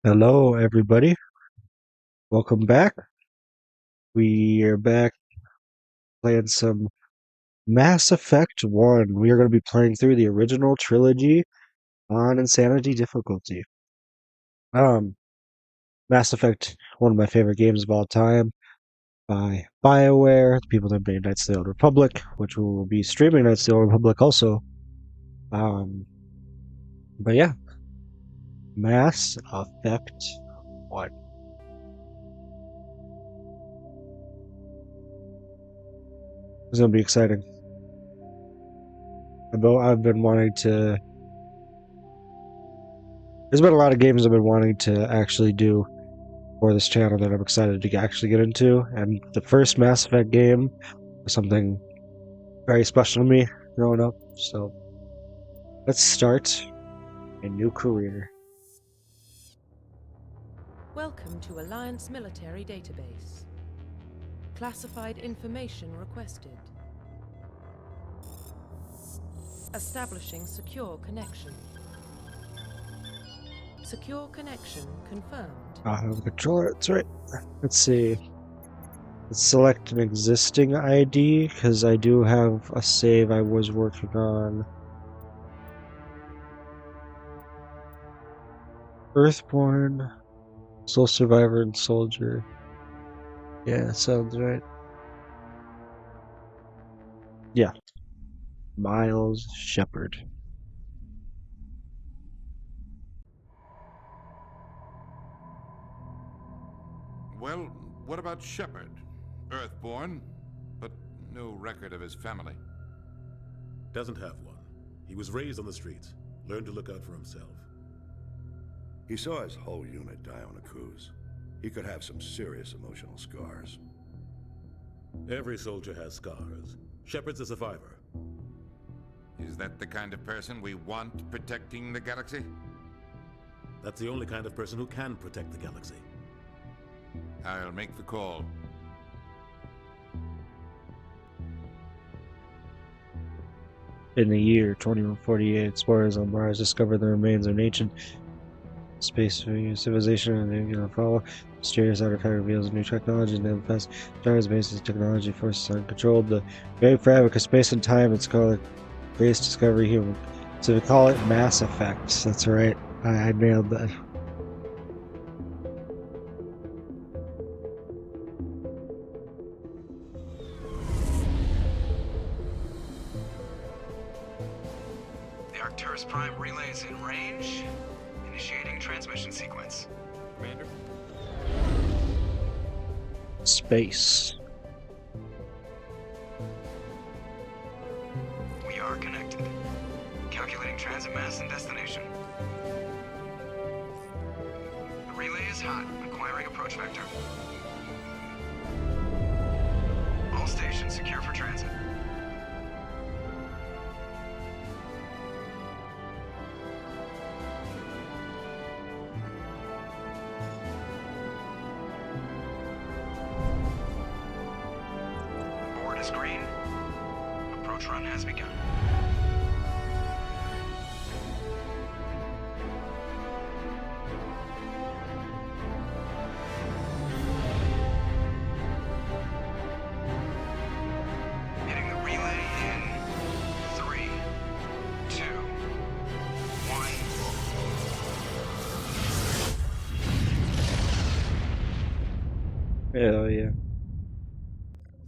Hello, everybody. Welcome back. We are back playing some Mass Effect 1. We are going to be playing through the original trilogy on Insanity difficulty. Um, Mass Effect, one of my favorite games of all time by BioWare, the people that made Knights of the Old Republic, which we will be streaming Knights of the Old Republic also. Um, but yeah, Mass Effect 1. It's going to be exciting. I've been wanting to. There's been a lot of games I've been wanting to actually do for this channel that I'm excited to actually get into. And the first Mass Effect game was something very special to me growing up. So let's start a new career. Welcome to Alliance Military Database. Classified information requested. Establishing secure connection. Secure connection confirmed. I have the controller. That's right. Let's see. Let's select an existing ID because I do have a save I was working on. Earthborn, Soul Survivor, and Soldier. Yeah, sounds right. Yeah, Miles Shepard. Well, what about Shepard? Earthborn, but no record of his family. Doesn't have one. He was raised on the streets. Learned to look out for himself. He saw his whole unit die on a cruise. He could have some serious emotional scars. Every soldier has scars. Shepard's a survivor. Is that the kind of person we want protecting the galaxy? That's the only kind of person who can protect the galaxy. I'll make the call. In the year 2148, explorers on Mars discovered the remains of an ancient space civilization and angular follow. Mysterious artifact reveals new technology and the past Stars bases technology forces uncontrolled. The great fabric of space and time, it's called the greatest discovery human. So we call it Mass Effect. That's right. I nailed that. The Arcturus Prime relay is in range. Initiating transmission sequence. Commander? Space. We are connected. Calculating transit mass and destination. The relay is hot. Acquiring approach vector. All stations secure for transit. Board is green. Approach run has begun. Hitting the relay in 3, 2, 1. Hell yeah.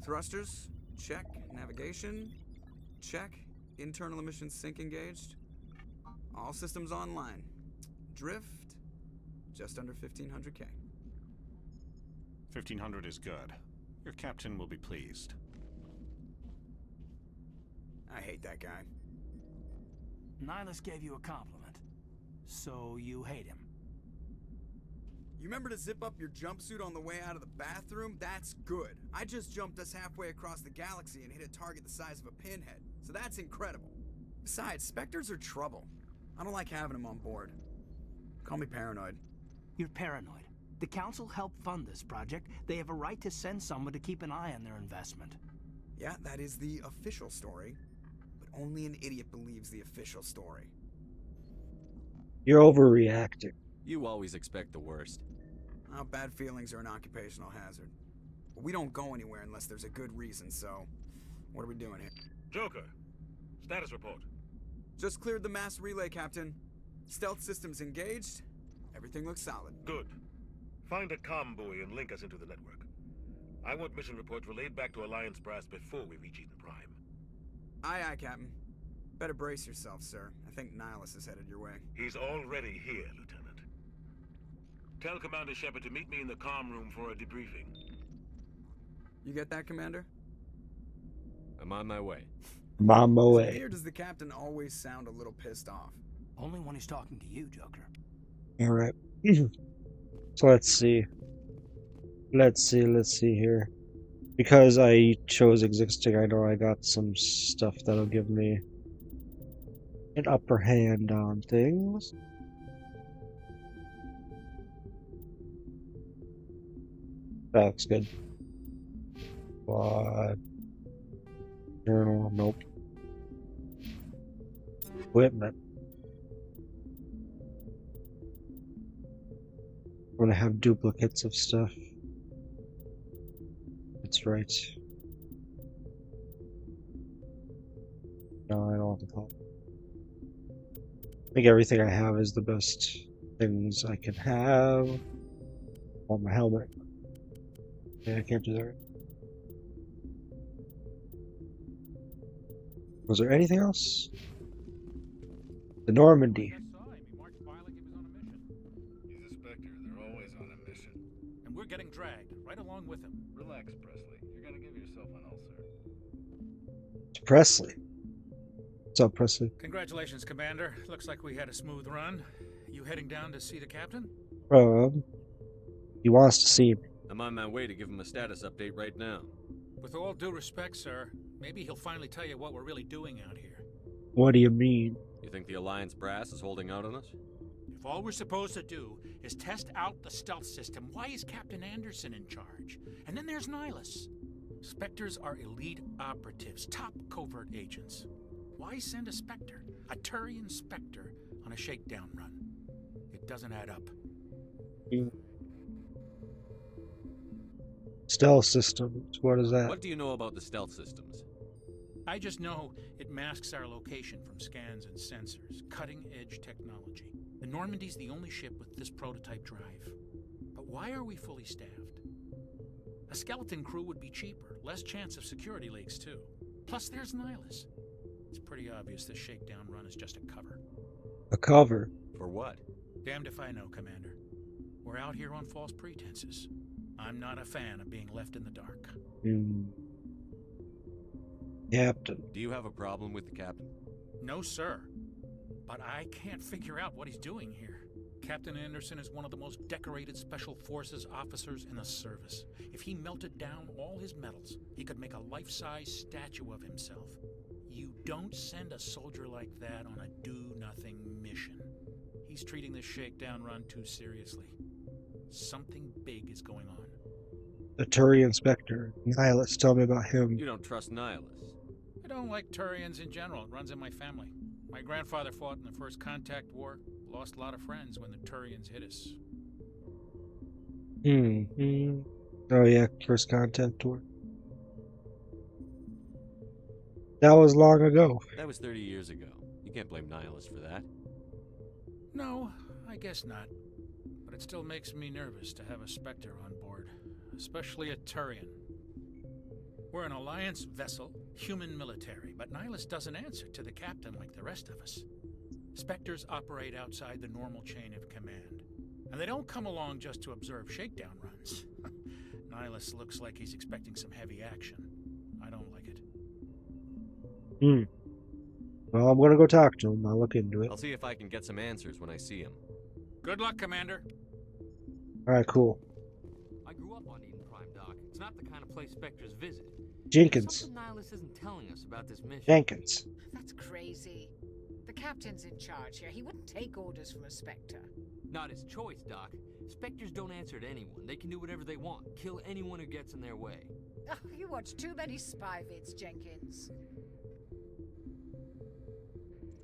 Thrusters, check. Navigation, check. Internal emission sync engaged. All systems online. Drift, just under 1500K. 1500 is good. Your captain will be pleased. I hate that guy. Nihilus gave you a compliment. So you hate him. You remember to zip up your jumpsuit on the way out of the bathroom? That's good. I just jumped us halfway across the galaxy and hit a target the size of a pinhead. So that's incredible. Besides, Spectres are trouble. I don't like having them on board. Call me paranoid. You're paranoid. The Council helped fund this project. They have a right to send someone to keep an eye on their investment. Yeah, that is the official story. But only an idiot believes the official story. You're overreacting. You always expect the worst. Bad feelings are an occupational hazard. But we don't go anywhere unless there's a good reason, so... What are we doing here? Joker, status report. Just cleared the mass relay, Captain. Stealth systems engaged. Everything looks solid. Good. Find a comm buoy and link us into the network. I want mission reports relayed back to Alliance Brass before we reach Eden Prime. Aye, aye, Captain. Better brace yourself, sir. I think Nihilus is headed your way. He's already here, Lieutenant. Tell Commander Shepard to meet me in the comm room for a debriefing. You get that, Commander? I'm on my way. I'm on my Is it way. me, or does the Captain always sound a little pissed off? Only when he's talking to you, Joker. Alright. So let's see. Let's see here. Because I chose existing, I know I got some stuff that'll give me an upper hand on things. That looks good. But journal, nope. Equipment. I'm gonna have duplicates of stuff. That's right. No, I don't want the call. I think everything I have is the best things I can have. On my helmet. Yeah, I can't do that. Was there anything else? The Normandy. He's a Spectre. They're always on a mission. And we're getting dragged right along with him. Relax, Presley. You're gonna give yourself an ulcer. It's Presley. What's up, Presley? Congratulations, Commander. Looks like we had a smooth run. You heading down to see the captain? He wants to see me. I'm on my way to give him a status update right now. With all due respect, sir, maybe he'll finally tell you what we're really doing out here. What do you mean? You think the Alliance brass is holding out on us? If all we're supposed to do is test out the stealth system, why is Captain Anderson in charge? And then there's Nihilus. Spectres are elite operatives, top covert agents. Why send a Spectre, a Turian Spectre, on a shakedown run? It doesn't add up. Stealth systems. What is that? What do you know about the stealth systems? I just know it masks our location from scans and sensors. Cutting-edge technology. The Normandy's the only ship with this prototype drive. But why are we fully staffed? A skeleton crew would be cheaper, less chance of security leaks too. Plus there's Nihilus. It's pretty obvious this shakedown run is just a cover. A cover? For what? Damned if I know, Commander. We're out here on false pretenses. I'm not a fan of being left in the dark. Captain. Do you have a problem with the captain? No, sir. But I can't figure out what he's doing here. Captain Anderson is one of the most decorated Special Forces officers in the service. If he melted down all his medals, he could make a life-size statue of himself. You don't send a soldier like that on a do-nothing mission. He's treating this shakedown run too seriously. Something big is going on. The Turian Spectre. Nihilus, tell me about him. You don't trust Nihilus? I don't like Turians in general. It runs in my family. My grandfather fought in the First Contact War. Lost a lot of friends when the Turians hit us. Oh yeah, First Contact War. That was long ago. That was 30 years ago. You can't blame Nihilus for that. No, I guess not. But it still makes me nervous to have a Spectre on board. Especially a Turian. We're an Alliance vessel, human military, but Nihilus doesn't answer to the captain like the rest of us. Spectres operate outside the normal chain of command. And they don't come along just to observe shakedown runs. Nihilus looks like he's expecting some heavy action. I don't like it. Well, I'm gonna go talk to him. I'll look into it. I'll see if I can get some answers when I see him. Good luck, Commander. Alright, cool. I grew up on Eden Prime, Doc. It's not the kind of place Spectres visit. Jenkins. Something Nihilus isn't telling us about this mission. Jenkins. That's crazy. The captain's in charge here. He wouldn't take orders from a Spectre. Not his choice, Doc. Spectres don't answer to anyone. They can do whatever they want. Kill anyone who gets in their way. Oh, you watch too many spy vids, Jenkins.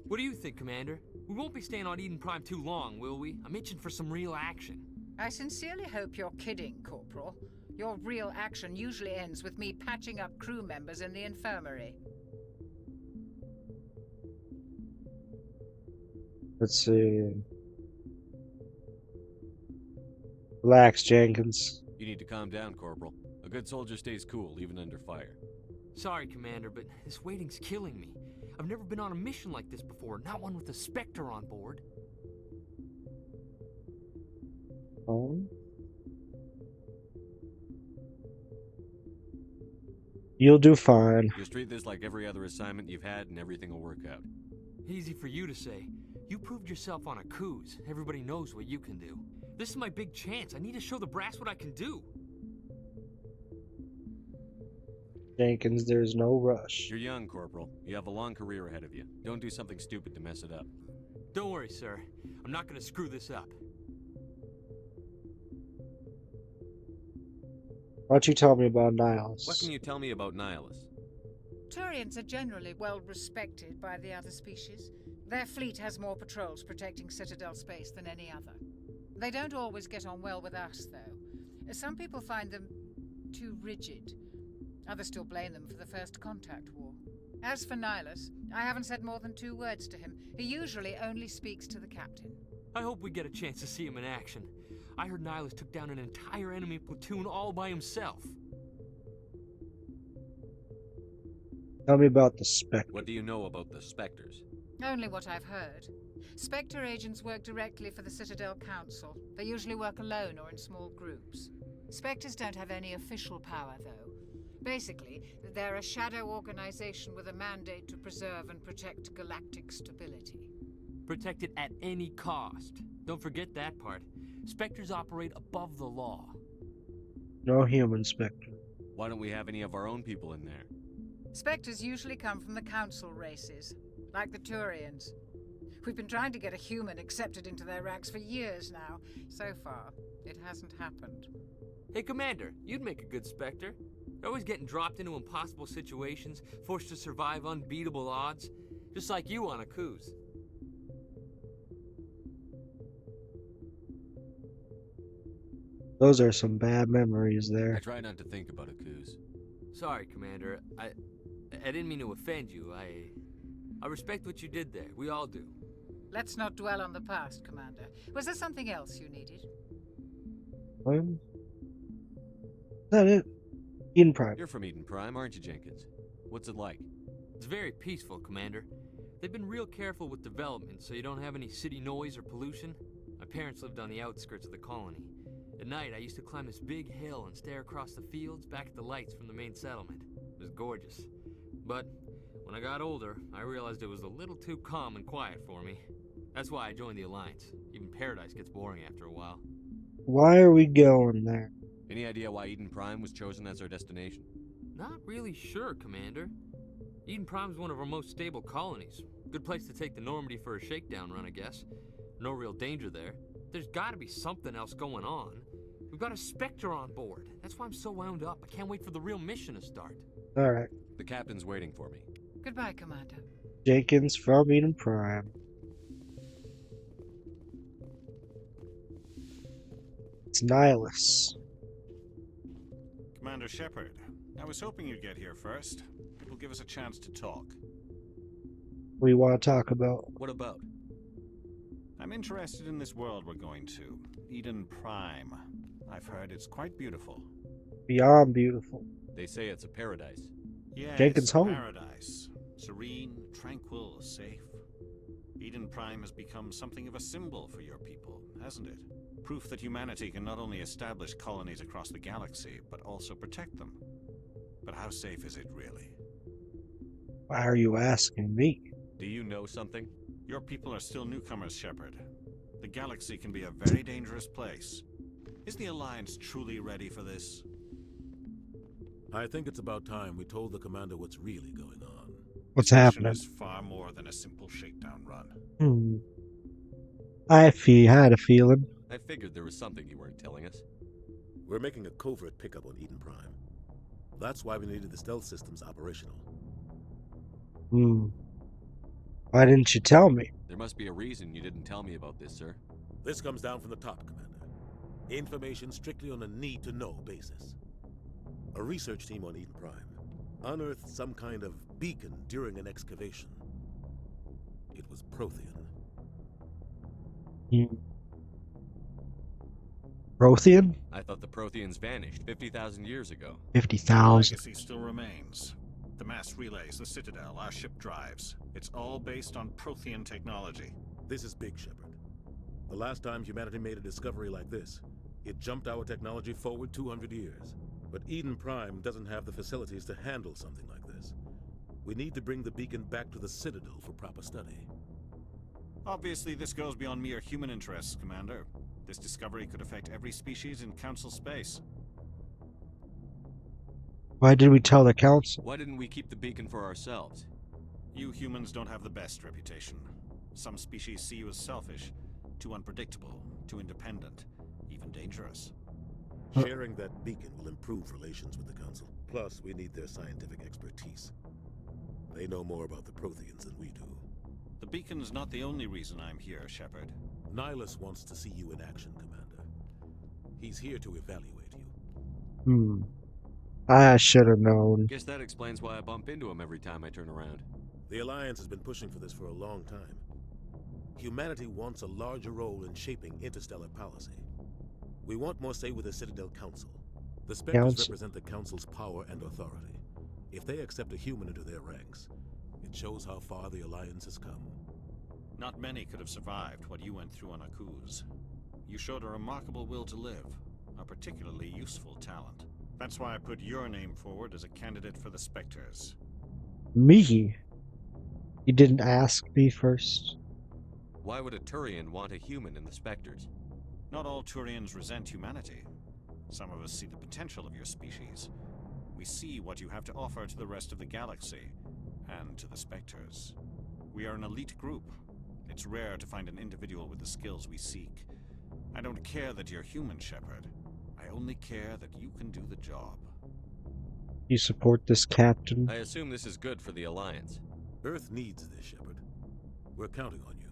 What do you think, Commander? We won't be staying on Eden Prime too long, will we? I'm itching for some real action. I sincerely hope you're kidding, Corporal. Your real action usually ends with me patching up crew members in the infirmary. Let's see. Relax, Jenkins. You need to calm down, Corporal. A good soldier stays cool, even under fire. Sorry, Commander, but this waiting's killing me. I've never been on a mission like this before, not one with a Spectre on board. You'll do fine. Just treat this like every other assignment you've had and everything will work out. Easy for you to say. You proved yourself on Akuz. Everybody knows what you can do. This is my big chance. I need to show the brass what I can do. Jenkins, there's no rush. You're young, Corporal. You have a long career ahead of you. Don't do something stupid to mess it up. Don't worry, sir. I'm not gonna screw this up. Why don't you tell me about Nihilus? What can you tell me about Nihilus? Turians are generally well respected by the other species. Their fleet has more patrols protecting Citadel space than any other. They don't always get on well with us, though. Some people find them too rigid. Others still blame them for the First Contact War. As for Nihilus, I haven't said more than 2 words to him. He usually only speaks to the captain. I hope we get a chance to see him in action. I heard Nihilus took down an entire enemy platoon all by himself. Tell me about the Spectre. What do you know about the Spectres? Only what I've heard. Spectre agents work directly for the Citadel Council. They usually work alone or in small groups. Spectres don't have any official power, though. Basically, they're a shadow organization with a mandate to preserve and protect galactic stability. Protect it at any cost. Don't forget that part. Spectres operate above the law. No human Spectre. Why don't we have any of our own people in there? Spectres usually come from the Council races, like the Turians. We've been trying to get a human accepted into their ranks for years now. So far, it hasn't happened. Hey, Commander, you'd make a good Spectre. You're always getting dropped into impossible situations, forced to survive unbeatable odds, just like you on Akuz. Those are some bad memories there. I try not to think about Akuz. Sorry, Commander. I didn't mean to offend you. I respect what you did there. We all do. Let's not dwell on the past, Commander. Was there something else you needed? Is that it? Eden Prime. You're from Eden Prime, aren't you, Jenkins? What's it like? It's very peaceful, Commander. They've been real careful with development, so you don't have any city noise or pollution. My parents lived on the outskirts of the colony. At night, I used to climb this big hill and stare across the fields back at the lights from the main settlement. It was gorgeous. But when I got older, I realized it was a little too calm and quiet for me. That's why I joined the Alliance. Even Paradise gets boring after a while. Why are we going there? Any idea why Eden Prime was chosen as our destination? Not really sure, Commander. Eden Prime's one of our most stable colonies. Good place to take the Normandy for a shakedown run, I guess. No real danger there. There's gotta be something else going on. We've got a Spectre on board. That's why I'm so wound up. I can't wait for the real mission to start. Alright. The captain's waiting for me. Goodbye, Commander. Jenkins from Eden Prime. It's Nihilus. Commander Shepard, I was hoping you'd get here first. It will give us a chance to talk. What do you want to talk about? What about? I'm interested in this world we're going to, Eden Prime. I've heard it's quite beautiful. Beyond beautiful. They say it's a paradise. Yes, Jenkins' home. paradise. Serene, tranquil, safe. Eden Prime has become something of a symbol for your people, hasn't it? Proof that humanity can not only establish colonies across the galaxy, but also protect them. But how safe is it really? Why are you asking me? Do you know something? Your people are still newcomers, Shepard. The galaxy can be a very dangerous place. Is the Alliance truly ready for this? I think it's about time we told the commander what's really going on. What's This mission happening? is far more than a simple shakedown run. I had a feeling. I figured there was something you weren't telling us. We're making a covert pickup on Eden Prime. That's why we needed the stealth systems operational. Why didn't you tell me? There must be a reason you didn't tell me about this, sir. This comes down from the top, Commander. Information strictly on a need-to-know basis. A research team on Eden Prime unearthed some kind of beacon during an excavation. It was Prothean. Prothean? I thought the Protheans vanished 50,000 years ago. 50,000. Legacy still remains. The mass relays, the Citadel, our ship drives. It's all based on Prothean technology. This is big, Shepard. The last time humanity made a discovery like this, it jumped our technology forward 200 years. But Eden Prime doesn't have the facilities to handle something like this. We need to bring the beacon back to the Citadel for proper study. Obviously, this goes beyond mere human interests, Commander. This discovery could affect every species in Council space. Why did we tell the Council? Why didn't we keep the beacon for ourselves? You humans don't have the best reputation. Some species see you as selfish, too unpredictable, too independent, even dangerous. Sharing that beacon will improve relations with the Council. Plus, we need their scientific expertise. They know more about the Protheans than we do. The beacon's not the only reason I'm here, Shepard. Nihilus wants to see you in action, Commander. He's here to evaluate you. I should have known. Guess that explains why I bump into him every time I turn around. The Alliance has been pushing for this for a long time. Humanity wants a larger role in shaping interstellar policy. We want more say with the Citadel Council. The Spectres represent the Council's power and authority. If they accept a human into their ranks, it shows how far the Alliance has come. Not many could have survived what you went through on Akuz. You showed a remarkable will to live, a particularly useful talent. That's why I put your name forward as a candidate for the Spectres. Me? You didn't ask me first? Why would a Turian want a human in the Spectres? Not all Turians resent humanity. Some of us see the potential of your species. We see what you have to offer to the rest of the galaxy, and to the Spectres. We are an elite group. It's rare to find an individual with the skills we seek. I don't care that you're human, Shepard. I only care that you can do the job. You support this, Captain? I assume this is good for the Alliance. Earth needs this, Shepard. We're counting on you.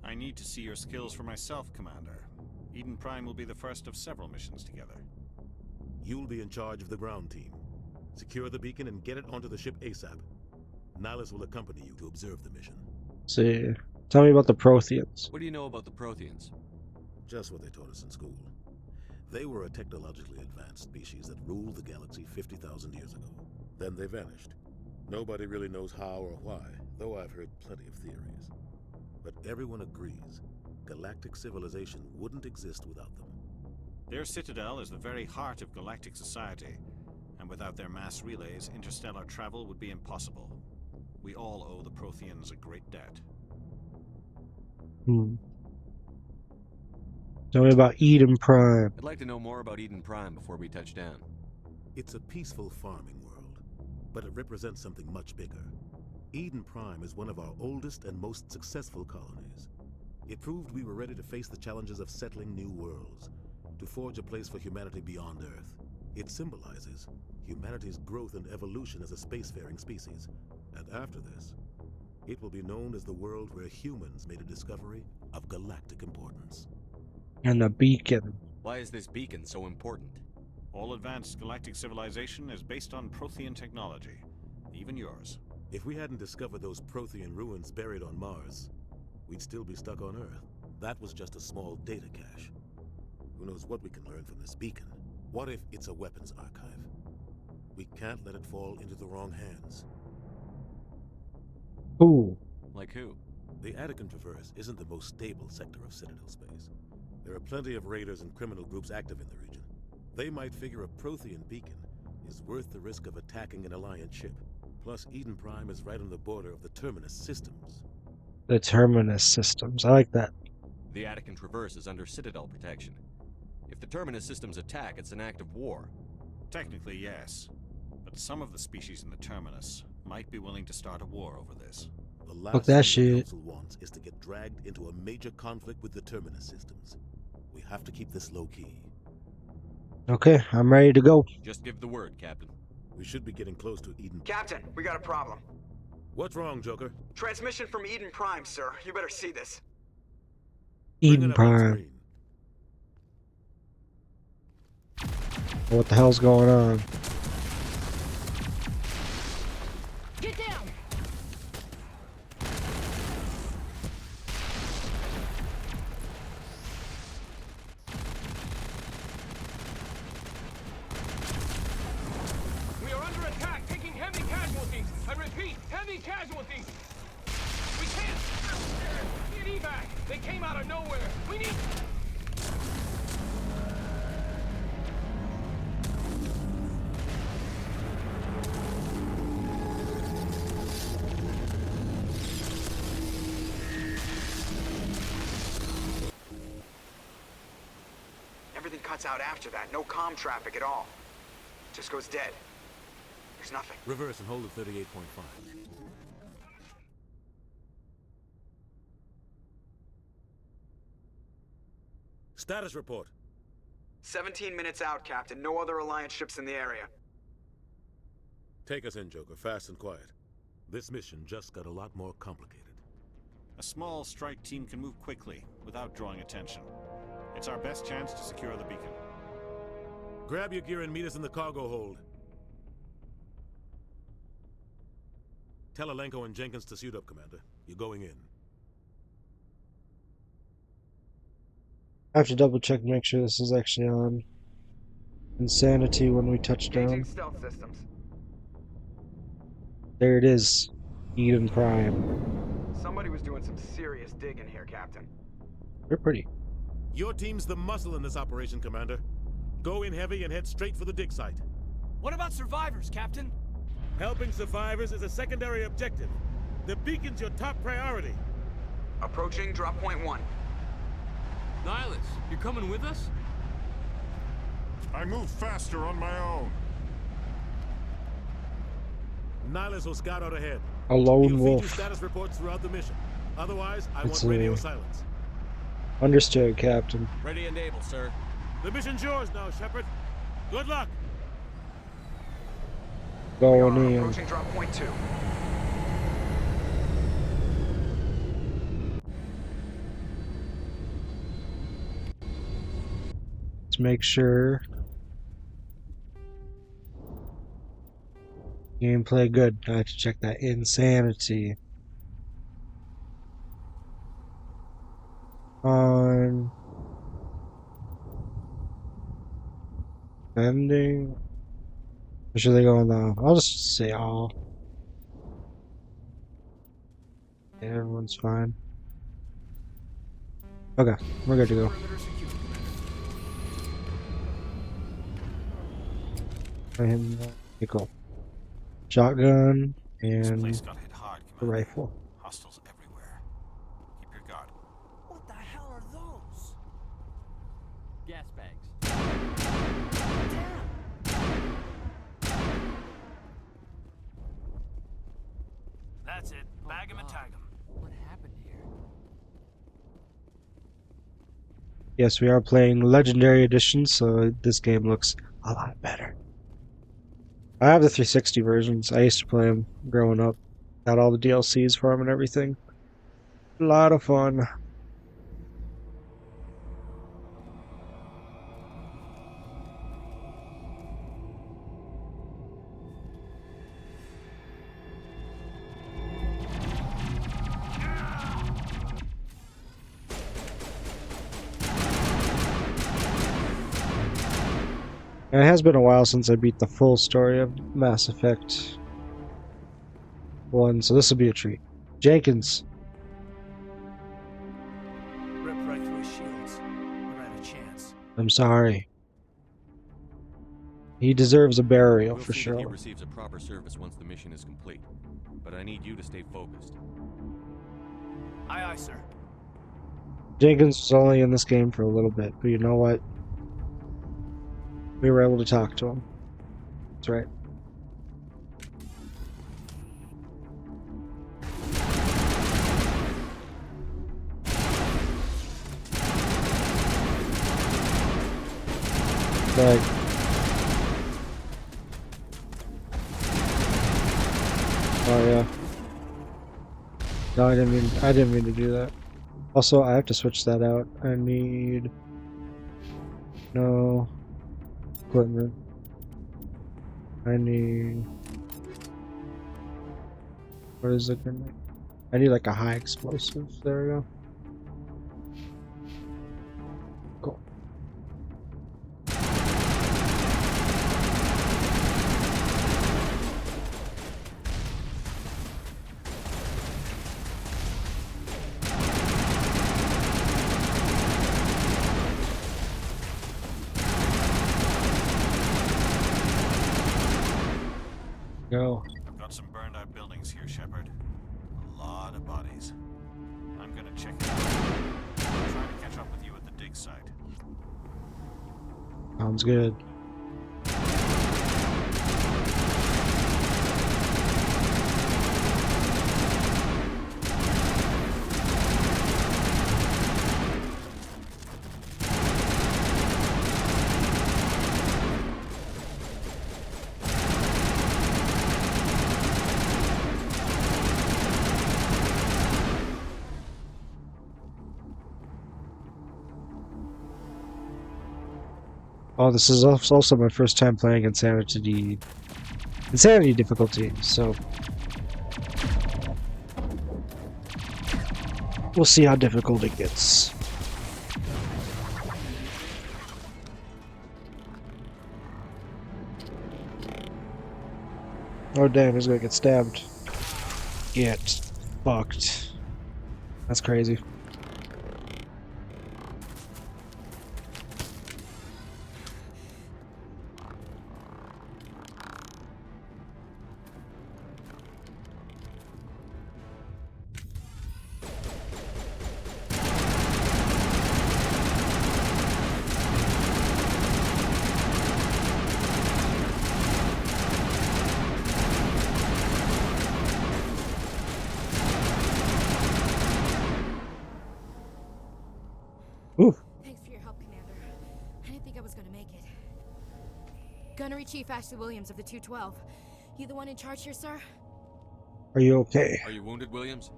I need to see your skills for myself, Commander. Eden Prime will be the first of several missions together. You'll be in charge of the ground team. Secure the beacon and get it onto the ship ASAP. Nihilus will accompany you to observe the mission. See. Tell me about the Protheans. What do you know about the Protheans? Just what they taught us in school. They were a technologically advanced species that ruled the galaxy 50,000 years ago. Then they vanished. Nobody really knows how or why, though I've heard plenty of theories. But everyone agrees, galactic civilization wouldn't exist without them. Their citadel is the very heart of galactic society, and without their mass relays, interstellar travel would be impossible. We all owe the Protheans a great debt. Tell me about Eden Prime. I'd like to know more about Eden Prime before we touch down. It's a peaceful farming world, but it represents something much bigger. Eden Prime is one of our oldest and most successful colonies. It proved we were ready to face the challenges of settling new worlds, to forge a place for humanity beyond Earth. It symbolizes humanity's growth and evolution as a spacefaring species. And after this, it will be known as the world where humans made a discovery of galactic importance. And the beacon. Why is this beacon so important? All advanced galactic civilization is based on Prothean technology, even yours. If we hadn't discovered those Prothean ruins buried on Mars, we'd still be stuck on Earth. That was just a small data cache. Who knows what we can learn from this beacon? What if it's a weapons archive? We can't let it fall into the wrong hands. Who? Like who? The Attican Traverse isn't the most stable sector of Citadel space. There are plenty of raiders and criminal groups active in the region. They might figure a Prothean beacon is worth the risk of attacking an Alliance ship. Plus, Eden Prime is right on the border of the Terminus systems. The Terminus systems. I like that. The Attican Traverse is under Citadel protection. If the Terminus systems attack, it's an act of war. Technically, yes. But some of the species in the Terminus might be willing to start a war over this. The Fuck last that thing the shit. Council wants is to get dragged into a major conflict with the Terminus systems. We have to keep this low-key. Okay, I'm ready to go. Just give the word, Captain. We should be getting close to Eden. Captain, we got a problem. What's wrong, Joker? Transmission from Eden Prime, sir. You better see this. Eden Prime. What the hell's going on? Get down! We are under attack, taking heavy casualties. I repeat, heavy casualties. We can't. Need evac. They came out of nowhere. We need. Everything cuts out after that. No comm traffic at all. Just goes dead. There's nothing. Reverse and hold at 38.5. Status report. 17 minutes out, Captain. No other Alliance ships in the area. Take us in, Joker, fast and quiet. This mission just got a lot more complicated. A small strike team can move quickly, without drawing attention. It's our best chance to secure the beacon. Grab your gear and meet us in the cargo hold. Tell Alenko and Jenkins to suit up, Commander. You're going in. I have to double check and make sure this is actually on Insanity when we touch down. Engaging stealth systems. There it is. Eden Prime. Somebody was doing some serious digging here, Captain. They're pretty. Your team's the muscle in this operation, Commander. Go in heavy and head straight for the dig site. What about survivors, Captain? Helping survivors is a secondary objective. The beacon's your top priority. Approaching drop point 1. Nihilus, you're coming with us? I move faster on my own. Nihilus will scout out ahead. A lone He'll feed you wolf. status reports throughout the mission. Otherwise, I It's want radio a- silence. Understood, Captain. Ready and able, sir. The mission's yours now, Shepard. Good luck. Going in. Approaching drop point 2. Let's make sure. Gameplay good. I have to check that Insanity. On. Ending. Or should they go on the. I'll just say all. Yeah, everyone's fine. Okay, we're good to go. Okay, cool. Shotgun and Place got hit hard, the Commander. rifle. Hostiles everywhere. Keep your guard. What the hell are those? Gas bags. That's it. Bag him and tag him. What happened here? Yes, we are playing Legendary Edition, so this game looks a lot better. I have the 360 versions. I used to play them growing up. Got all the DLCs for them and everything. A lot of fun. And it has been a while since I beat the full story of Mass Effect 1, so this will be a treat. Jenkins. Rip right through his shields. Never had a chance. I'm sorry. He deserves a burial We'll for see that he sure. receives a proper service once the mission is complete. But I need you to stay focused. Aye, aye, sir. Jenkins was only in this game for a little bit, but you know what? We were able to talk to him. That's right. Like, oh yeah. No, I didn't mean to do that. Also, I have to switch that out. I need no equipment. I need, what is it? I need like a high explosive. There we go. Cool. Go. I've got some burned out buildings here, Shepard. A lot of bodies. I'm gonna check it out. I'll try to catch up with you at the dig site. Sounds good. Oh, this is also my first time playing Insanity difficulty, so we'll see how difficult it gets. Oh damn, he's gonna get stabbed. Get fucked. That's crazy. Thanks for your help, Commander. I didn't think I was gonna make it. Gunnery Chief Ashley Williams of the 212. You the one in charge here, sir? Are you okay? Are you wounded, Williams?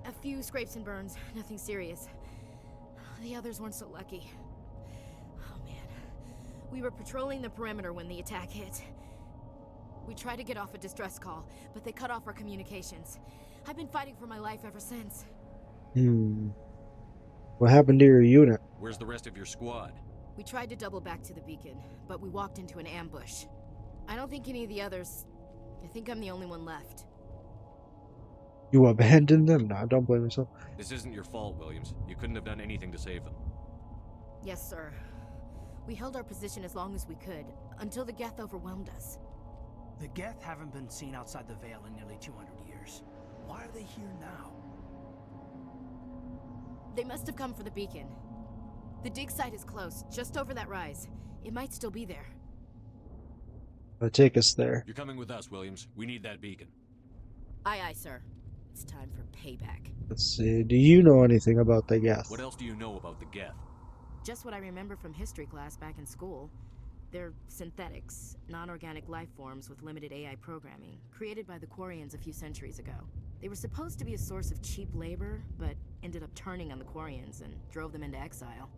A few scrapes and burns, nothing serious. The others weren't so lucky. Oh man. We were patrolling the perimeter when the attack hit. We tried to get off a distress call, but they cut off our communications. I've been fighting for my life ever since. What happened to your unit? Where's the rest of your squad? We tried to double back to the beacon, but we walked into an ambush. I don't think any of the others... I think I'm the only one left. You abandoned them? Nah, don't blame yourself. This isn't your fault, Williams. You couldn't have done anything to save them. Yes, sir. We held our position as long as we could, until the Geth overwhelmed us. The Geth haven't been seen outside the Veil in nearly 200 years. Why are they here now? They must have come for the beacon. The dig site is close, just over that rise. It might still be there. Take us there. You're coming with us, Williams. We need that beacon. Aye, aye, sir. It's time for payback. Let's see. Do you know anything about the Geth? What else do you know about the Geth? Just what I remember from history class back in school. They're synthetics, non-organic life forms with limited AI programming, created by the Quarians a few centuries ago. They were supposed to be a source of cheap labor, but ended up turning on the Quarians and drove them into exile.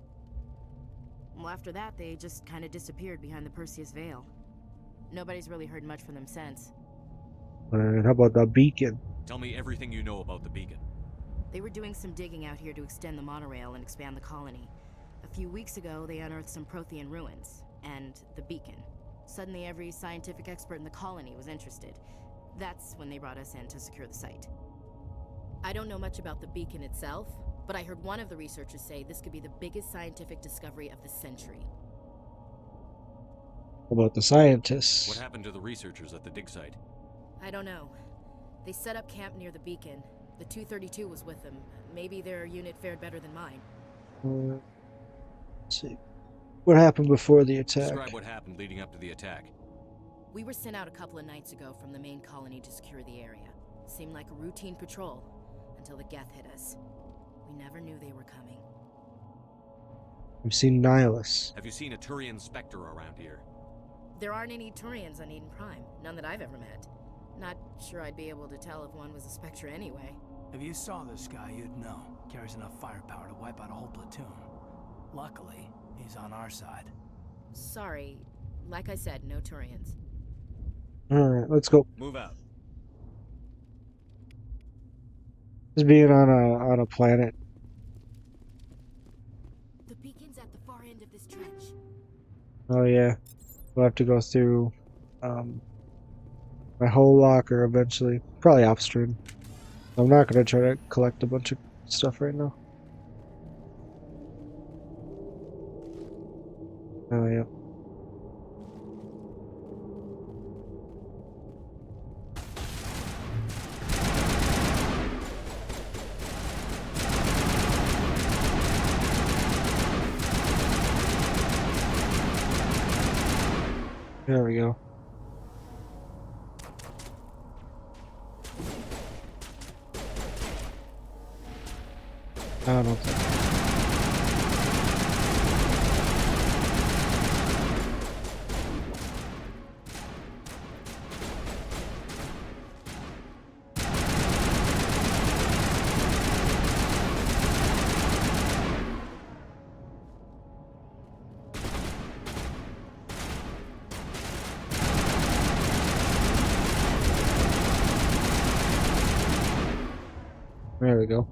Well, after that, they just kind of disappeared behind the Perseus Veil. Nobody's really heard much from them since. And how about the beacon? Tell me everything you know about the beacon. They were doing some digging out here to extend the monorail and expand the colony. A few weeks ago, they unearthed some Prothean ruins, and the beacon. Suddenly, every scientific expert in the colony was interested. That's when they brought us in to secure the site. I don't know much about the beacon itself, but I heard one of the researchers say this could be the biggest scientific discovery of the century. How about the scientists? What happened to the researchers at the dig site? I don't know. They set up camp near the beacon. The 232 was with them. Maybe their unit fared better than mine. Let's see. What happened before the attack? Describe what happened leading up to the attack. We were sent out a couple of nights ago from the main colony to secure the area. Seemed like a routine patrol, until the Geth hit us. We never knew they were coming. We've seen Nihilus. Have you seen a Turian Spectre around here? There aren't any Turians on Eden Prime. None that I've ever met. Not sure I'd be able to tell if one was a Spectre anyway. If you saw this guy, you'd know. Carries enough firepower to wipe out a whole platoon. Luckily, he's on our side. Sorry. Like I said, no Turians. Alright, let's go. Move out. Just being on a planet. The beacon's at the far end of this trench. Oh yeah. We'll have to go through my whole locker eventually. Probably off stream. I'm not gonna try to collect a bunch of stuff right now. Oh yeah. There we go. I don't think. There we go.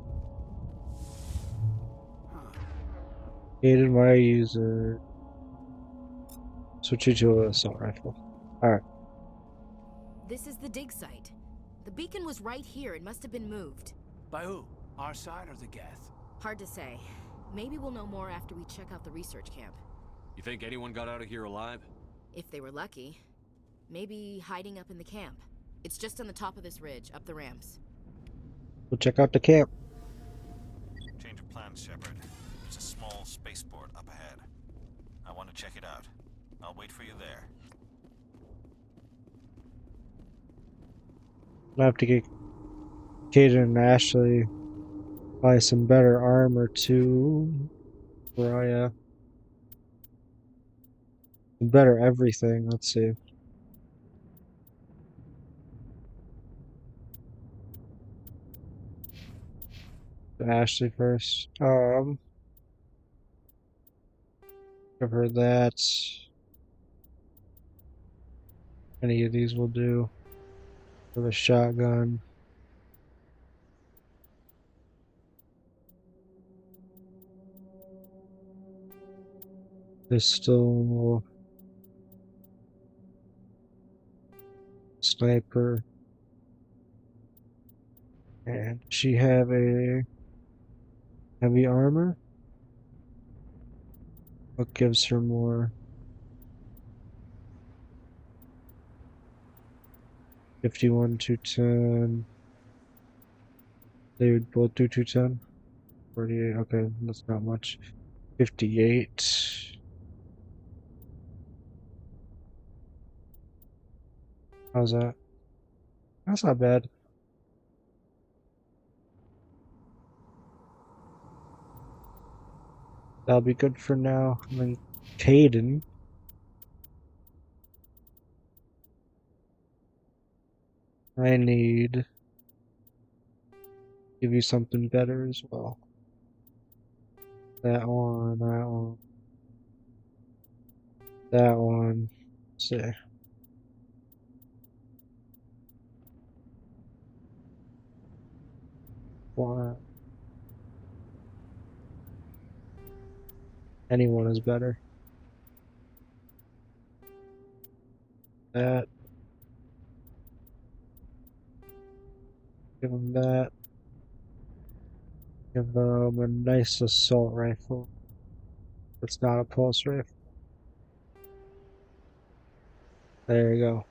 Aiden, why use a switch you to an assault rifle? Alright. This is the dig site. The beacon was right here. It must have been moved. By who? Our side or the Geth? Hard to say. Maybe we'll know more after we check out the research camp. You think anyone got out of here alive? If they were lucky. Maybe hiding up in the camp. It's just on the top of this ridge, up the ramps. We'll check out the camp. Change of plans, Shepard. There's a small spaceport up ahead. I want to check it out. I'll wait for you there. I'll have to get Caden and Ashley buy some better armor too. Raya. Better everything. Let's see. Ashley first. Give her that. Any of these will do. For the shotgun. Pistol. Sniper. And she have a heavy armor? What gives her more? 51, 210. They would both do 210. 48, okay, that's not much. 58. How's that? That's not bad. That'll be good for now. And then Caden. I need give you something better as well. That one, that one. That one. Let's see. What? Anyone is better. That. Give him that. Give him a nice assault rifle. It's not a pulse rifle. There you go.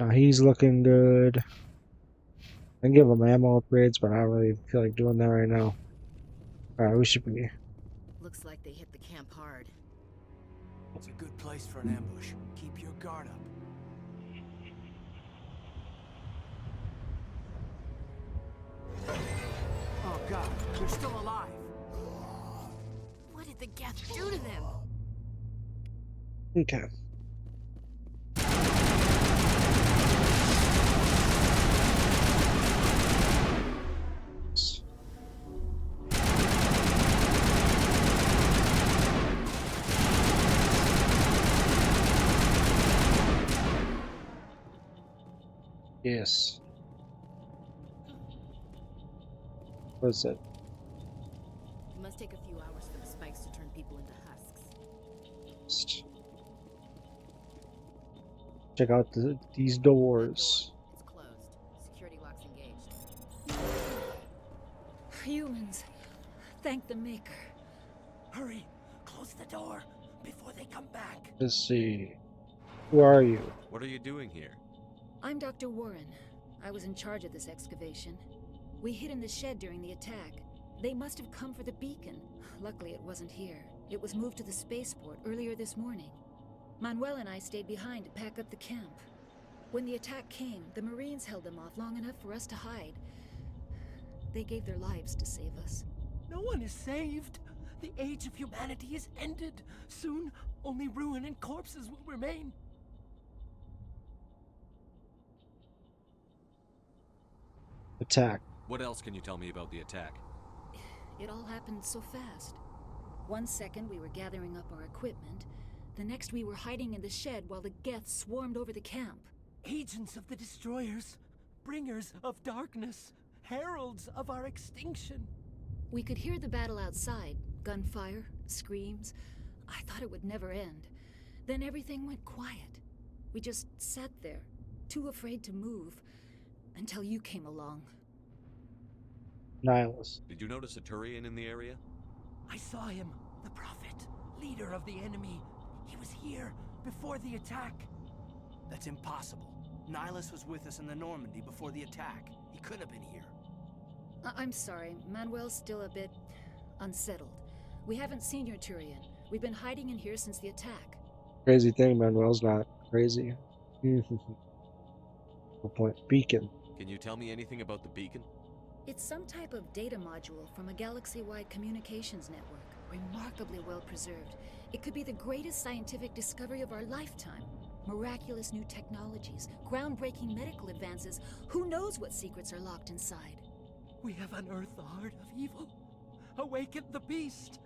Now he's looking good. I can give him ammo upgrades, but I don't really feel like doing that right now. Alright, we should be. Looks like they hit the camp hard. It's a good place for an ambush. Keep your guard up. Oh god, they're still alive. What did the Geth do to them? Okay. Yes. What is it? It must take a few hours for the spikes to turn people into husks. Check out these doors. It's closed. Security lock's engaged. Humans. Thank the Maker. Hurry! Close the door before they come back. Let's see. Who are you? What are you doing here? I'm Dr. Warren. I was in charge of this excavation. We hid in the shed during the attack. They must have come for the beacon. Luckily, it wasn't here. It was moved to the spaceport earlier this morning. Manuel and I stayed behind to pack up the camp. When the attack came, the Marines held them off long enough for us to hide. They gave their lives to save us. No one is saved. The age of humanity is ended. Soon, only ruin and corpses will remain. Attack. What else can you tell me about the attack? It all happened so fast. 1 second we were gathering up our equipment. The next we were hiding in the shed while the Geth swarmed over the camp. Agents of the Destroyers, bringers of darkness, heralds of our extinction. We could hear the battle outside. Gunfire, screams. I thought it would never end. Then everything went quiet. We just sat there, too afraid to move, until you came along. Nihilus. Did you notice a Turian in the area? I saw him, the Prophet, leader of the enemy. He was here before the attack. That's impossible. Nihilus was with us in the Normandy before the attack. He couldn't have been here. I'm sorry, Manuel's still a bit unsettled. We haven't seen your Turian. We've been hiding in here since the attack. Crazy thing, Manuel's not crazy. Good point. Beacon. Can you tell me anything about the beacon? It's some type of data module from a galaxy-wide communications network. Remarkably well preserved. It could be the greatest scientific discovery of our lifetime. Miraculous new technologies, groundbreaking medical advances. Who knows what secrets are locked inside? We have unearthed the heart of evil, awakened the beast,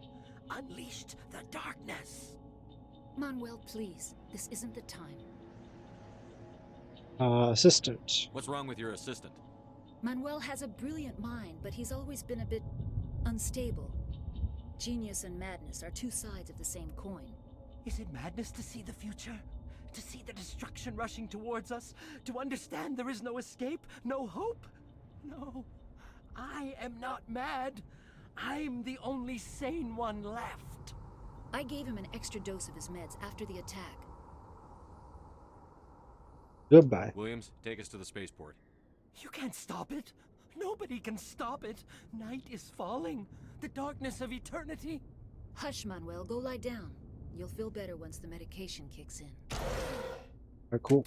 unleashed the darkness. Manuel, please. This isn't the time. Assistant. What's wrong with your assistant? Manuel has a brilliant mind, but he's always been a bit unstable. Genius and madness are two sides of the same coin. Is it madness to see the future? To see the destruction rushing towards us? To understand there is no escape? No hope? No. I am not mad. I'm the only sane one left. I gave him an extra dose of his meds after the attack. Goodbye. Williams, take us to the spaceport. You can't stop it. Nobody can stop it. Night is falling. The darkness of eternity. Hush, Manuel. Go lie down. You'll feel better once the medication kicks in. Alright, cool.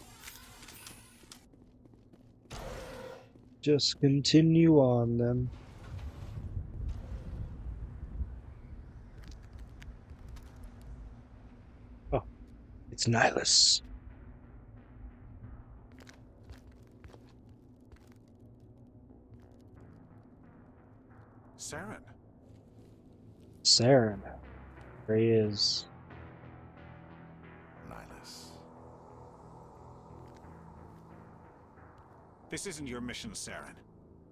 Just continue on then. Oh, it's Nihilus. Saren. Saren. There he is. Nihilus. This isn't your mission, Saren.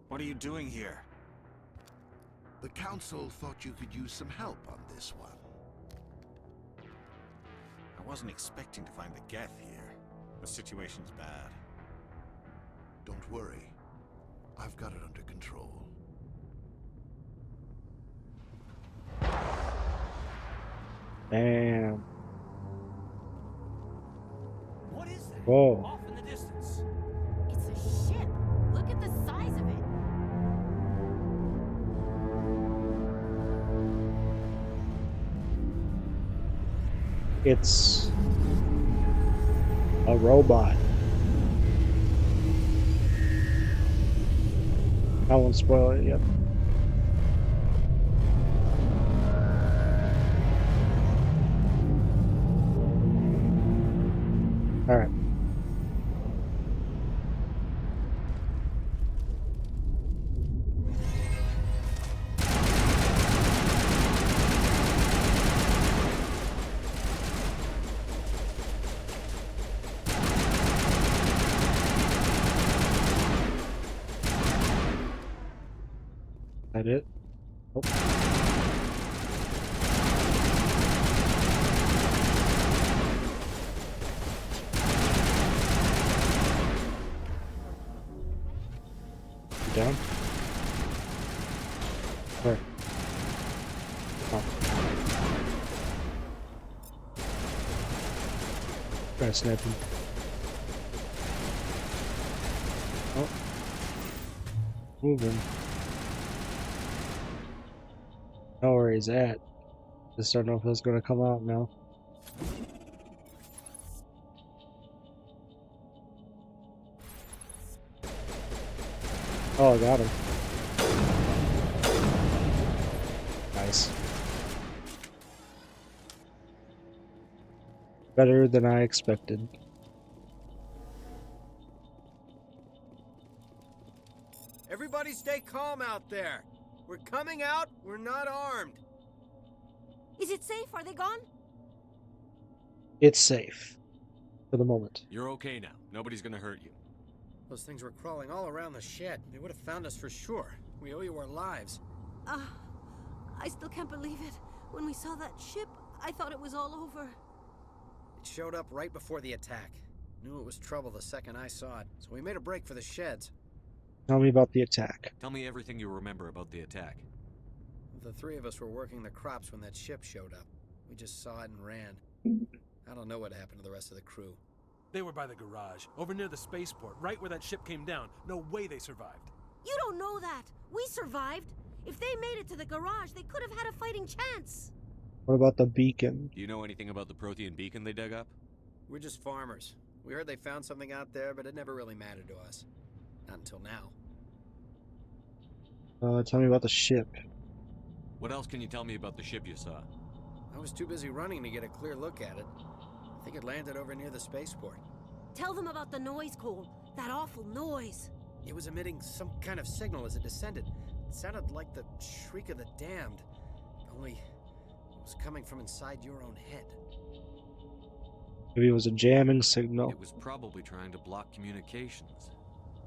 What are you doing here? The Council thought you could use some help on this one. I wasn't expecting to find the Geth here. The situation's bad. Don't worry. I've got it under control. Damn. What is that? Whoa. Off in the distance. It's a ship. Look at the size of it. It's a robot. I won't spoil it yet. All right. That it? Oh. You down? Where? Oh. Try to snap him. Oh. Moving. Know where he's at. Just don't know if it's gonna come out now. Oh, I got him. Nice. Better than I expected. Everybody stay calm out there. We're coming out, we're not armed. Is it safe? Are they gone? It's safe. For the moment. You're okay now. Nobody's gonna hurt you. Those things were crawling all around the shed. They would have found us for sure. We owe you our lives. I still can't believe it. When we saw that ship, I thought it was all over. It showed up right before the attack. Knew it was trouble the second I saw it, so we made a break for the sheds. Tell me about the attack. Tell me everything you remember about the attack. The three of us were working the crops when that ship showed up. We just saw it and ran. I don't know what happened to the rest of the crew. They were by the garage, over near the spaceport, right where that ship came down. No way they survived. You don't know that. We survived. If they made it to the garage, they could have had a fighting chance. What about the beacon? Do you know anything about the Prothean beacon they dug up? We're just farmers. We heard they found something out there, but it never really mattered to us. Not until now. Tell me about the ship. What else can you tell me about the ship you saw? I was too busy running to get a clear look at it. I think it landed over near the spaceport. Tell them about the noise, Cole. That awful noise. It was emitting some kind of signal as it descended. It sounded like the shriek of the damned. Only it was coming from inside your own head. Maybe it was a jamming signal. It was probably trying to block communications.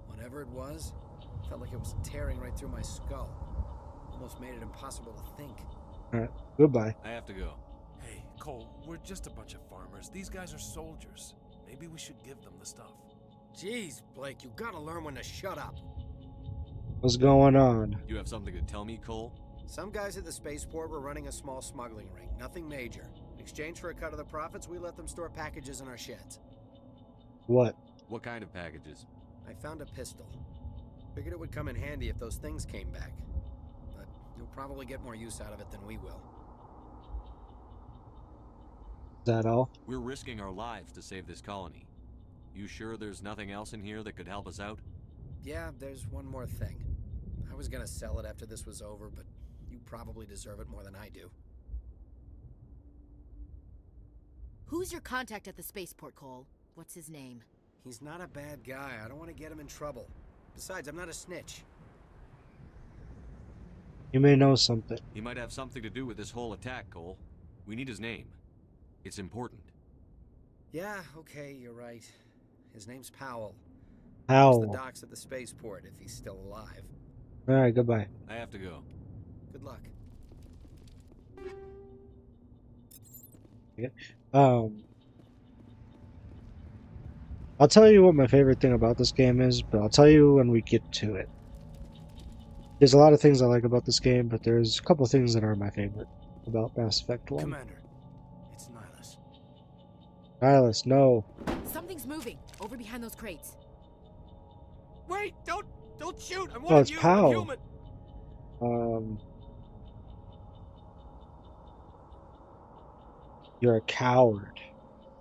Whatever it was, felt like it was tearing right through my skull. Almost made it impossible to think. Alright, goodbye. I have to go. Hey, Cole, we're just a bunch of farmers. These guys are soldiers. Maybe we should give them the stuff. Jeez, Blake, you gotta learn when to shut up. What's going on? You have something to tell me, Cole? Some guys at the spaceport were running a small smuggling ring. Nothing major. In exchange for a cut of the profits, we let them store packages in our sheds. What? What kind of packages? I found a pistol. Figured it would come in handy if those things came back. But you'll probably get more use out of it than we will. Is that all? We're risking our lives to save this colony. You sure there's nothing else in here that could help us out? Yeah, there's one more thing. I was gonna sell it after this was over, but you probably deserve it more than I do. Who's your contact at the spaceport, Cole? What's his name? He's not a bad guy. I don't want to get him in trouble. Besides, I'm not a snitch. You may know something. He might have something to do with this whole attack, Cole. We need his name. It's important. Yeah, okay, you're right. His name's Powell. Powell. He's the docks at the spaceport, if he's still alive. Alright, goodbye. I have to go. Good luck. Okay. I'll tell you what my favorite thing about this game is, but I'll tell you when we get to it. There's a lot of things I like about this game, but there's a couple things that are my favorite about Mass Effect 1. Commander, it's Nihlus. Nihlus, no. Something's moving over behind those crates. Wait, don't shoot. I'm Oh, one it's of you. Powell. I'm human. You're a coward.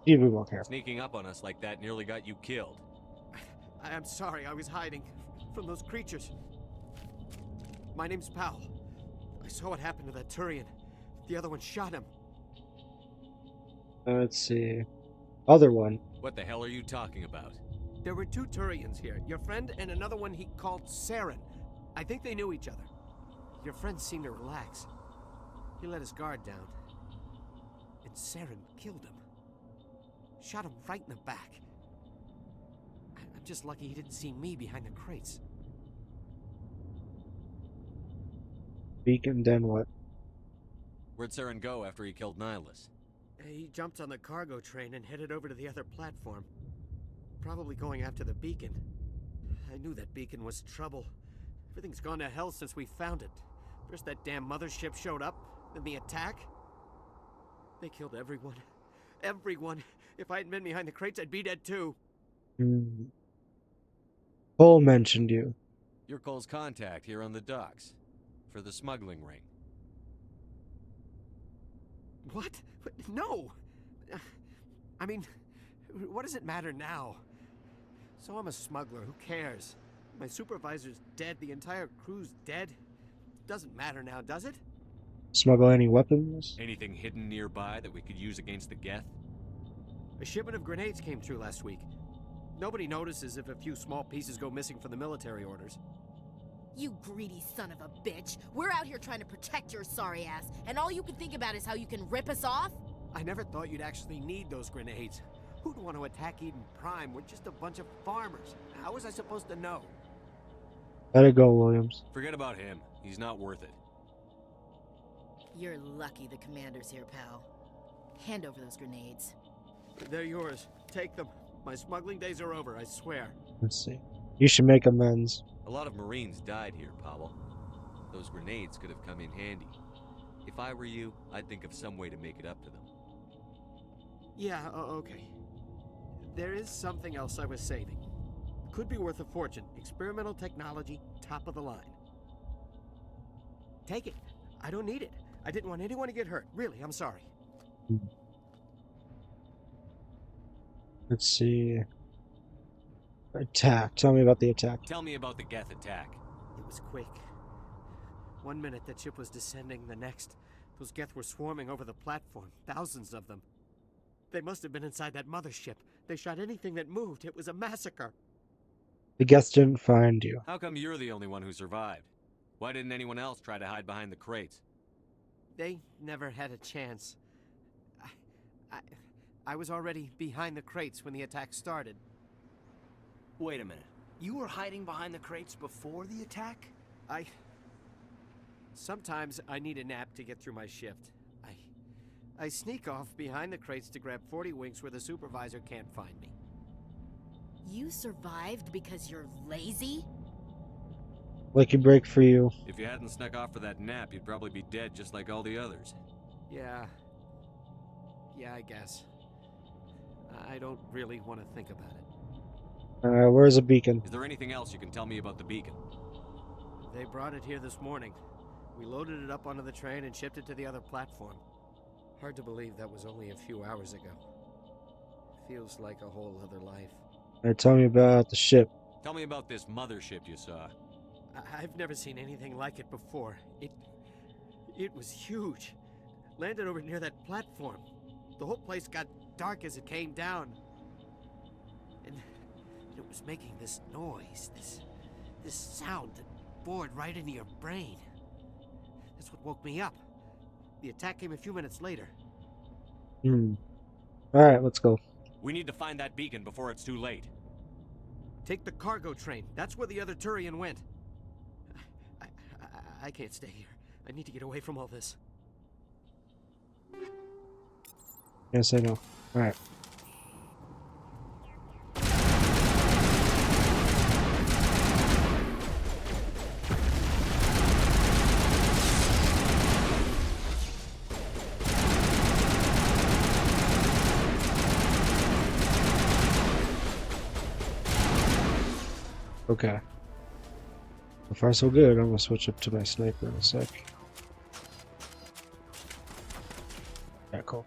You be more careful. Sneaking up on us like that nearly got you killed. I'm sorry. I was hiding from those creatures. My name's Powell. I saw what happened to that Turian. The other one shot him. Let's see. Other one. What the hell are you talking about? There were two Turians here. Your friend and another one he called Saren. I think they knew each other. Your friend seemed to relax. He let his guard down. And Saren killed him. Shot him right in the back. I'm just lucky he didn't see me behind the crates. Beacon, then what? Where'd Saren go after he killed Nihilus? He jumped on the cargo train and headed over to the other platform. Probably going after the beacon. I knew that beacon was trouble. Everything's gone to hell since we found it. First that damn mothership showed up, then the attack. They killed everyone. Everyone. If I hadn't been behind the crates, I'd be dead too. Cole mentioned you. You're Cole's contact here on the docks. For the smuggling ring. What? No! I mean, what does it matter now? So I'm a smuggler, who cares? My supervisor's dead, the entire crew's dead. Doesn't matter now, does it? Smuggle any weapons? Anything hidden nearby that we could use against the Geth? A shipment of grenades came through last week. Nobody notices if a few small pieces go missing from the military orders. You greedy son of a bitch. We're out here trying to protect your sorry ass, and all you can think about is how you can rip us off? I never thought you'd actually need those grenades. Who'd want to attack Eden Prime? We're just a bunch of farmers. How was I supposed to know? Let it go, Williams. Forget about him. He's not worth it. You're lucky the commander's here, pal. Hand over those grenades. They're yours. Take them. My smuggling days are over, I swear. Let's see. You should make amends. A lot of Marines died here, Powell. Those grenades could have come in handy. If I were you, I'd think of some way to make it up to them. Yeah, okay. There is something else I was saving. Could be worth a fortune. Experimental technology, top of the line. Take it. I don't need it. I didn't want anyone to get hurt. Really, I'm sorry. Let's see. Attack. Tell me about the attack. Tell me about the Geth attack. It was quick. 1 minute that ship was descending, the next, those Geth were swarming over the platform. Thousands of them. They must have been inside that mothership. They shot anything that moved. It was a massacre. The Geth didn't find you. How come you're the only one who survived? Why didn't anyone else try to hide behind the crates? They never had a chance. I was already behind the crates when the attack started. Wait a minute. You were hiding behind the crates before the attack? Sometimes I need a nap to get through my shift. I sneak off behind the crates to grab 40 winks where the supervisor can't find me. You survived because you're lazy? Lucky break for you. If you hadn't snuck off for that nap, you'd probably be dead just like all the others. Yeah, I guess. I don't really want to think about it. Where's the beacon? Is there anything else you can tell me about the beacon? They brought it here this morning. We loaded it up onto the train and shipped it to the other platform. Hard to believe that was only a few hours ago. Feels like a whole other life. Tell me about the ship. Tell me about this mothership you saw. I've never seen anything like it before. It was huge. Landed over near that platform. The whole place got dark as it came down. And it was making this noise, this sound that bored right into your brain. That's what woke me up. The attack came a few minutes later. Alright, let's go. We need to find that beacon before it's too late. Take the cargo train. That's where the other Turian went. I can't stay here. I need to get away from all this. Yes, I know. Alright. Okay. So far so good. I'm gonna switch up to my sniper in a sec. Yeah, cool.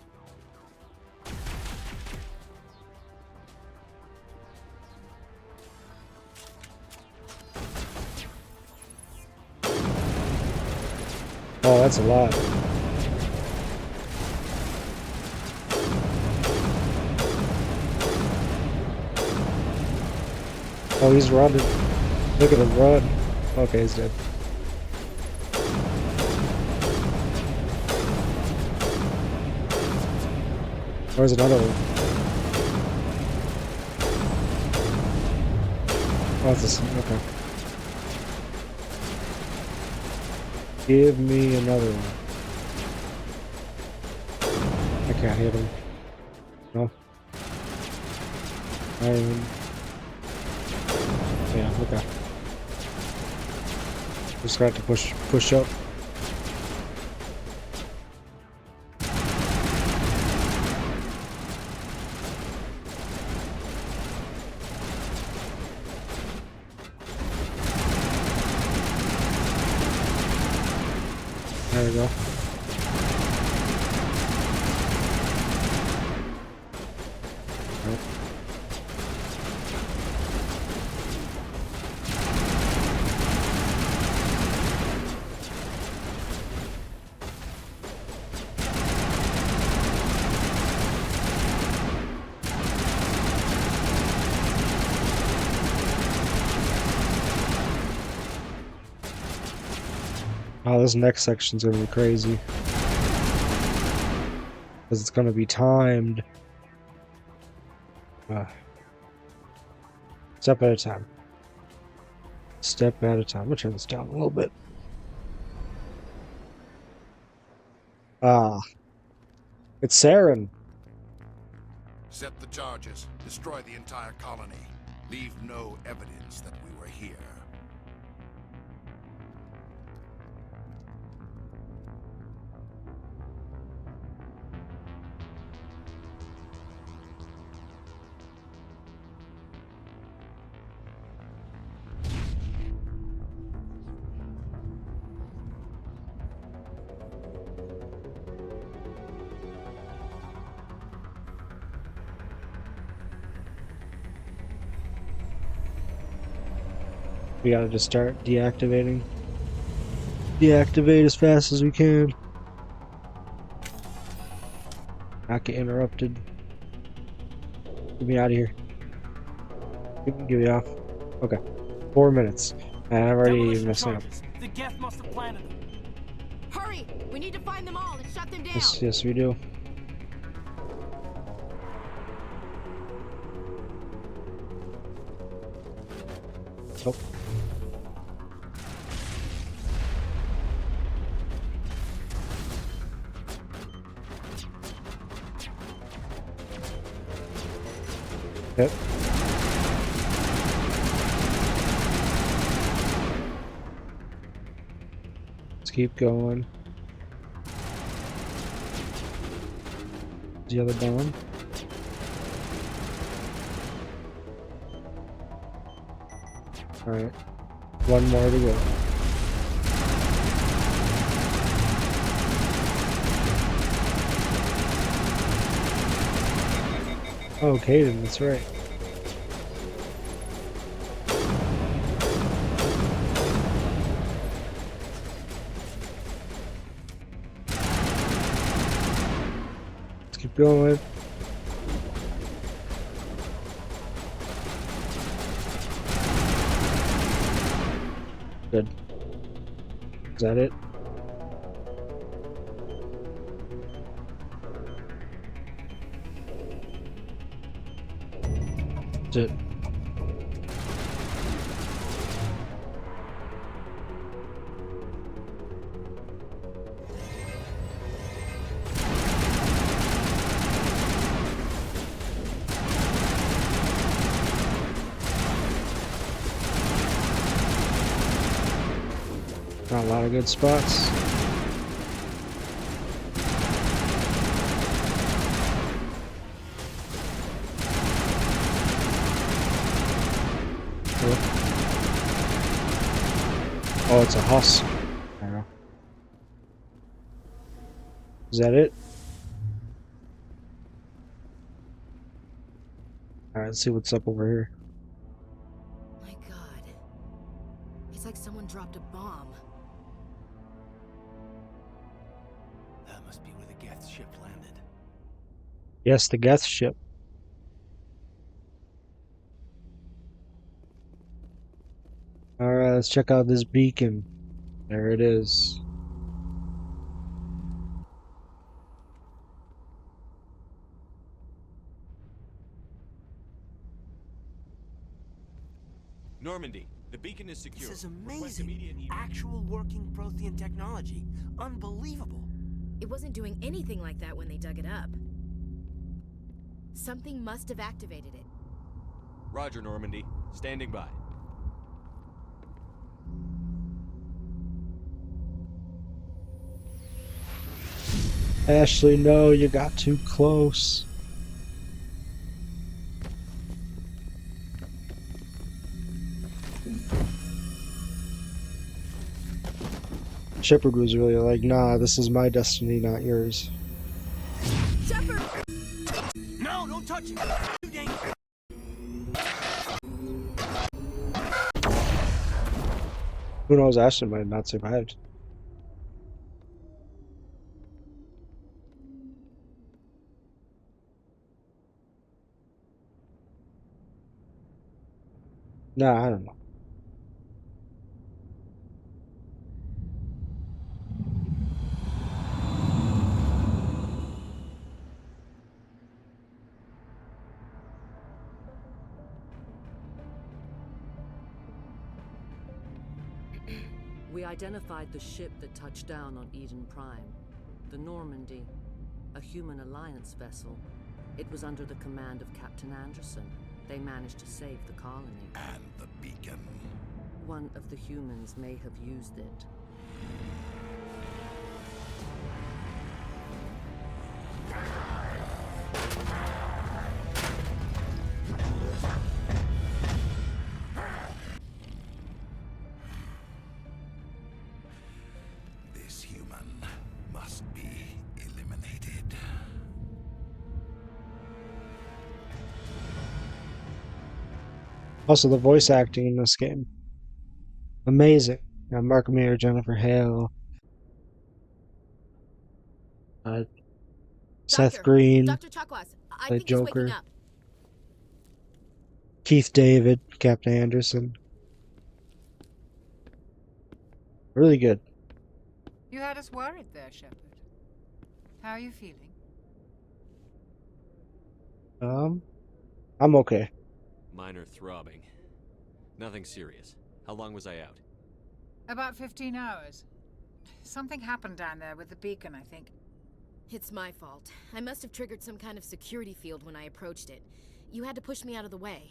Oh, that's a lot. Oh, he's running. Look at him run. Okay, he's dead. Where's another one? Oh, it's this one. Okay. Give me another one. I can't hit him. No. Yeah, okay. Just got to push up. There we go. Nope. Oh, this next section's gonna be crazy. Because it's gonna be timed. Step at a time. Step at a time. I'm gonna turn this down a little bit. It's Saren. Set the charges. Destroy the entire colony. Leave no evidence that we were here. We gotta just start deactivating. Deactivate as fast as we can. Not get interrupted. Get me out of here. Get me off. Okay. 4 minutes. And I'm already messing up. The Geth must have planted them. Hurry! We need to find them all and shut them down. Yes, we do. Oh. Yep. Let's keep going. The other bomb. Alright. One more to go. Oh, Kaidan, that's right. Let's keep going. Good. Is that it? That's it. Got a lot of good spots. Oh, it's a husk. I don't know. Is that it? Alright, let's see what's up over here. My God. It's like someone dropped a bomb. That must be where the Geth ship landed. Yes, the Geth ship. Alright, let's check out this beacon. There it is. Normandy, The beacon is secure. This is Request immediate amazing. Actual working Prothean technology. Unbelievable. It wasn't doing anything like that when they dug it up. Something must have activated it. Roger, Normandy. Standing by. Ashley, no, you got too close. Shepard was really like, nah, this is my destiny, not yours. Shepard! No, don't touch it! Too dangerous! Who knows, Ashley might have not survived. Nah, I don't know. We identified the ship that touched down on Eden Prime. The Normandy. A human alliance vessel. It was under the command of Captain Anderson. They managed to save the colony. And the beacon. One of the humans may have used it. This human must be eliminated. Also, the voice acting in this game, amazing. Mark Mayer, Jennifer Hale, Seth Green, Dr. Chakwas, I the think he's waking Joker, up. Keith David, Captain Anderson. Really good. You had us worried there, Shepard. How are you feeling? I'm okay. Minor throbbing. Nothing serious. How long was I out? About 15 hours. Something happened down there with the beacon, I think. It's my fault. I must have triggered some kind of security field when I approached it. You had to push me out of the way.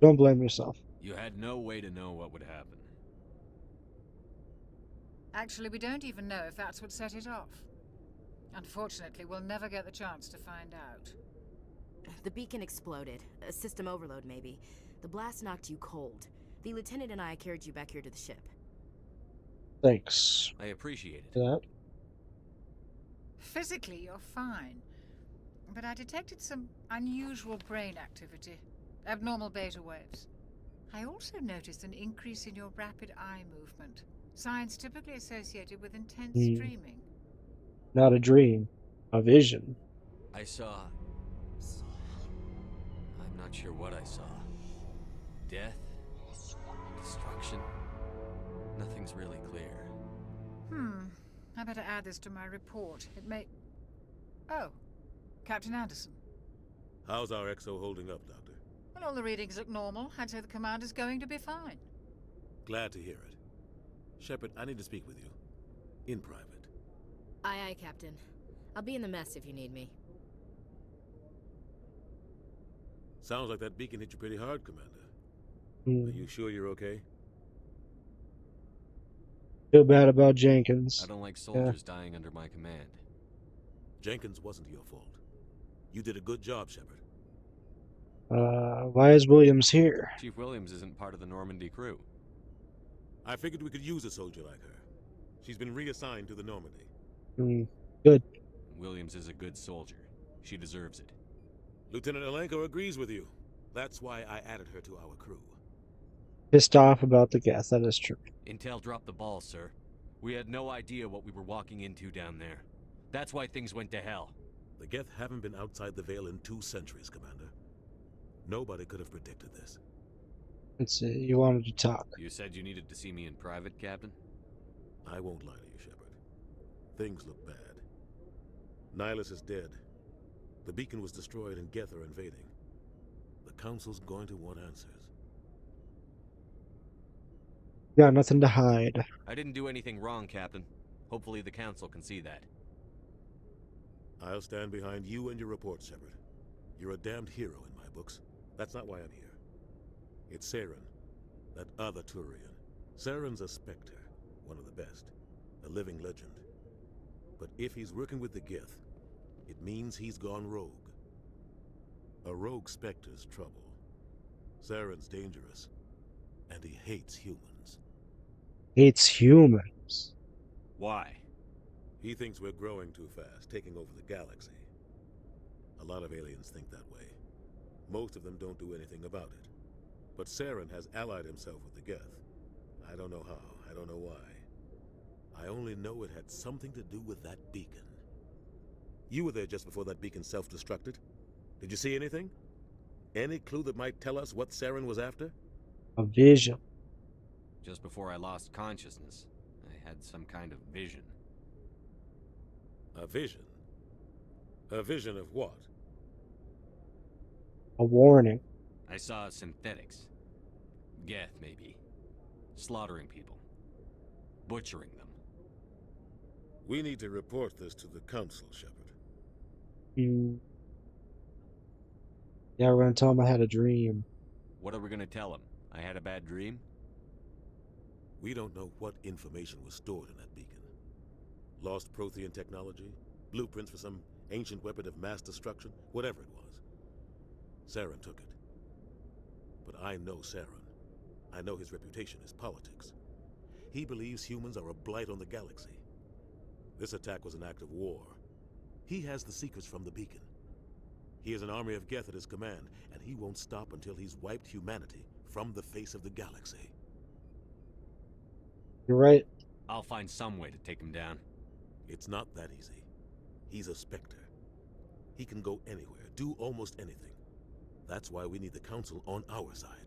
Don't blame yourself. You had no way to know what would happen. Actually, we don't even know if that's what set it off. Unfortunately, we'll never get the chance to find out. The beacon exploded. A system overload, maybe. The blast knocked you cold. The lieutenant and I carried you back here to the ship. Thanks I appreciate it. for that. Physically, you're fine. But I detected some unusual brain activity. Abnormal beta waves. I also noticed an increase in your rapid eye movement. Signs typically associated with intense dreaming. Not a dream, a vision. I saw... I'm not sure what I saw. Death? Destruction? Nothing's really clear. I better add this to my report. It may... Oh, Captain Anderson. How's our XO holding up, Doctor? Well, all the readings look normal. I'd say the commander's going to be fine. Glad to hear it. Shepard, I need to speak with you. In private. Aye, aye, Captain. I'll be in the mess if you need me. Sounds like that beacon hit you pretty hard, Commander. Are you sure you're okay? Feel bad about Jenkins. I don't like soldiers dying under my command. Jenkins wasn't your fault. You did a good job, Shepard. Why is Williams here? Chief Williams isn't part of the Normandy crew. I figured we could use a soldier like her. She's been reassigned to the Normandy. Good. Williams is a good soldier. She deserves it. Lieutenant Alenko agrees with you. That's why I added her to our crew. Pissed off about the gas, that is true. Intel dropped the ball, sir. We had no idea what we were walking into down there. That's why things went to hell. The Geth haven't been outside the Veil in 2 centuries, Commander. Nobody could have predicted this. Let's see, you wanted to talk. You said you needed to see me in private, Captain? I won't lie to you, Shepard. Things look bad. Nihilus is dead. The beacon was destroyed and Geth are invading. The Council's going to want answers. Got nothing to hide. I didn't do anything wrong, Captain. Hopefully the Council can see that. I'll stand behind you and your report, Shepard. You're a damned hero in my books. That's not why I'm here. It's Saren, that other Turian. Saren's a Spectre, one of the best, a living legend. But if he's working with the Geth, it means he's gone rogue. A rogue Spectre's trouble. Saren's dangerous, and he hates humans. Hates humans. Why? He thinks we're growing too fast, taking over the galaxy. A lot of aliens think that way. Most of them don't do anything about it. But Saren has allied himself with the Geth. I don't know how, I don't know why. I only know it had something to do with that beacon. You were there just before that beacon self-destructed. Did you see anything? Any clue that might tell us what Saren was after? A vision. Just before I lost consciousness, I had some kind of vision. A vision? A vision of what? A warning. I saw synthetics. Geth, maybe. Slaughtering people. Butchering them. We need to report this to the Council, Shepard. Yeah, we're gonna tell him I had a dream. What are we gonna tell him? I had a bad dream? We don't know what information was stored in that beacon. Lost Prothean technology? Blueprints for some ancient weapon of mass destruction? Whatever it was. Saren took it. But I know Saren. I know his reputation is politics. He believes humans are a blight on the galaxy. This attack was an act of war. He has the secrets from the beacon. He has an army of Geth at his command, and he won't stop until he's wiped humanity from the face of the galaxy. You're right. I'll find some way to take him down. It's not that easy. He's a Spectre. He can go anywhere, do almost anything. That's why we need the Council on our side.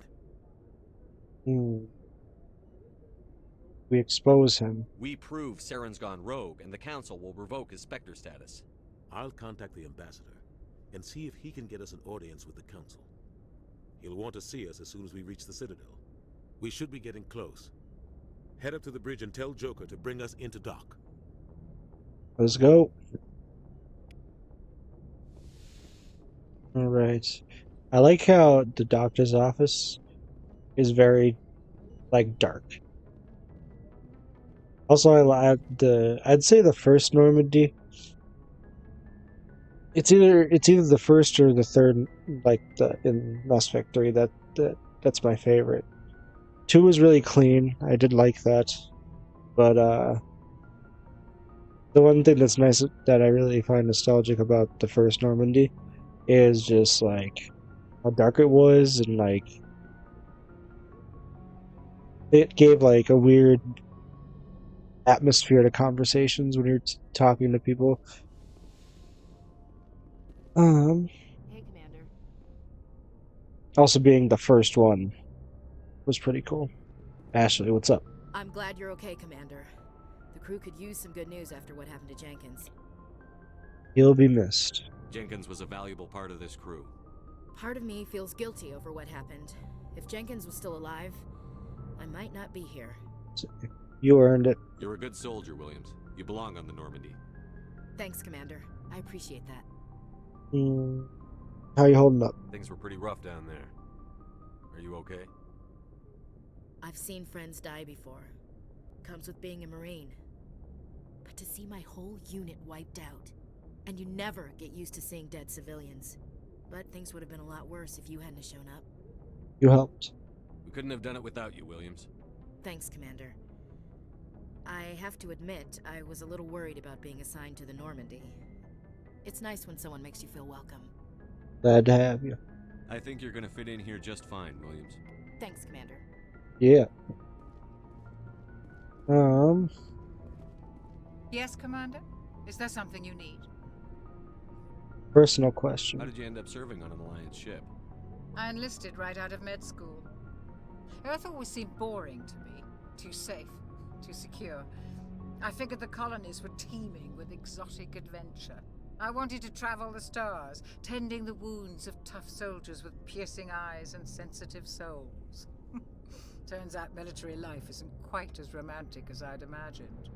We expose him. We prove Saren's gone rogue, and the Council will revoke his Spectre status. I'll contact the Ambassador and see if he can get us an audience with the Council. He'll want to see us as soon as we reach the Citadel. We should be getting close. Head up to the bridge and tell Joker to bring us into dock. Let's go. Alright. I like how the doctor's office is very, like, dark. Also, I'd say the first Normandy. It's either the first or the third, like in Mass Effect 3. That's my favorite. 2 was really clean. I did like that, but the one thing that's nice that I really find nostalgic about the first Normandy is just like how dark it was, and like it gave like a weird atmosphere to conversations when you're talking to people. Hey, Commander. Also being the first one was pretty cool. Ashley, what's up? I'm glad you're okay, Commander. The crew could use some good news after what happened to Jenkins. He'll be missed. Jenkins was a valuable part of this crew. Part of me feels guilty over what happened. If Jenkins was still alive, I might not be here. You earned it. You're a good soldier, Williams. You belong on the Normandy. Thanks, Commander. I appreciate that. How you holding up? Things were pretty rough down there. Are you okay? I've seen friends die before. Comes with being a Marine. But to see my whole unit wiped out, and you never get used to seeing dead civilians. But things would have been a lot worse if you hadn't shown up. You helped. We couldn't have done it without you, Williams. Thanks, Commander. I have to admit, I was a little worried about being assigned to the Normandy. It's nice when someone makes you feel welcome. Glad to have you. I think you're gonna fit in here just fine, Williams. Thanks, Commander. Yeah. Yes, Commander? Is there something you need? Personal question. How did you end up serving on an Alliance ship? I enlisted right out of med school. Earth always seemed boring to me. Too safe, too secure. I figured the colonies were teeming with exotic adventure. I wanted to travel the stars, tending the wounds of tough soldiers with piercing eyes and sensitive souls. Turns out military life isn't quite as romantic as I'd imagined.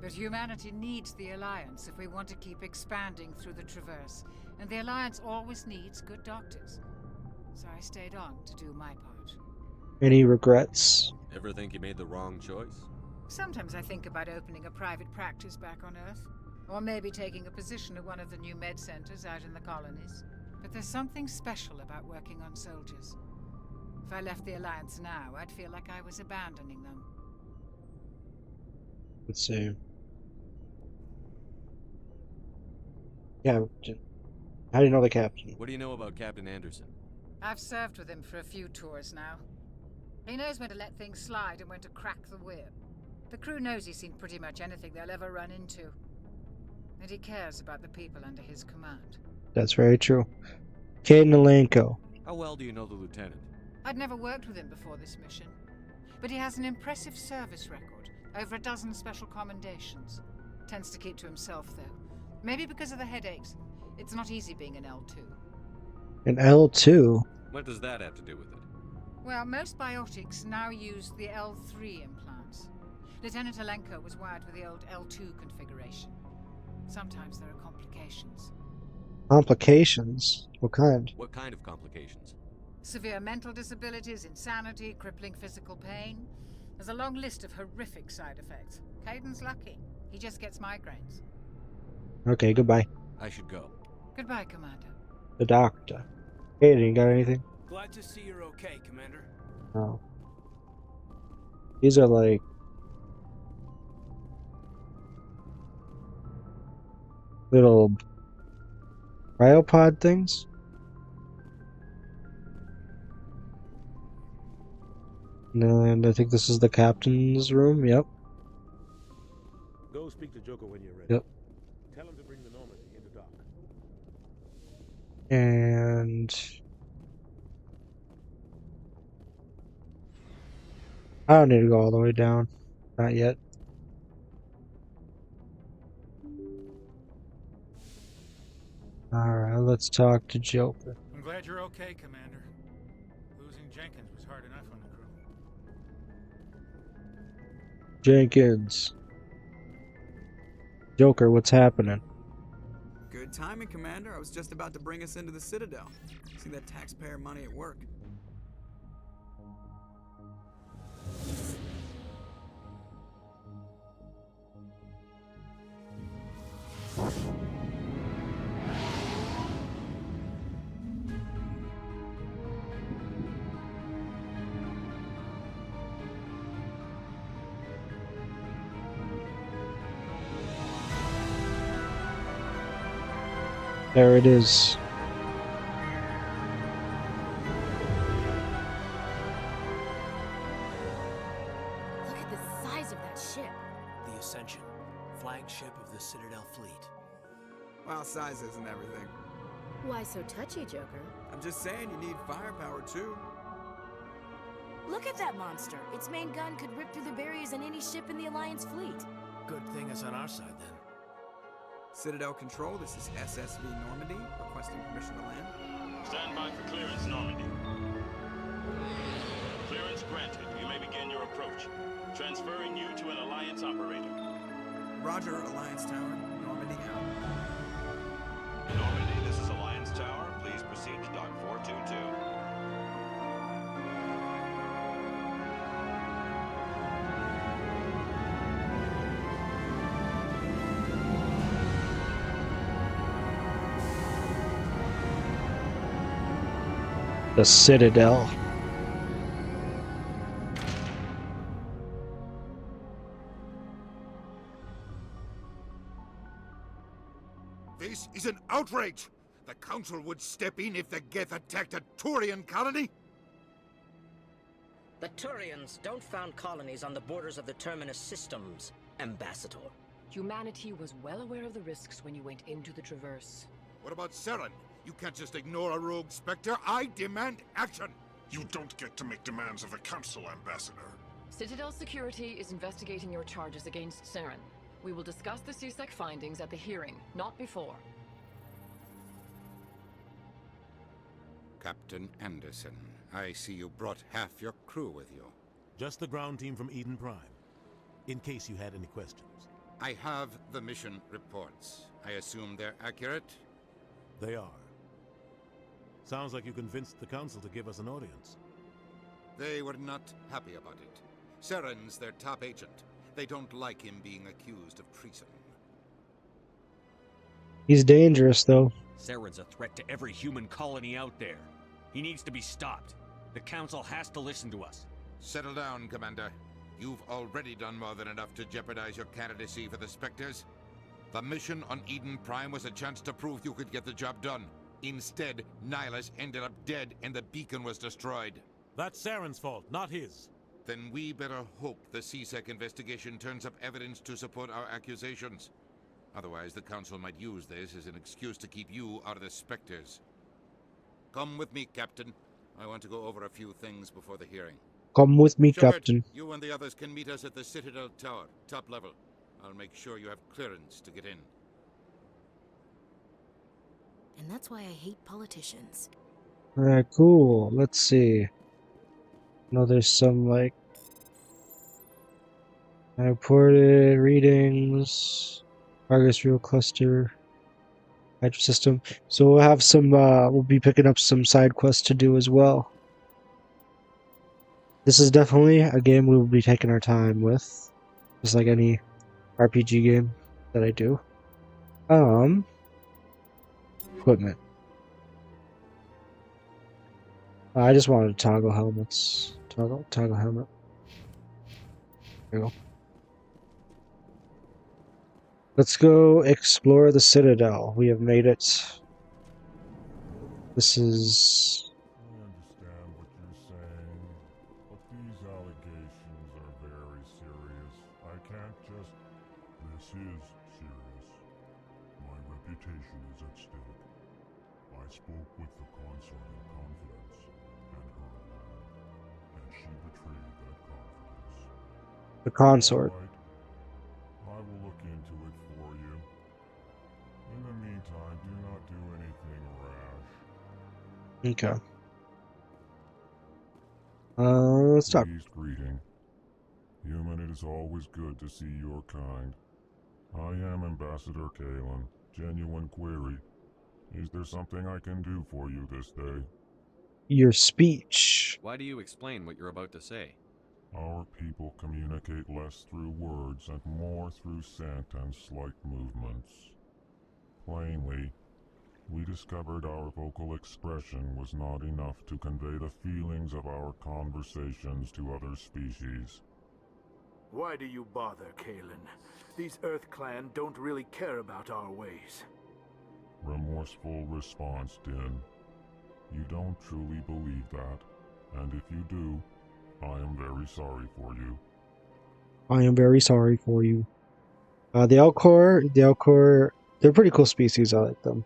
But humanity needs the Alliance if we want to keep expanding through the Traverse, and the Alliance always needs good doctors. So I stayed on to do my part. Any regrets? Ever think you made the wrong choice? Sometimes I think about opening a private practice back on Earth, or maybe taking a position at one of the new med centers out in the colonies. But there's something special about working on soldiers. If I left the Alliance now, I'd feel like I was abandoning them. Let's see. Yeah, how do you know the captain? What do you know about Captain Anderson? I've served with him for a few tours now. He knows when to let things slide and when to crack the whip. The crew knows he's seen pretty much anything they'll ever run into. And he cares about the people under his command. That's very true. Kate Nolenko. How well do you know the lieutenant? I'd never worked with him before this mission. But he has an impressive service record. Over a dozen special commendations. Tends to keep to himself, though. Maybe because of the headaches. It's not easy being an L2. An L2? What does that have to do with it? Well, most biotics now use the L3 implants. Lieutenant Alenko was wired with the old L2 configuration. Sometimes there are complications. Complications? What kind? What kind of complications? Severe mental disabilities, insanity, crippling physical pain. There's a long list of horrific side effects. Caden's lucky. He just gets migraines. Okay, goodbye. I should go. Goodbye, Commander. The doctor. Hey, you got anything? Glad to see you're okay, Commander. Oh. These are like... little... cryopod things? And I think this is the captain's room, yep. Go speak to Joker when you're ready. Yep. Tell him to bring the Normandy into dock. And... I don't need to go all the way down. Not yet. Alright, let's talk to Joker. I'm glad you're okay, Commander. Losing Jenkins was hard enough on the crew. Jenkins. Joker, what's happening? Good timing, Commander. I was just about to bring us into the Citadel. See that taxpayer money at work. There it is. Look at the size of that ship. The Ascension, flagship of the Citadel fleet. Well, size isn't everything. Why so touchy, Joker? I'm just saying you need firepower, too. Look at that monster. Its main gun could rip through the barriers in any ship in the Alliance fleet. Good thing it's on our side, then. Citadel Control, this is SSV Normandy, requesting permission to land. Stand by for clearance, Normandy. Clearance granted. You may begin your approach. Transferring you to an Alliance operator. Roger, Alliance Tower. Normandy out. Normandy, this is Alliance Tower. Please proceed to Dock 422. The Citadel. This is an outrage! The Council would step in if the Geth attacked a Turian colony? The Turians don't found colonies on the borders of the Terminus systems, Ambassador. Humanity was well aware of the risks when you went into the Traverse. What about Saren? You can't just ignore a rogue Spectre. I demand action! You don't get to make demands of the Council, Ambassador. Citadel Security is investigating your charges against Saren. We will discuss the CSEC findings at the hearing, not before. Captain Anderson. I see you brought half your crew with you. Just the ground team from Eden Prime, in case you had any questions. I have the mission reports. I assume they're accurate? They are. Sounds like you convinced the Council to give us an audience. They were not happy about it. Saren's their top agent. They don't like him being accused of treason. He's dangerous, though. Saren's a threat to every human colony out there. He needs to be stopped. The Council has to listen to us. Settle down, Commander. You've already done more than enough to jeopardize your candidacy for the Spectres. The mission on Eden Prime was a chance to prove you could get the job done. Instead, Nihilus ended up dead and the beacon was destroyed. That's Saren's fault, not his. Then we better hope the CSEC investigation turns up evidence to support our accusations. Otherwise, the Council might use this as an excuse to keep you out of the Spectres. Come with me, Captain. I want to go over a few things before the hearing. Come with me, Shepard, Captain. you and the others can meet us at the Citadel Tower, top level. I'll make sure you have clearance to get in. And that's why I hate politicians. Alright, cool. Let's see. No, there's some, like... reported readings... Progress Real Cluster... Hydro System. So we'll have some, we'll be picking up some side quests to do as well. This is definitely a game we will be taking our time with. Just like any RPG game that I do. Equipment. I just wanted to toggle helmets. Toggle helmet. There we go. Let's go explore the Citadel. We have made it. This is... I understand what you're saying, but these allegations are very serious. I can't just... This is serious. My reputation is at stake. I spoke with the consort in confidence, and her alone, and she betrayed that confidence. The consort. All right. I will look into it for you. In the meantime, do not do anything rash. Okay. Let's talk. Pleased greeting. Human, it is always good to see your kind. I am Ambassador Kalen. Genuine query. Is there something I can do for you this day? Your speech. Why do you explain what you're about to say? Our people communicate less through words and more through scent and slight movements. Plainly, we discovered our vocal expression was not enough to convey the feelings of our conversations to other species. Why do you bother, Kalen? These Earth Clan don't really care about our ways. Remorseful response, Din. You don't truly believe that, and if you do, I am very sorry for you. I am very sorry for you. The Elcor, they're pretty cool species. I like them.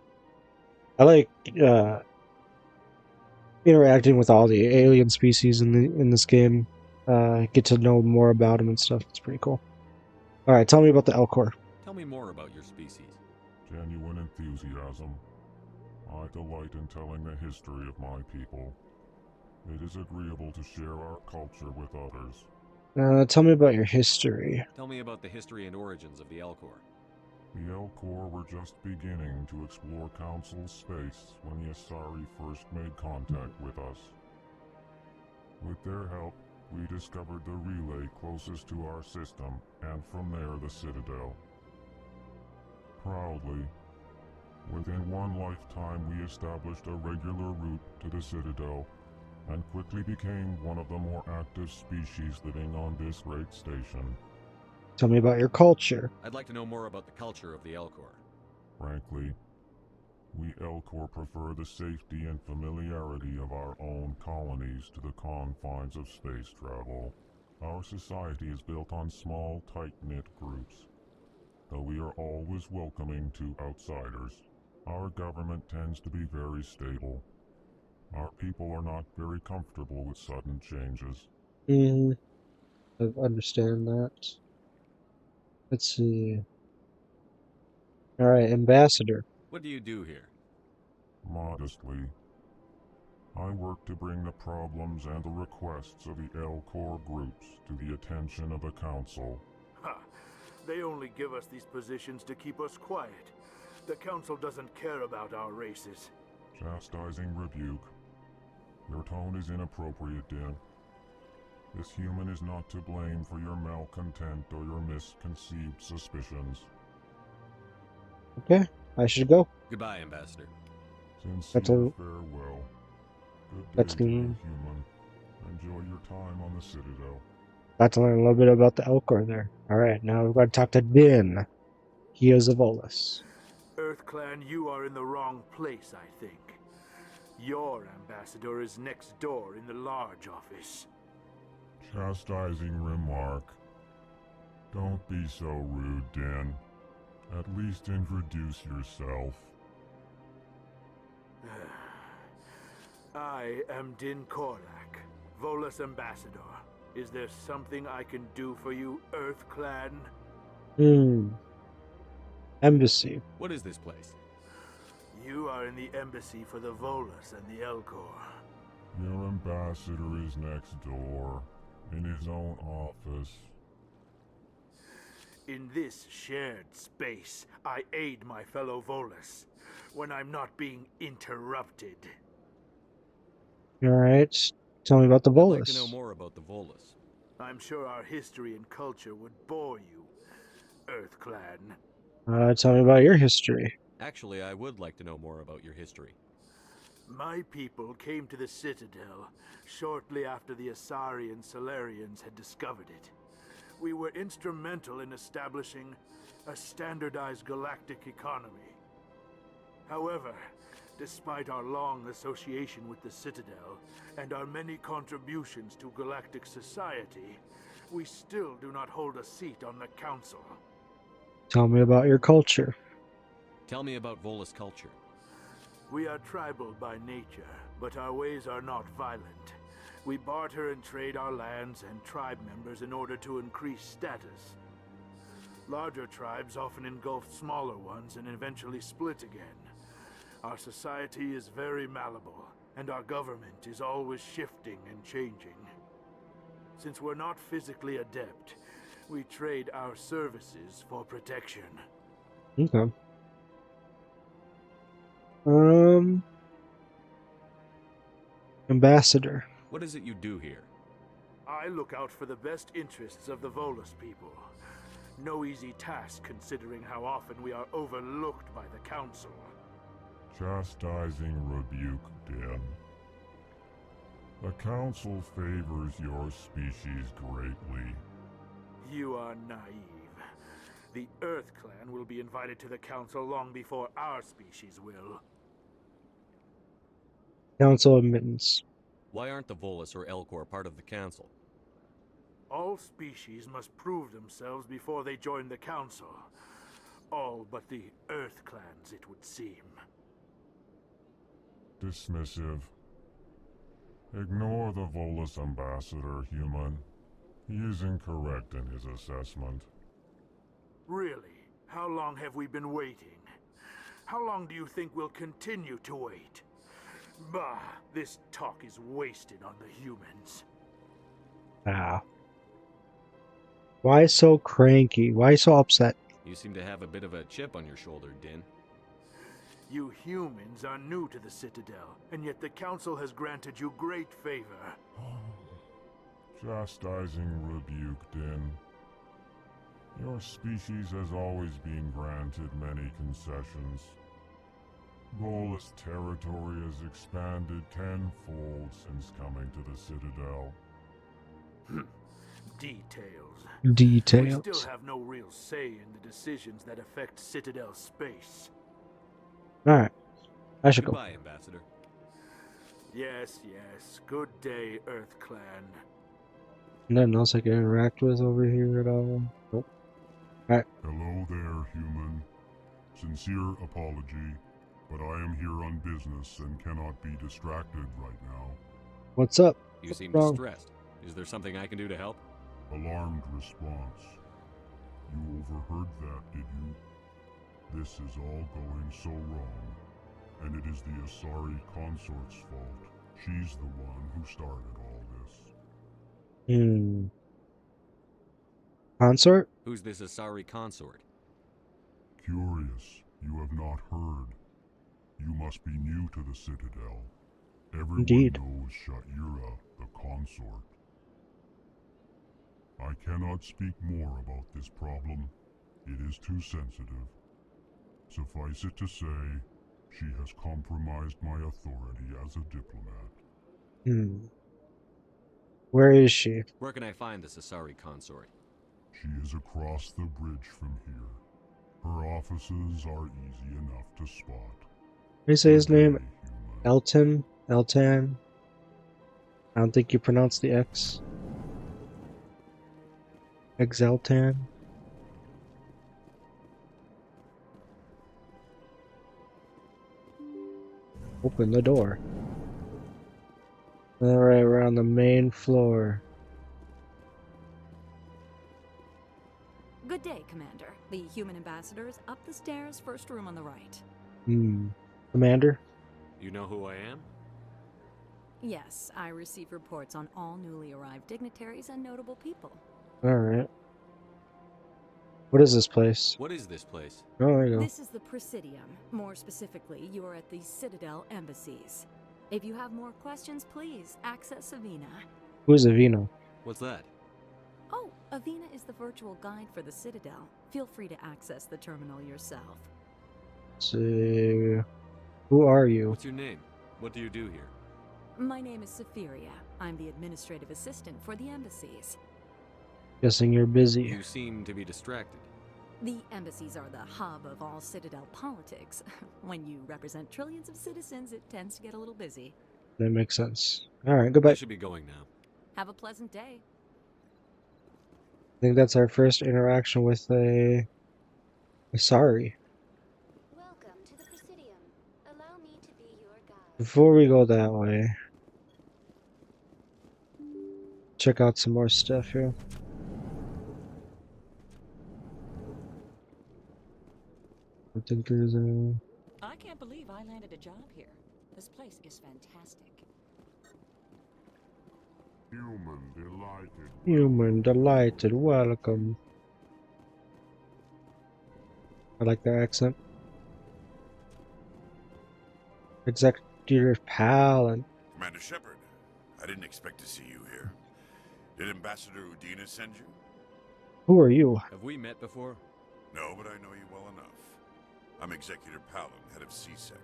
I like interacting with all the alien species in this game. Get to know more about them and stuff. It's pretty cool. All right, tell me about the Elcor. Tell me more about your species. Genuine enthusiasm. I delight in telling the history of my people. It is agreeable to share our culture with others. Tell me about your history. Tell me about the history and origins of the Elcor. The Elcor were just beginning to explore Council space when the Asari first made contact with us. With their help, we discovered the relay closest to our system, and from there the Citadel. Proudly, within one lifetime we established a regular route to the Citadel, and quickly became one of the more active species living on this great station. Tell me about your culture. I'd like to know more about the culture of the Elcor. Frankly, we Elcor prefer the safety and familiarity of our own colonies to the confines of space travel. Our society is built on small, tight-knit groups. Though we are always welcoming to outsiders, our government tends to be very stable. Our people are not very comfortable with sudden changes. I understand that. Let's see. Alright, Ambassador. What do you do here? Modestly, I work to bring the problems and the requests of the Elcor groups to the attention of the Council. Ha! They only give us these positions to keep us quiet. The Council doesn't care about our races. Chastising rebuke. Your tone is inappropriate, Din. This human is not to blame for your malcontent or your misconceived suspicions. Okay, I should go. Goodbye, Ambassador. Sincere farewell. Good That's day, good. human. Enjoy your time on the Citadel. Got to learn a little bit about the Elcor there. Alright, now we're going to talk to Din. He is a Volus. EarthClan, you are in the wrong place, I think. Your ambassador is next door in the large office. Chastising remark. Don't be so rude, Din. At least introduce yourself. I am Din Korlak, Volus ambassador. Is there something I can do for you, EarthClan? Embassy. What is this place? You are in the embassy for the Volus and the Elcor. Your ambassador is next door, in his own office. In this shared space, I aid my fellow Volus when I'm not being interrupted. Alright, tell me about the I'd like Volus. to know more about the Volus. I'm sure our history and culture would bore you, EarthClan. Tell me about your history. Actually, I would like to know more about your history. My people came to the Citadel shortly after the Asari and Solarians had discovered it. We were instrumental in establishing a standardized galactic economy. However, despite our long association with the Citadel and our many contributions to galactic society, we still do not hold a seat on the Council. Tell me about your culture. Tell me about Volus culture. We are tribal by nature, but our ways are not violent. We barter and trade our lands and tribe members in order to increase status. Larger tribes often engulf smaller ones and eventually split again. Our society is very malleable, and our government is always shifting and changing. Since we're not physically adept, we trade our services for protection. Okay. Ambassador. What is it you do here? I look out for the best interests of the Volus people. No easy task considering how often we are overlooked by the Council. Chastising rebuke, Din. The Council favors your species greatly. You are naive. The EarthClan will be invited to the Council long before our species will. Council admittance. Why aren't the Volus or Elcor part of the Council? All species must prove themselves before they join the Council. All but the EarthClans, it would seem. Dismissive. Ignore the Volus ambassador, human. He is incorrect in his assessment. Really? How long have we been waiting? How long do you think we'll continue to wait? Bah, this talk is wasted on the humans. Ah. Why so cranky? Why so upset? You seem to have a bit of a chip on your shoulder, Din. You humans are new to the Citadel, and yet the Council has granted you great favor. Chastising rebuke, Din. Your species has always been granted many concessions. Volus territory has expanded tenfold since coming to the Citadel. Details. Details. We still have no real say in the decisions that affect Citadel space. Alright. I should go. Goodbye, Ambassador. Yes, yes. Good day, EarthClan. Nothing else I can interact with over here at all? Nope. Alright. Hello there, human. Sincere apology, but I am here on business and cannot be distracted right now. What's up? You What's seem wrong? distressed. Is there something I can do to help? Alarmed response. You overheard that, did you? This is all going so wrong, and it is the Asari consort's fault. She's the one who started all this. Consort? Who's this Asari consort? Curious, you have not heard. You must be new to the Citadel. Everyone Indeed. knows Sha'ira, the consort. I cannot speak more about this problem. It is too sensitive. Suffice it to say, she has compromised my authority as a diplomat. Where is she? Where can I find this Asari consort? She is across the bridge from here. Her offices are easy enough to spot. Can you say his name? Elton? Eltan? I don't think you pronounce the X. Exaltan? Open the door. Alright, we're on the main floor. Good day, Commander. The human ambassador is up the stairs, first room on the right. Commander? You know who I am? Yes, I receive reports on all newly arrived dignitaries and notable people. Alright. What is this place? What is this place? Oh, there you go. This is the Presidium. More specifically, you are at the Citadel embassies. If you have more questions, please access Avina. Who's Avina? What's that? Oh, Avina is the virtual guide for the Citadel. Feel free to access the terminal yourself. So, who are you? What's your name? What do you do here? My name is Safiria. I'm the administrative assistant for the embassies. Guessing you're busy. You seem to be distracted. The embassies are the hub of all Citadel politics. When you represent trillions of citizens, it tends to get a little busy. That makes sense. Alright, goodbye. I should be going now. Have a pleasant day. I think that's our first interaction with a Asari. Welcome to the Presidium. Allow me to be your guide. Before we go that way, check out some more stuff here. I think there's a... I can't believe I landed a job here. This place is fantastic. Human delighted, welcome. I like their accent. Executive Palin. Commander Shepard, I didn't expect to see you here. Did Ambassador Udina send you? Who are you? Have we met before? No, but I know you well enough. I'm Executor Palin, head of CSEC.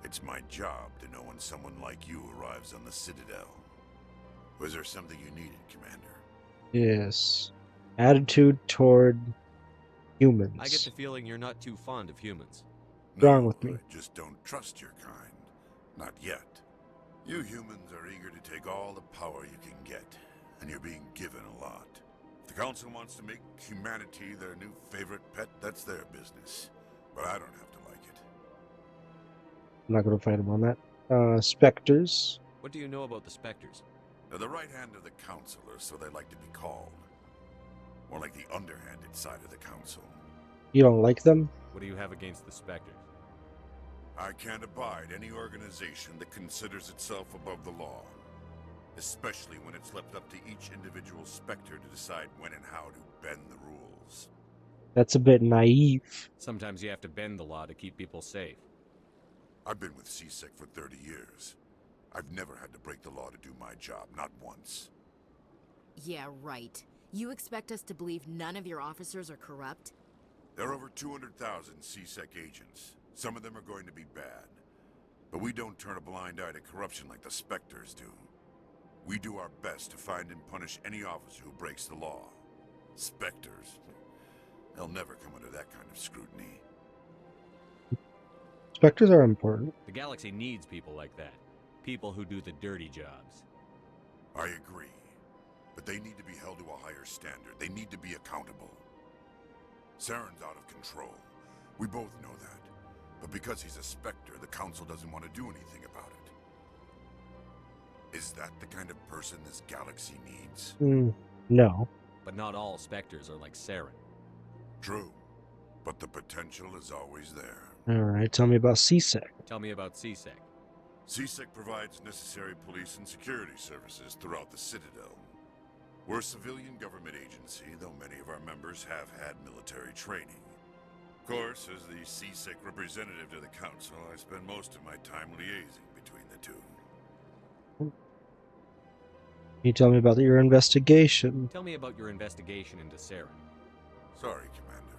It's my job to know when someone like you arrives on the Citadel. Was there something you needed, Commander? Yes. Attitude toward humans. I get the feeling you're not too fond of humans. What's wrong with me? I just don't trust your kind. Not yet. You humans are eager to take all the power you can get, and you're being given a lot. If the Council wants to make humanity their new favorite pet, that's their business. But I don't have to like it. I'm not gonna fight him on that. Spectres. What do you know about the Spectres? They're the right hand of the Council, or so they like to be called. More like the underhanded side of the Council. You don't like them? What do you have against the Spectres? I can't abide any organization that considers itself above the law. Especially when it's left up to each individual Spectre to decide when and how to bend the rules. That's a bit naive. Sometimes you have to bend the law to keep people safe. I've been with CSEC for 30 years. I've never had to break the law to do my job, not once. Yeah, right. You expect us to believe none of your officers are corrupt? There are over 200,000 CSEC agents. Some of them are going to be bad. But we don't turn a blind eye to corruption like the Spectres do. We do our best to find and punish any officer who breaks the law. Spectres, they'll never come under that kind of scrutiny. Spectres are important. The galaxy needs people like that. People who do the dirty jobs. I agree. But they need to be held to a higher standard. They need to be accountable. Saren's out of control. We both know that. But because he's a Spectre, the Council doesn't want to do anything about it. Is that the kind of person this galaxy needs? No. But not all Spectres are like Saren. True. But the potential is always there. Alright, tell me about CSEC. Tell me about CSEC. CSEC provides necessary police and security services throughout the Citadel. We're a civilian government agency, though many of our members have had military training. Of course, as the CSEC representative to the Council, I spend most of my time liaising between the two. Can you tell me about your investigation? Tell me about your investigation into Saren. Sorry, Commander.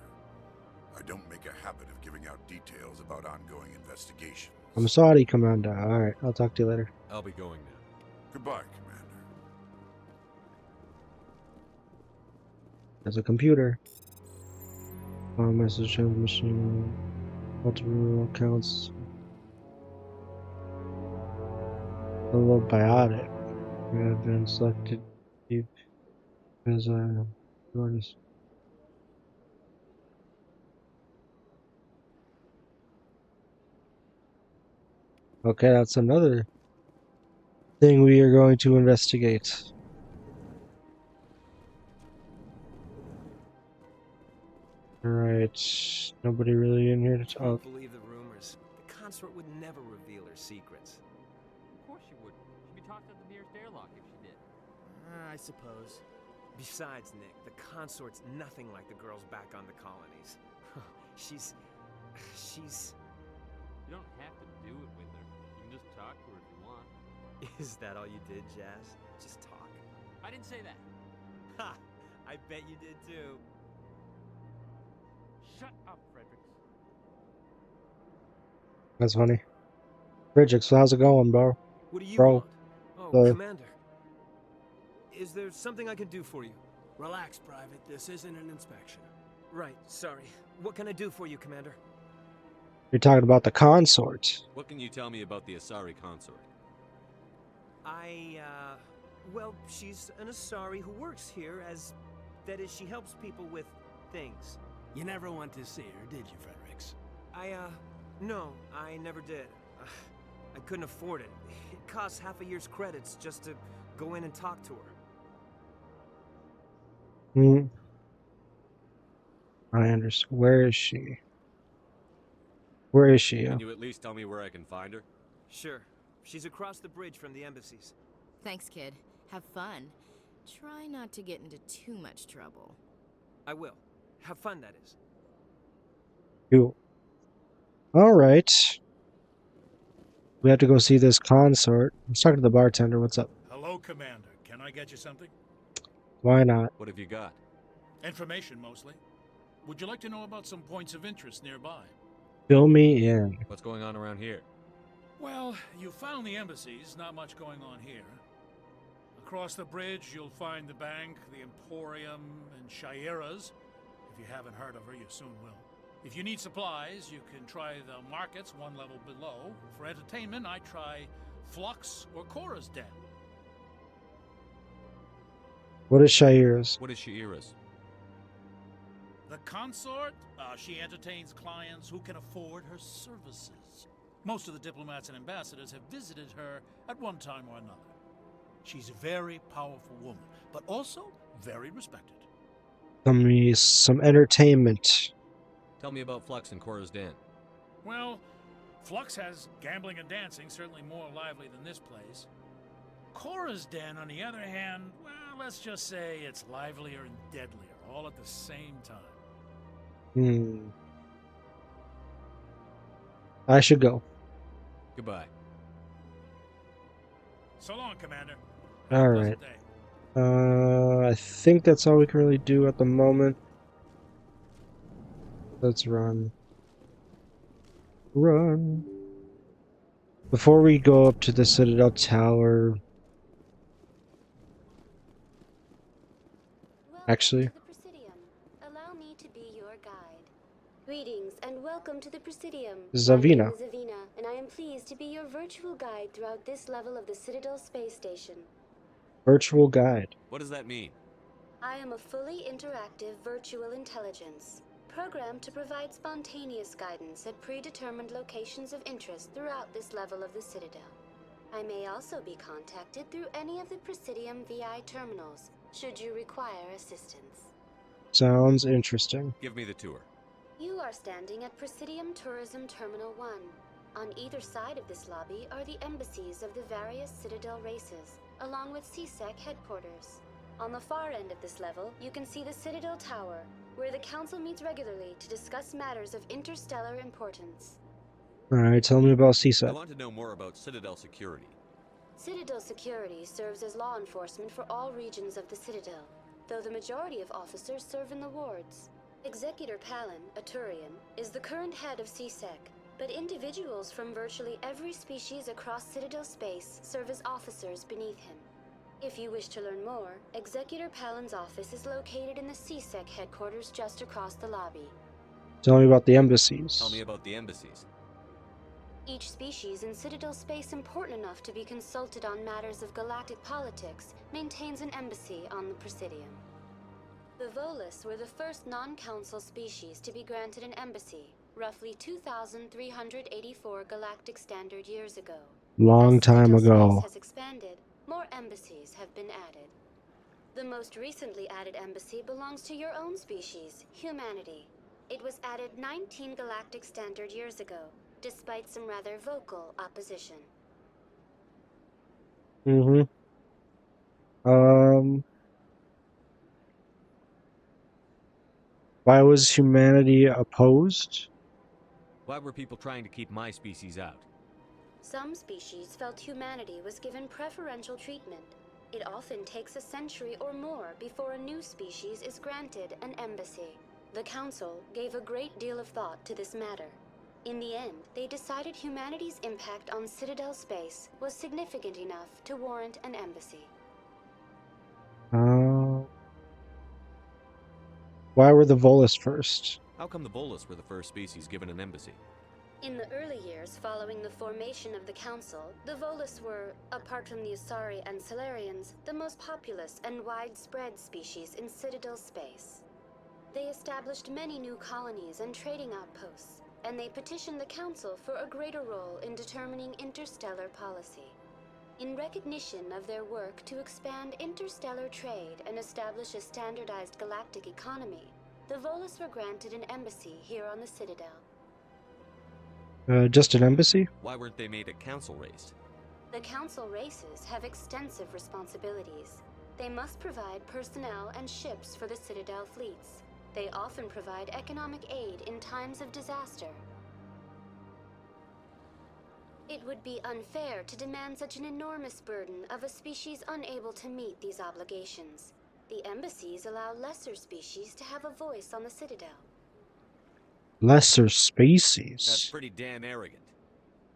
I don't make a habit of giving out details about ongoing investigations. I'm sorry, Commander. Alright, I'll talk to you later. I'll be going now. Goodbye, Commander. There's a computer. Message transmission. Multiple accounts. A little biotic. Have been selected as a artist. Okay, that's another thing we are going to investigate. Alright, nobody really in here to talk. I can't believe the rumors. The consort would never reveal her secrets. Of course she wouldn't. She'd be tossed out the nearest airlock if she did. I suppose. Besides, Nick, the consort's nothing like the girls back on the colonies. she's... You don't have to do it with her. You can just talk to her if you want. Is that all you did, Jazz? Just talk? I didn't say that. Ha! I bet you did too. Shut up, Fredericks. That's funny. Fredericks, how's it going, bro? What do you bro, want? Oh, Commander. Is there something I can do for you? Relax, Private. This isn't an inspection. Right, sorry. What can I do for you, Commander? You're talking about the consort. What can you tell me about the Asari consort? Well, she's an Asari who works here as... That is, she helps people with things. You never went to see her, did you, Fredericks? No, I never did. I couldn't afford it. It costs half a year's credits just to go in and talk to her. I understand. Where is she? Where is she? Can you at least tell me where I can find her? Sure. She's across the bridge from the embassies. Thanks, kid. Have fun. Try not to get into too much trouble. I will. Have fun, that is. Cool. Alright. We have to go see this consort. Let's talk to the bartender. What's up? Hello, Commander. Can I get you something? Why not? What have you got? Information, mostly. Would you like to know about some points of interest nearby? Fill me in. What's going on around here? Well, you found the embassies. Not much going on here. Across the bridge, you'll find the bank, the Emporium, and Shaira's. If you haven't heard of her, you soon will. If you need supplies, you can try the markets one level below. For entertainment, I try Flux or Cora's Den. What is Shaira's? What is Shaira's? The consort, she entertains clients who can afford her services. Most of the diplomats and ambassadors have visited her at one time or another. She's a very powerful woman, but also very respected. Some entertainment. Tell me about Flux and Cora's Den. Well, Flux has gambling and dancing, certainly more lively than this place. Cora's Den, on the other hand, well, let's just say it's livelier and deadlier, all at the same time. I should go. Goodbye. So long, Commander. Alright. I think that's all we can really do at the moment. Let's run. Run. Before we go up to the Citadel Tower... Actually... Allow me to be your guide. Greetings and welcome to the Presidium. Zavina. My name is Zavina, and I am pleased to be your virtual guide throughout this level of the Citadel space station. Virtual guide. What does that mean? I am a fully interactive virtual intelligence, programmed to provide spontaneous guidance at predetermined locations of interest throughout this level of the Citadel. I may also be contacted through any of the Presidium VI terminals, should you require assistance. Sounds interesting. Give me the tour. You are standing at Presidium Tourism Terminal 1. On either side of this lobby are the embassies of the various Citadel races, along with C-Sec headquarters. On the far end of this level, you can see the Citadel Tower, where the Council meets regularly to discuss matters of interstellar importance. Alright, tell me about I CSEC. want to know more about Citadel security. Citadel security serves as law enforcement for all regions of the Citadel, though the majority of officers serve in the wards. Executor Palin, a Turian, is the current head of C-Sec, but individuals from virtually every species across Citadel space serve as officers beneath him. If you wish to learn more, Executor Palin's office is located in the C-Sec headquarters just across the lobby. Tell me about the embassies. Tell me about the embassies. Each species in Citadel space important enough to be consulted on matters of galactic politics maintains an embassy on the Presidium. The Volus were the first non-council species to be granted an embassy, roughly 2,384 galactic standard years ago. Long time As Citadel ago. space has expanded, more embassies have been added. The most recently added embassy belongs to your own species, humanity. It was added 19 galactic standard years ago, despite some rather vocal opposition. Why was humanity opposed? Why were people trying to keep my species out? Some species felt humanity was given preferential treatment. It often takes a century or more before a new species is granted an embassy. The Council gave a great deal of thought to this matter. In the end, they decided humanity's impact on Citadel space was significant enough to warrant an embassy. Why were the Volus first? How come the Volus were the first species given an embassy? In the early years following the formation of the Council, the Volus were, apart from the Asari and Salarians, the most populous and widespread species in Citadel space. They established many new colonies and trading outposts, and they petitioned the Council for a greater role in determining interstellar policy. In recognition of their work to expand interstellar trade and establish a standardized galactic economy, the Volus were granted an embassy here on the Citadel. Just an embassy? Why weren't they made a council race? The Council races have extensive responsibilities. They must provide personnel and ships for the Citadel fleets. They often provide economic aid in times of disaster. It would be unfair to demand such an enormous burden of a species unable to meet these obligations. The embassies allow lesser species to have a voice on the Citadel. Lesser species? That's pretty damn arrogant.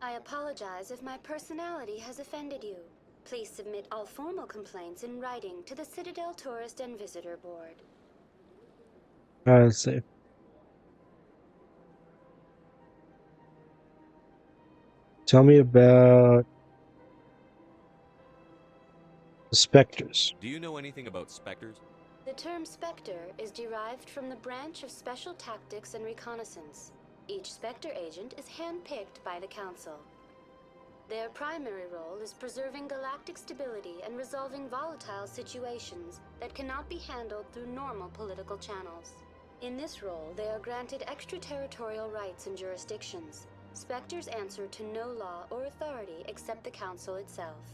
I apologize if my personality has offended you. Please submit all formal complaints in writing to the Citadel Tourist and Visitor Board. Let's see. Tell me about the Spectres. Do you know anything about Spectres? The term Spectre is derived from the branch of Special Tactics and Reconnaissance. Each Spectre agent is handpicked by the Council. Their primary role is preserving galactic stability and resolving volatile situations that cannot be handled through normal political channels. In this role, they are granted extraterritorial rights and jurisdictions. Spectres answer to no law or authority except the Council itself.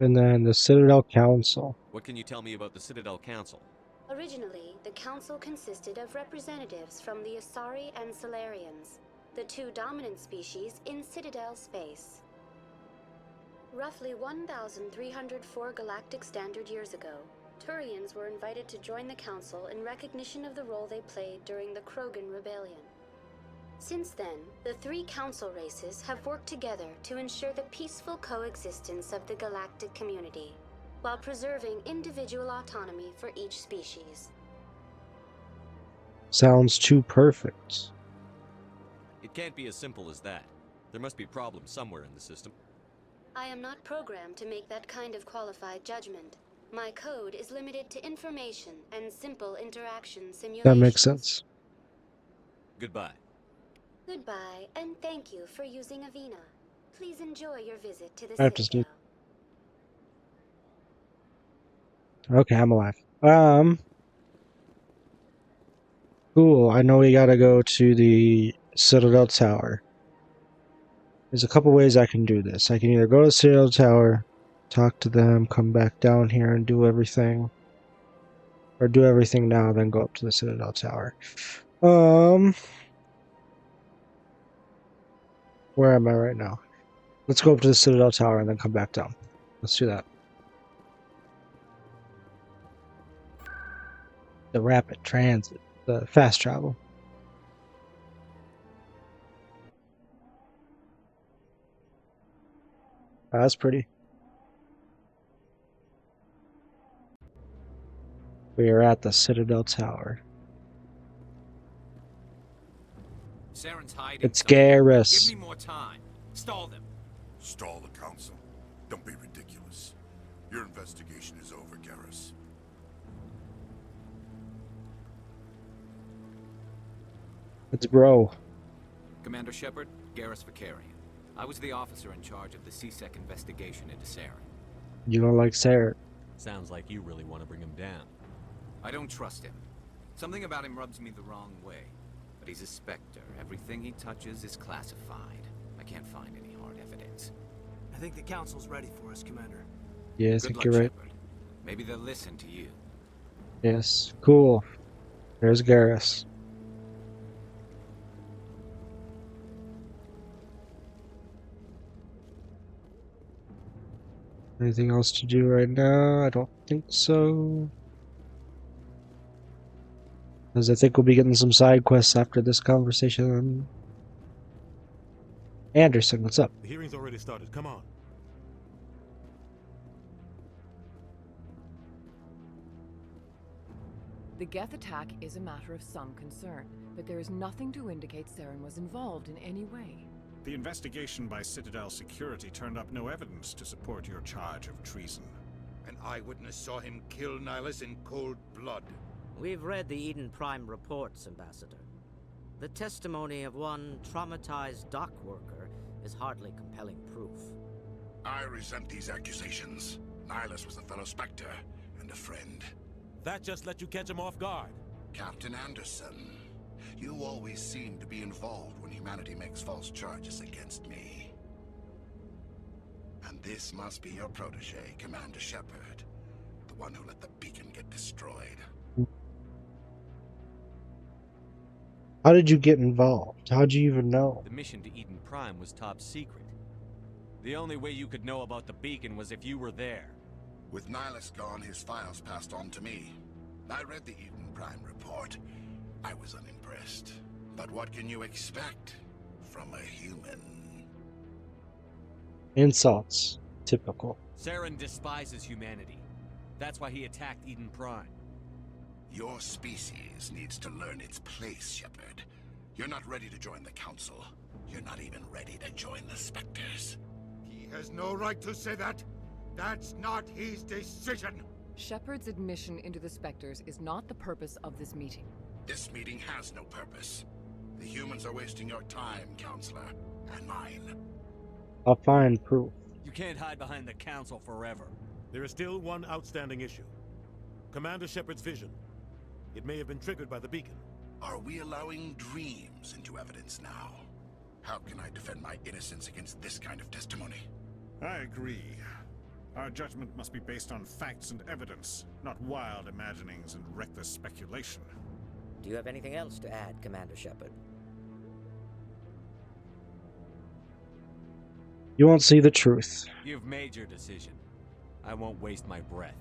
And then the Citadel Council. What can you tell me about the Citadel Council? Originally, the Council consisted of representatives from the Asari and Salarians, the two dominant species in Citadel space. Roughly 1,304 galactic standard years ago, Turians were invited to join the Council in recognition of the role they played during the Krogan Rebellion. Since then, the three Council races have worked together to ensure the peaceful coexistence of the galactic community, while preserving individual autonomy for each species. Sounds too perfect. It can't be as simple as that. There must be problems somewhere in the system. I am not programmed to make that kind of qualified judgment. My code is limited to information and simple interaction simulations. That makes sense. Goodbye. Goodbye, and thank you for using Avina. Please enjoy your visit to the I have to Citadel. sleep. Okay, I'm alive. Cool. I know we gotta go to the Citadel Tower. There's a couple ways I can do this. I can either go to the Citadel Tower, talk to them, come back down here and do everything. Or do everything now, then go up to the Citadel Tower. Where am I right now? Let's go up to the Citadel Tower and then come back down. Let's do that. The rapid transit, the fast travel. Oh, that's pretty. We are at the Citadel Tower. Saren's hiding. It's something. Garrus. Give me more time. Stall them. Stall the council? Don't be ridiculous. Your investigation is over, Garrus. It's bro. Commander Shepard, Garrus Vakarian. I was the officer in charge of the C-Sec investigation into Saren. You don't like Sarah. Sounds like you really want to bring him down. I don't trust him. Something about him rubs me the wrong way. But he's a Spectre. Everything he touches is classified. I can't find any hard evidence. I think the council's ready for us, Commander. Yeah, I Good think luck, you're right. Shepard. Maybe they'll listen to you. Yes, cool. There's Garrus. Anything else to do right now? I don't think so. Because I think we'll be getting some side quests after this conversation. Anderson, what's up? The hearing's already started. Come on. The Geth attack is a matter of some concern, but there is nothing to indicate Saren was involved in any way. The investigation by Citadel Security turned up no evidence to support your charge of treason. An eyewitness saw him kill Nihilus in cold blood. We've read the Eden Prime reports, Ambassador. The testimony of one traumatized dock worker is hardly compelling proof. I resent these accusations. Nihilus was a fellow Spectre and a friend. That just let you catch him off guard. Captain Anderson, you always seem to be involved when humanity makes false charges against me. And this must be your protege, Commander Shepard, the one who let the beacon get destroyed. How did you get involved? How'd you even know? The mission to Eden Prime was top secret. The only way you could know about the beacon was if you were there. With Nihilus gone, his files passed on to me. I read the Eden Prime report. I was unimpressed. But what can you expect from a human? Insults. Typical. Saren despises humanity. That's why he attacked Eden Prime. Your species needs to learn its place, Shepard. You're not ready to join the Council. You're not even ready to join the Spectres. He has no right to say that. That's not his decision. Shepard's admission into the Spectres is not the purpose of this meeting. This meeting has no purpose. The humans are wasting your time, Counselor, and mine. I'll find proof. You can't hide behind the Council forever. There is still one outstanding issue. Commander Shepard's vision. It may have been triggered by the beacon. Are we allowing dreams into evidence now? How can I defend my innocence against this kind of testimony? I agree. Our judgment must be based on facts and evidence, not wild imaginings and reckless speculation. Do you have anything else to add, Commander Shepard? You won't see the truth. You've made your decision. I won't waste my breath.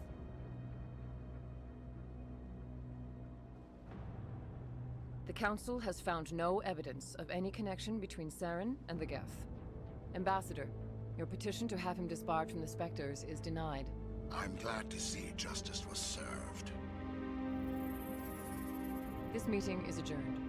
The Council has found no evidence of any connection between Saren and the Geth. Ambassador, your petition to have him disbarred from the Spectres is denied. I'm glad to see justice was served. This meeting is adjourned.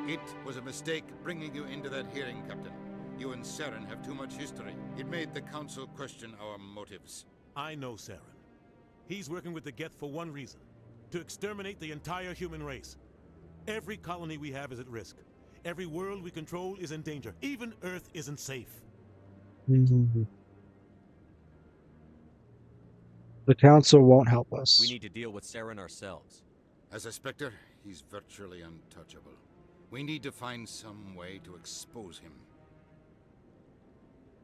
It was a mistake bringing you into that hearing, Captain. You and Saren have too much history. It made the Council question our motives. I know Saren. He's working with the Geth for one reason. To exterminate the entire human race. Every colony we have is at risk. Every world we control is in danger. Even Earth isn't safe. The council won't help us. We need to deal with Saren ourselves. As a Spectre, he's virtually untouchable. We need to find some way to expose him.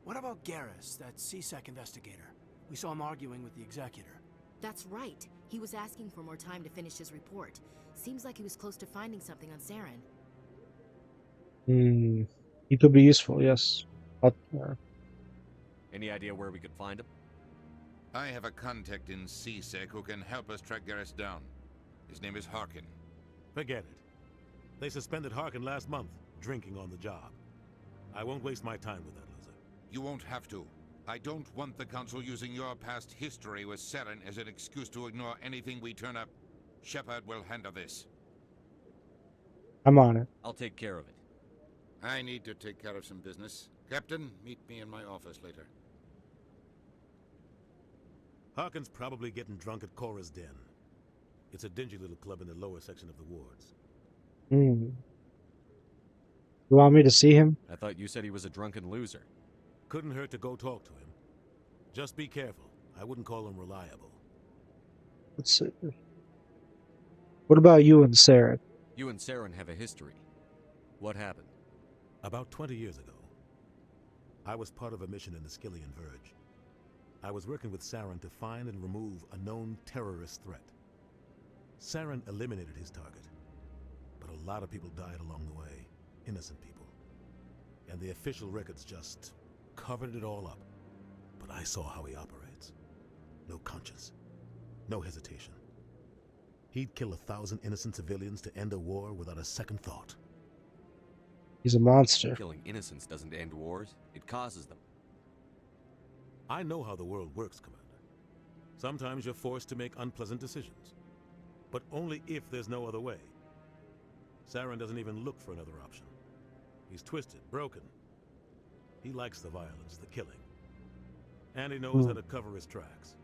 What about Garrus, that CSEC investigator? We saw him arguing with the Executor. That's right. He was asking for more time to finish his report. Seems like he was close to finding something on Saren. He could be useful, yes. Any idea where we could find him? I have a contact in CSEC who can help us track Garrus down. His name is Harkin. Forget it. They suspended Harkin last month, drinking on the job. I won't waste my time with that loser. You won't have to. I don't want the Council using your past history with Saren as an excuse to ignore anything we turn up. Shepard will handle this. I'm on it. I'll take care of it. I need to take care of some business. Captain, meet me in my office later. Harkin's probably getting drunk at Cora's Den. It's a dingy little club in the lower section of the wards. You want me to see him? I thought you said he was a drunken loser. Couldn't hurt to go talk to him. Just be careful. I wouldn't call him reliable. Let's see. What about you and Saren? You and Saren have a history. What happened? About 20 years ago, I was part of a mission in the Skillian Verge. I was working with Saren to find and remove a known terrorist threat. Saren eliminated his target, but a lot of people died along the way, innocent people. And the official records just covered it all up. But I saw how he operates. No conscience, no hesitation. He'd kill 1,000 innocent civilians to end a war without a second thought. He's a monster. Killing innocents doesn't end wars, it causes them. I know how the world works, Commander. Sometimes you're forced to make unpleasant decisions, but only if there's no other way. Saren doesn't even look for another option. He's twisted, broken. He likes the violence, the killing. And he knows how to cover his tracks.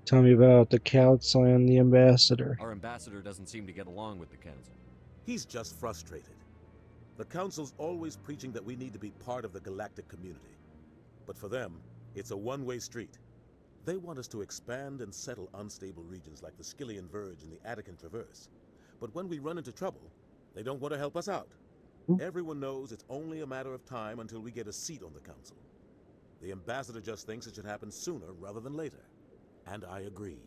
Tell me about the Council and the Ambassador. Our ambassador doesn't seem to get along with the Council. He's just frustrated. The Council's always preaching that we need to be part of the galactic community. But for them, it's a one-way street. They want us to expand and settle unstable regions like the Skillian Verge and the Attican Traverse. But when we run into trouble, they don't want to help us out. Everyone knows it's only a matter of time until we get a seat on the Council. The Ambassador just thinks it should happen sooner rather than later. And I agree.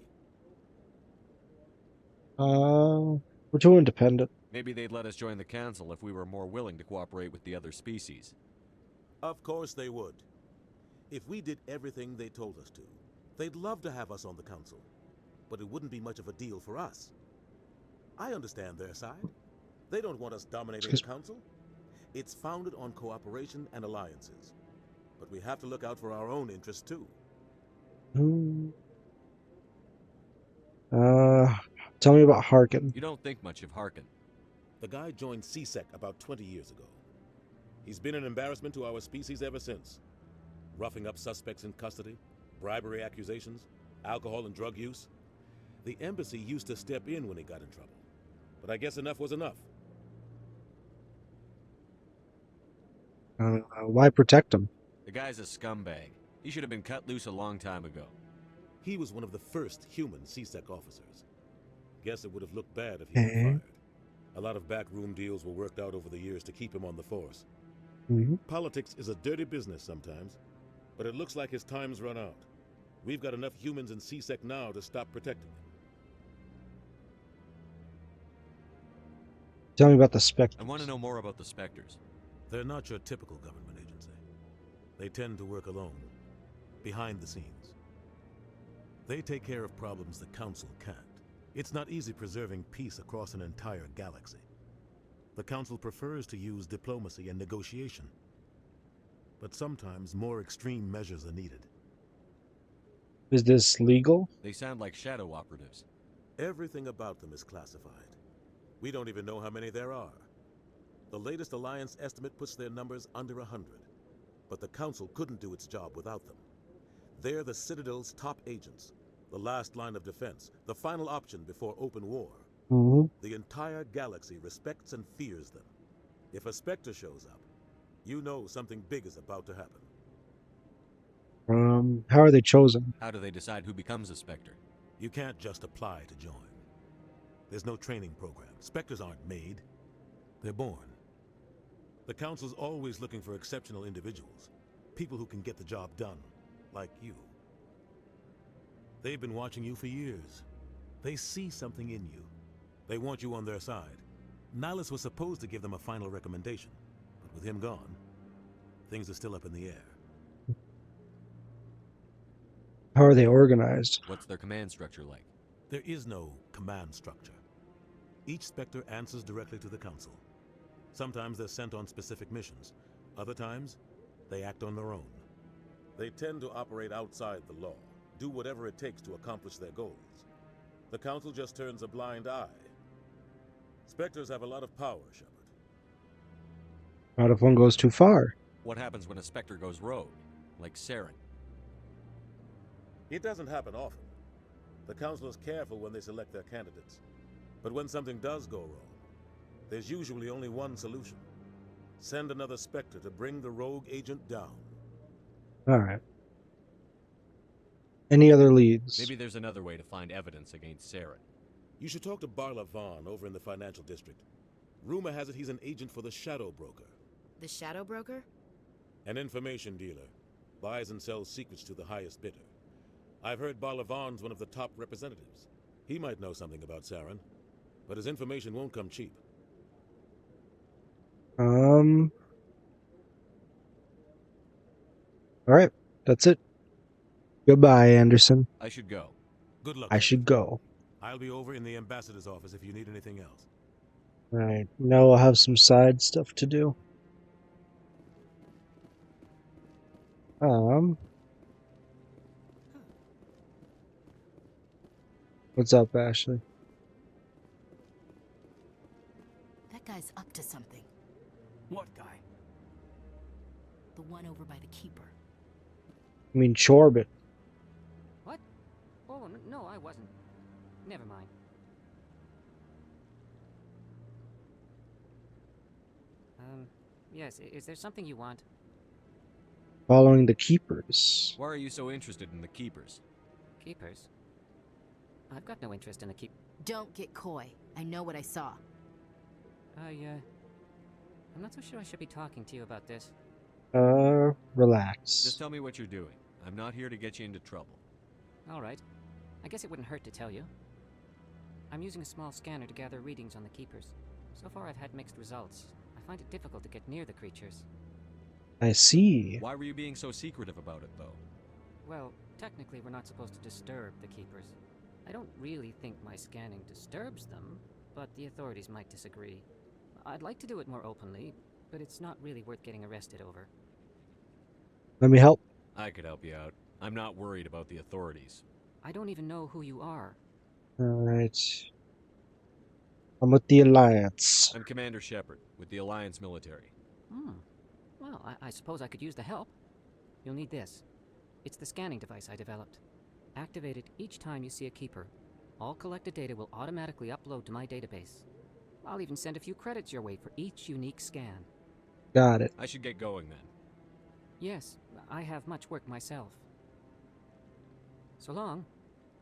We're too independent. Maybe they'd let us join the Council if we were more willing to cooperate with the other species. Of course they would. If we did everything they told us to, they'd love to have us on the Council. But it wouldn't be much of a deal for us. I understand their side. They don't want us dominating the Council. It's founded on cooperation and alliances. But we have to look out for our own interests too. Tell me about Harkin. You don't think much of Harkin. The guy joined CSEC about 20 years ago. He's been an embarrassment to our species ever since. Roughing up suspects in custody, bribery accusations, alcohol and drug use. The embassy used to step in when he got in trouble. But I guess enough was enough. Why protect him? The guy's a scumbag. He should have been cut loose a long time ago. He was one of the first human CSEC officers. Guess it would have looked bad if he were fired. A lot of backroom deals were worked out over the years to keep him on the force. Politics is a dirty business sometimes, but it looks like his time's run out. We've got enough humans in CSEC now to stop protecting him. Tell me about the Spectres. I want to know more about the Spectres. They're not your typical government agency. They tend to work alone, behind the scenes. They take care of problems the Council can't. It's not easy preserving peace across an entire galaxy. The Council prefers to use diplomacy and negotiation. But sometimes more extreme measures are needed. Is this legal? They sound like shadow operatives. Everything about them is classified. We don't even know how many there are. The latest Alliance estimate puts their numbers under 100. But the Council couldn't do its job without them. They're the Citadel's top agents, the last line of defense, the final option before open war. The entire galaxy respects and fears them. If a Spectre shows up, you know something big is about to happen. How are they chosen? How do they decide who becomes a Spectre? You can't just apply to join. There's no training program. Spectres aren't made. They're born. The Council's always looking for exceptional individuals. People who can get the job done. Like you. They've been watching you for years. They see something in you. They want you on their side. Nihilus was supposed to give them a final recommendation. But with him gone, things are still up in the air. How are they organized? What's their command structure like? There is no command structure. Each Spectre answers directly to the Council. Sometimes they're sent on specific missions. Other times, they act on their own. They tend to operate outside the law, do whatever it takes to accomplish their goals. The Council just turns a blind eye. Spectres have a lot of power, Shepard. Not if one goes too far. What happens when a Spectre goes rogue? Like Saren? It doesn't happen often. The Council is careful when they select their candidates. But when something does go wrong, there's usually only one solution. Send another Spectre to bring the rogue agent down. Alright. Any other leads? Maybe there's another way to find evidence against Saren. You should talk to Barla Vaughn over in the financial district. Rumor has it he's an agent for the Shadow Broker. The Shadow Broker? An information dealer. Buys and sells secrets to the highest bidder. I've heard Barla Vaughn's one of the top representatives. He might know something about Saren, but his information won't come cheap. Alright, that's it. Goodbye, Anderson. I should go. Good luck. I should go. I'll be over in the ambassador's office if you need anything else. Right. Now I'll have some side stuff to do. What's up, Ashley? That guy's up to something. What guy? The one over by the Keeper. I mean, Chorbit. What? Oh, no, I wasn't. Never mind. Yes, is there something you want? Following the Keepers. Why are you so interested in the Keepers? Keepers? I've got no interest in the keep. Don't get coy. I know what I saw. I'm not so sure I should be talking to you about this. Relax. Just tell me what you're doing. I'm not here to get you into trouble. All right. I guess it wouldn't hurt to tell you. I'm using a small scanner to gather readings on the Keepers. So far I've had mixed results. I find it difficult to get near the creatures. I see. Why were you being so secretive about it, though? Well, technically we're not supposed to disturb the Keepers. I don't really think my scanning disturbs them, but the authorities might disagree. I'd like to do it more openly, but it's not really worth getting arrested over. Let me help. I could help you out. I'm not worried about the authorities. I don't even know who you are. Alright. I'm with the Alliance. I'm Commander Shepard, with the Alliance military. Well, I suppose I could use the help. You'll need this. It's the scanning device I developed. Activate it each time you see a Keeper. All collected data will automatically upload to my database. I'll even send a few credits your way for each unique scan. Got it. I should get going then. Yes, I have much work myself. So long,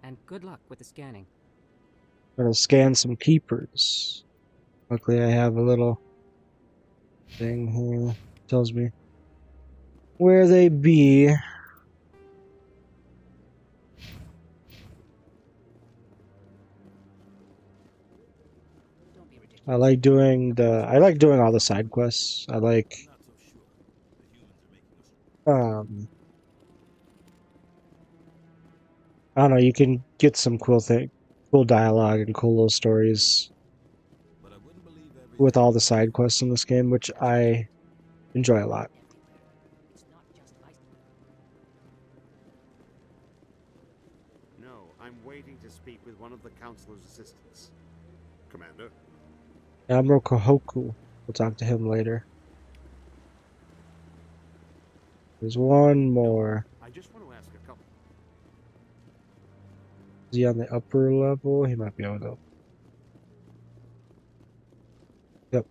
and good luck with the scanning. Gonna scan some Keepers. Luckily I have a little thing here. Tells me where they be. I like doing all the side quests. I like I don't know, you can get some cool dialogue and cool little stories with all the side quests in this game, which I enjoy a lot. No, I'm waiting to speak with one of the Councilor's assistants. Commander? Admiral Kohoku. We'll talk to him later. There's one more. I just want to ask a couple. Is he on the upper level? He might be able to. Yep.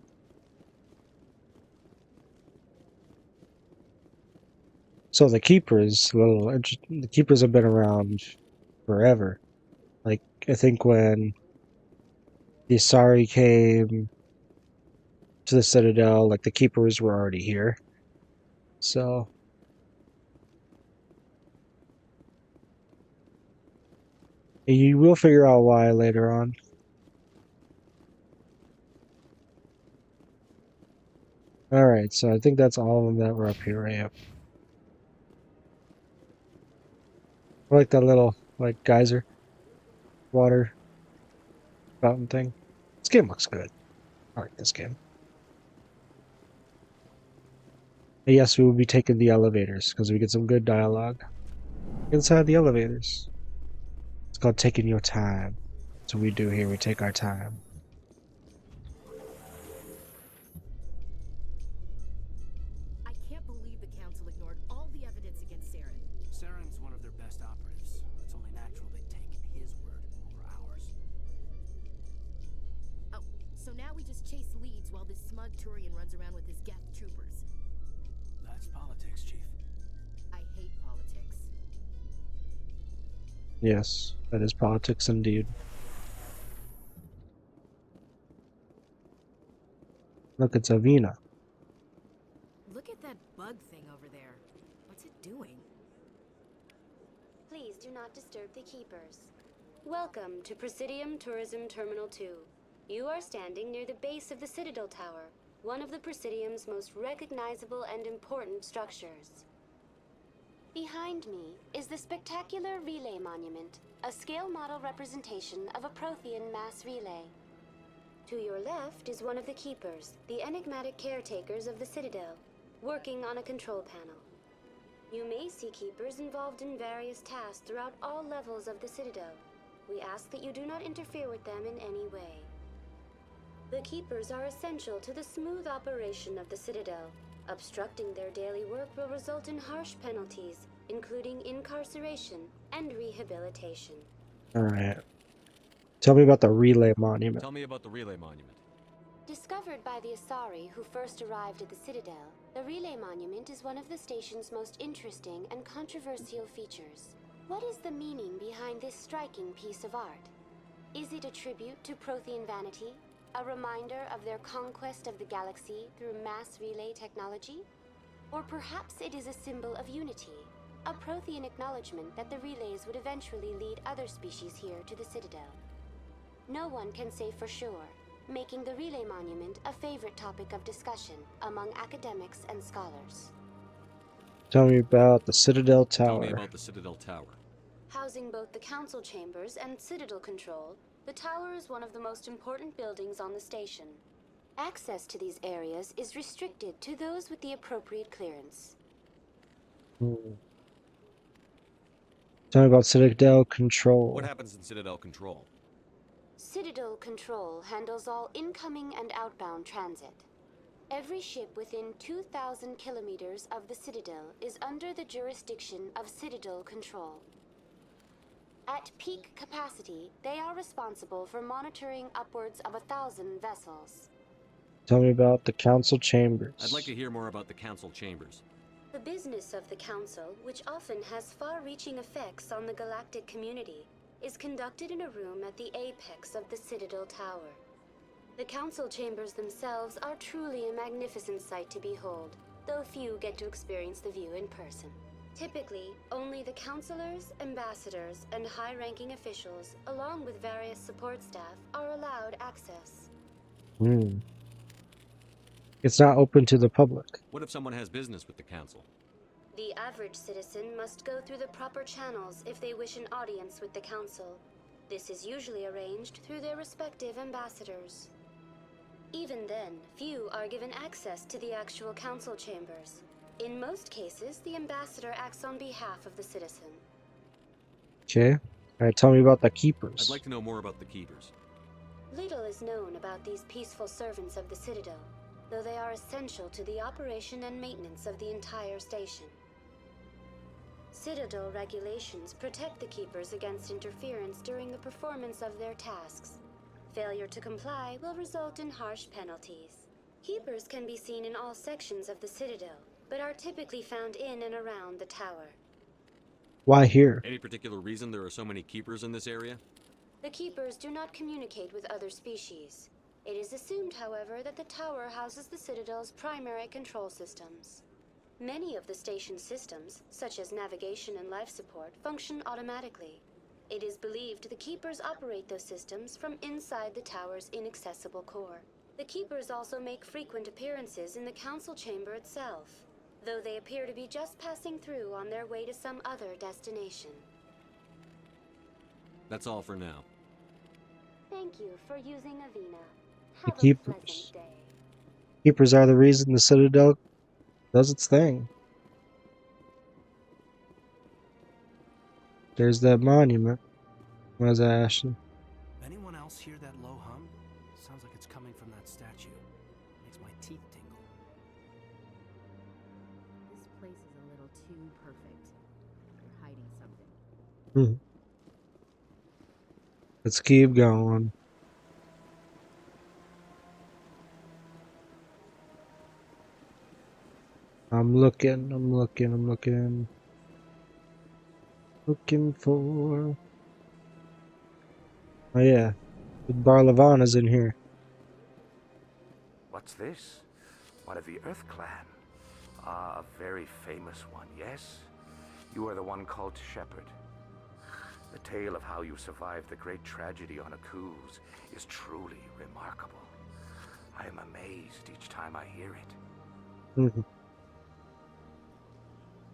So the Keepers, the Keepers have been around forever. Like, I think when the Asari came to the Citadel, like, the Keepers were already here. So... you will figure out why later on. Alright, so I think that's all of them that were up here, right? I like that little, like, geyser water fountain thing. This game looks good. I like this game. And yes, we will be taking the elevators, because we get some good dialogue inside the elevators. It's called taking your time. That's what we do here, we take our time. I can't believe the Council ignored all the evidence against Saren. Saren's one of their best operatives. It's only natural they'd take his word over ours. Oh, so now we just chase leads while this smug Turian runs around with his Geth troopers. That's politics, Chief. I hate politics. Yes, that is politics indeed. Look, it's Avina. Look at that bug thing over there. What's it doing? Please do not disturb the Keepers. Welcome to Presidium Tourism Terminal 2. You are standing near the base of the Citadel Tower, one of the Presidium's most recognizable and important structures. Behind me is the spectacular Relay Monument, a scale model representation of a Prothean mass relay. To your left is one of the Keepers, the enigmatic caretakers of the Citadel, working on a control panel. You may see Keepers involved in various tasks throughout all levels of the Citadel. We ask that you do not interfere with them in any way. The Keepers are essential to the smooth operation of the Citadel. Obstructing their daily work will result in harsh penalties, including incarceration and rehabilitation. Alright. Tell me about the Relay Monument. Tell me about the Relay Monument. Discovered by the Asari who first arrived at the Citadel, the Relay Monument is one of the station's most interesting and controversial features. What is the meaning behind this striking piece of art? Is it a tribute to Prothean vanity? A reminder of their conquest of the galaxy through mass relay technology? Or perhaps it is a symbol of unity, a Prothean acknowledgement that the relays would eventually lead other species here to the Citadel. No one can say for sure, making the Relay Monument a favorite topic of discussion among academics and scholars. Tell me about the Citadel Tower. Tell me about the Citadel Tower. Housing both the Council Chambers and Citadel Control, the tower is one of the most important buildings on the station. Access to these areas is restricted to those with the appropriate clearance. Tell me about Citadel Control. What happens in Citadel Control? Citadel Control handles all incoming and outbound transit. Every ship within 2,000 kilometers of the Citadel is under the jurisdiction of Citadel Control. At peak capacity, they are responsible for monitoring upwards of 1,000 vessels. Tell me about the Council Chambers. I'd like to hear more about the Council Chambers. The business of the Council, which often has far-reaching effects on the galactic community, is conducted in a room at the apex of the Citadel Tower. The Council Chambers themselves are truly a magnificent sight to behold, though few get to experience the view in person. Typically, only the councilors, ambassadors, and high-ranking officials, along with various support staff, are allowed access. It's not open to the public. What if someone has business with the Council? The average citizen must go through the proper channels if they wish an audience with the Council. This is usually arranged through their respective ambassadors. Even then, few are given access to the actual Council Chambers. In most cases, the ambassador acts on behalf of the citizen. Okay. Alright, tell me about the Keepers. I'd like to know more about the Keepers. Little is known about these peaceful servants of the Citadel, though they are essential to the operation and maintenance of the entire station. Citadel regulations protect the Keepers against interference during the performance of their tasks. Failure to comply will result in harsh penalties. Keepers can be seen in all sections of the Citadel, but are typically found in and around the tower. Why here? Any particular reason there are so many keepers in this area? The Keepers do not communicate with other species. It is assumed, however, that the tower houses the Citadel's primary control systems. Many of the station's systems, such as navigation and life support, function automatically. It is believed the Keepers operate those systems from inside the tower's inaccessible core. The Keepers also make frequent appearances in the Council chamber itself, though they appear to be just passing through on their way to some other destination. That's all for now. Thank you for using Avina. The Have a Keepers. pleasant day. Keepers are the reason the Citadel does its thing. There's that monument. Where's that, Ashton? Anyone else hear that low hum? Sounds like it's coming from that statue. Makes my teeth tingle. This place is a little too perfect. You're hiding something. Let's keep going. I'm looking. Looking for... Oh yeah, Barlavana's in here. What's this? One of the Earth Clan. Ah, a very famous one, yes? You are the one called Shepard. The tale of how you survived the great tragedy on Akuz is truly remarkable. I am amazed each time I hear it.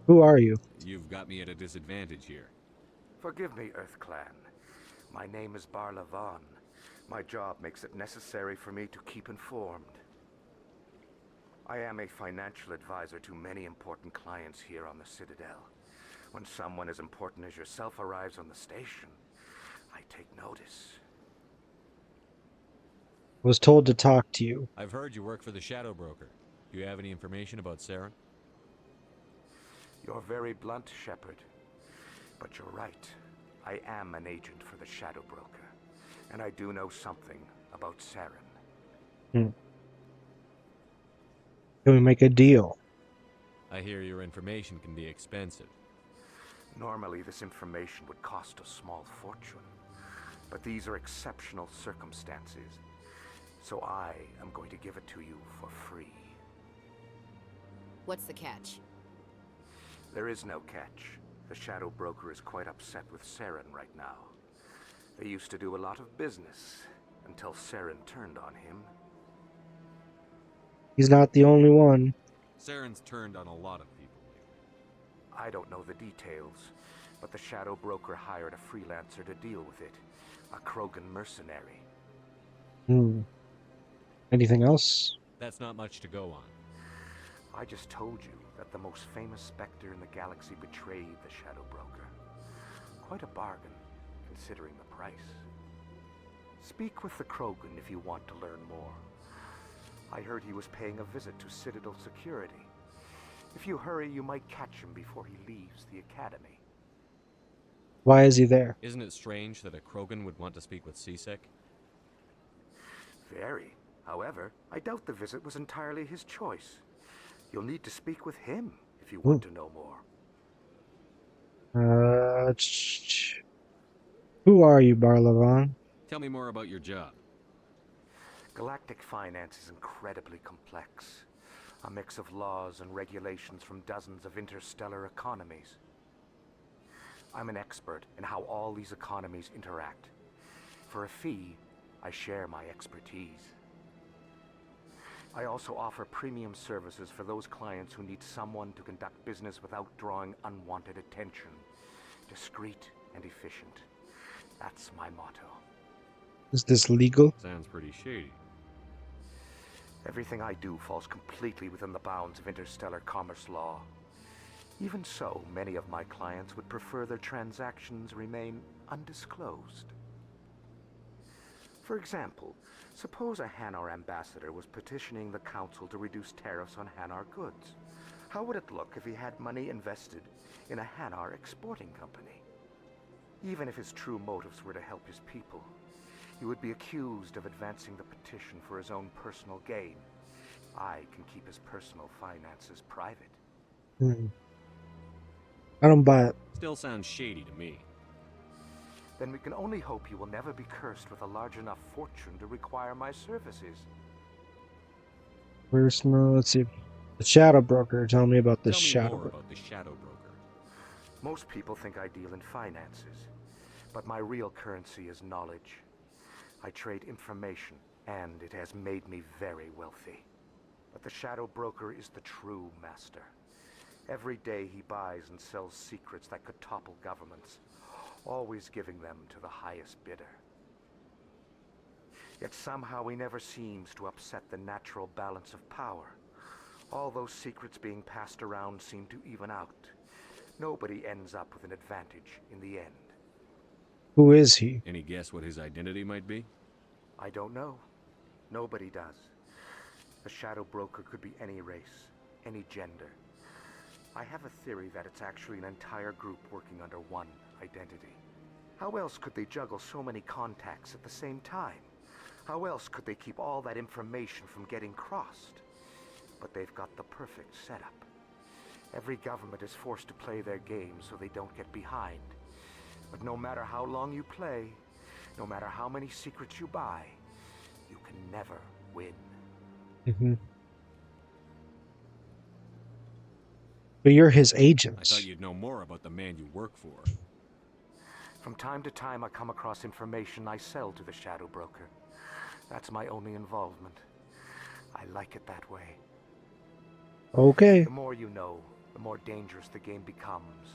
Who are you? You've got me at a disadvantage here. Forgive me, Earth Clan. My name is Barlavan. My job makes it necessary for me to keep informed. I am a financial advisor to many important clients here on the Citadel. When someone as important as yourself arrives on the station, I take notice. Was told to talk to you. I've heard you work for the Shadow Broker. Do you have any information about Saren? You're very blunt, Shepard. But you're right. I am an agent for the Shadow Broker. And I do know something about Saren. Can we make a deal? I hear your information can be expensive. Normally, this information would cost a small fortune. But these are exceptional circumstances. So I am going to give it to you for free. What's the catch? There is no catch. The Shadow Broker is quite upset with Saren right now. They used to do a lot of business until Saren turned on him. He's not the only one. Saren's turned on a lot of people. I don't know the details, but the Shadow Broker hired a freelancer to deal with it. A Krogan mercenary. Anything else? That's not much to go on. I just told you that the most famous Spectre in the galaxy betrayed the Shadow Broker. Quite a bargain, considering the price. Speak with the Krogan if you want to learn more. I heard he was paying a visit to Citadel security. If you hurry, you might catch him before he leaves the Academy. Why is he there? Isn't it strange that a Krogan would want to speak with CSEC? Very. However, I doubt the visit was entirely his choice. You'll need to speak with him if you want to know more. Who are you, Barlavan? Tell me more about your job. Galactic finance is incredibly complex. A mix of laws and regulations from dozens of interstellar economies. I'm an expert in how all these economies interact. For a fee, I share my expertise. I also offer premium services for those clients who need someone to conduct business without drawing unwanted attention. Discreet and efficient. That's my motto. Is this legal? Sounds pretty shady. Everything I do falls completely within the bounds of interstellar commerce law. Even so, many of my clients would prefer their transactions remain undisclosed. For example, suppose a Hanar ambassador was petitioning the Council to reduce tariffs on Hanar goods. How would it look if he had money invested in a Hanar exporting company? Even if his true motives were to help his people, he would be accused of advancing the petition for his own personal gain. I can keep his personal finances private. I don't buy it. Still sounds shady to me. Then we can only hope you will never be cursed with a large enough fortune to require my services. Where's no? Let's see. The Shadow Broker. Tell me about the Shadow more Broker. about the Shadow Broker. Most people think I deal in finances, but my real currency is knowledge. I trade information, and it has made me very wealthy. But the Shadow Broker is the true master. Every day he buys and sells secrets that could topple governments, always giving them to the highest bidder. Yet somehow he never seems to upset the natural balance of power. All those secrets being passed around seem to even out. Nobody ends up with an advantage in the end. Who is he? Any guess what his identity might be? I don't know. Nobody does. The Shadow Broker could be any race, any gender. I have a theory that it's actually an entire group working under one identity. How else could they juggle so many contacts at the same time? How else could they keep all that information from getting crossed? But they've got the perfect setup. Every government is forced to play their game so they don't get behind. But no matter how long you play, no matter how many secrets you buy, you can never win. But you're his I agent. thought you'd know more about the man you work for. From time to time, I come across information I sell to the Shadow Broker. That's my only involvement. I like it that way. Okay. The more you know, the more dangerous the game becomes.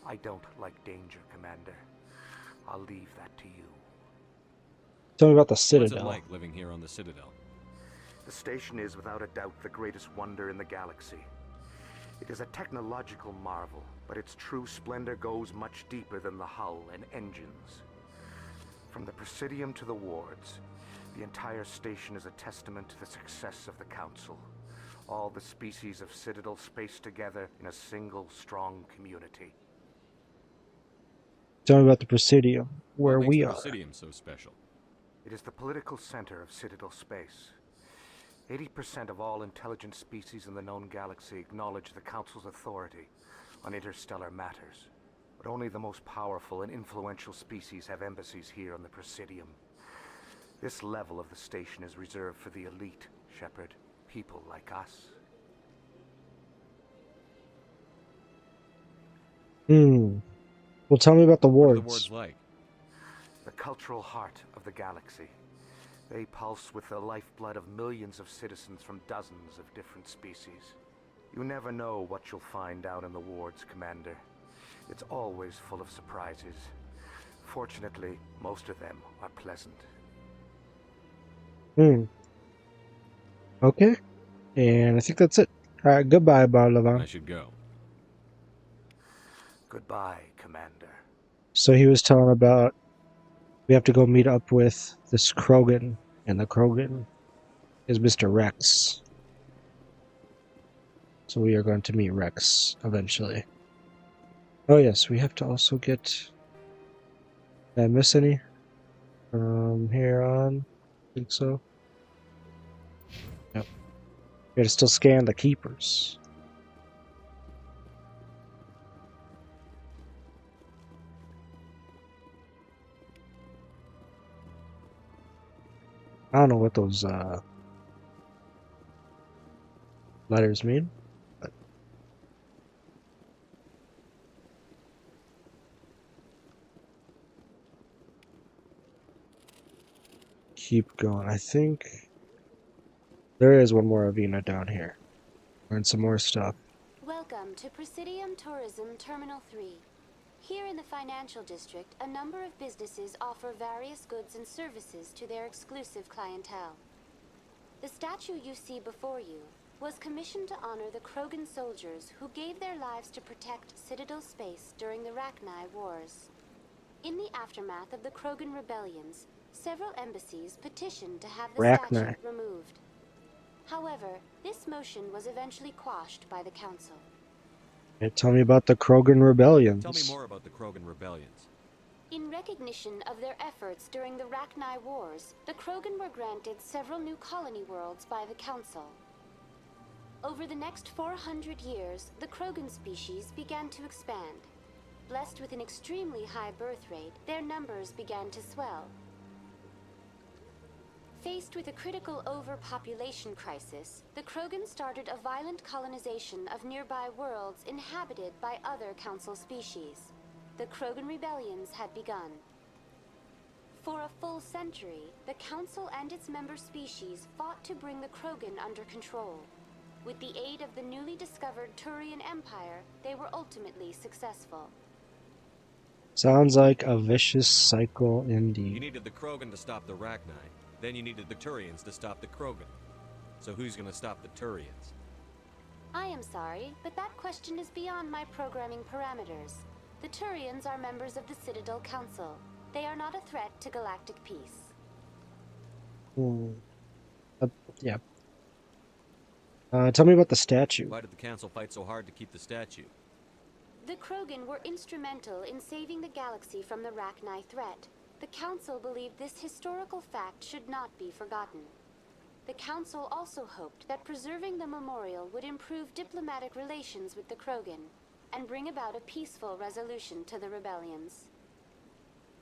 I don't like danger, Commander. I'll leave that to you. Tell me about the What's Citadel. it like living here on the Citadel? The station is without a doubt the greatest wonder in the galaxy. It is a technological marvel, but its true splendor goes much deeper than the hull and engines. From the Presidium to the wards, the entire station is a testament to the success of the Council. All the species of Citadel spaced together in a single strong community. Tell me about the Presidium, where What makes we the are. Presidium so special? It is the political center of Citadel space. 80% of all intelligent species in the known galaxy acknowledge the Council's authority on interstellar matters. But only the most powerful and influential species have embassies here on the Presidium. This level of the station is reserved for the elite, Shepard. People like us. Well, tell me about the What are the wards. wards like? The cultural heart of the galaxy. They pulse with the lifeblood of millions of citizens from dozens of different species. You never know what you'll find out in the wards, Commander. It's always full of surprises. Fortunately, most of them are pleasant. Okay. And I think that's it. Alright, goodbye, Barlavan. I should go. Goodbye, Commander. So he was telling about we have to go meet up with this Krogan, and the Krogan is Mr. Rex. So we are going to meet Rex eventually. Oh yes, we have to also get... Did I miss any? From here on? I think so. Yep. We gotta still scan the keepers. I don't know what those letters mean, but keep going. I think there is one more Avina down here. Learn some more stuff. Welcome to Presidium Tourism Terminal 3. Here in the financial district, a number of businesses offer various goods and services to their exclusive clientele. The statue you see before you was commissioned to honor the Krogan soldiers who gave their lives to protect Citadel space during the Rachni Wars. In the aftermath of the Krogan rebellions, several embassies petitioned to have the statue removed. However, this motion was eventually quashed by the Council. Tell me about the Krogan rebellions. Tell me more about the Krogan rebellions. In recognition of their efforts during the Rachni Wars, the Krogan were granted several new colony worlds by the Council. Over the next 400 years, the Krogan species began to expand. Blessed with an extremely high birth rate, their numbers began to swell. Faced with a critical overpopulation crisis, the Krogan started a violent colonization of nearby worlds inhabited by other Council species. The Krogan rebellions had begun. For a full century, the Council and its member species fought to bring the Krogan under control. With the aid of the newly discovered Turian Empire, they were ultimately successful. Sounds like a vicious cycle indeed. You needed the Krogan to stop the Rachni. Then you needed the Turians to stop the Krogan. So who's gonna stop the Turians? I am sorry, but that question is beyond my programming parameters. The Turians are members of the Citadel Council. They are not a threat to galactic peace. Yeah. Tell me about the statue. Why did the Council fight so hard to keep the statue? The Krogan were instrumental in saving the galaxy from the Rachni threat. The Council believed this historical fact should not be forgotten. The Council also hoped that preserving the memorial would improve diplomatic relations with the Krogan and bring about a peaceful resolution to the rebellions.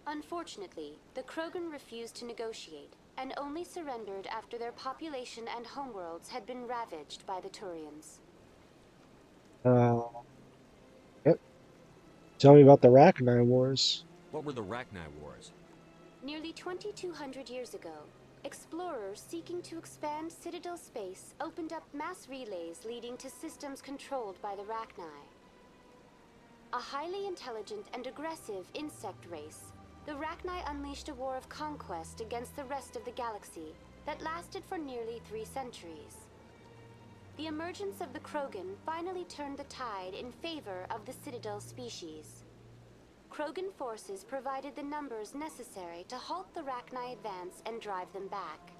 Unfortunately, the Krogan refused to negotiate and only surrendered after their population and homeworlds had been ravaged by the Turians. Yep. Tell me about the Rachni Wars. What were the Rachni Wars? Nearly 2,200 years ago, explorers seeking to expand Citadel space opened up mass relays leading to systems controlled by the Rachni. A highly intelligent and aggressive insect race, the Rachni unleashed a war of conquest against the rest of the galaxy that lasted for nearly 3 centuries. The emergence of the Krogan finally turned the tide in favor of the Citadel species. Krogan forces provided the numbers necessary to halt the Rachni advance and drive them back.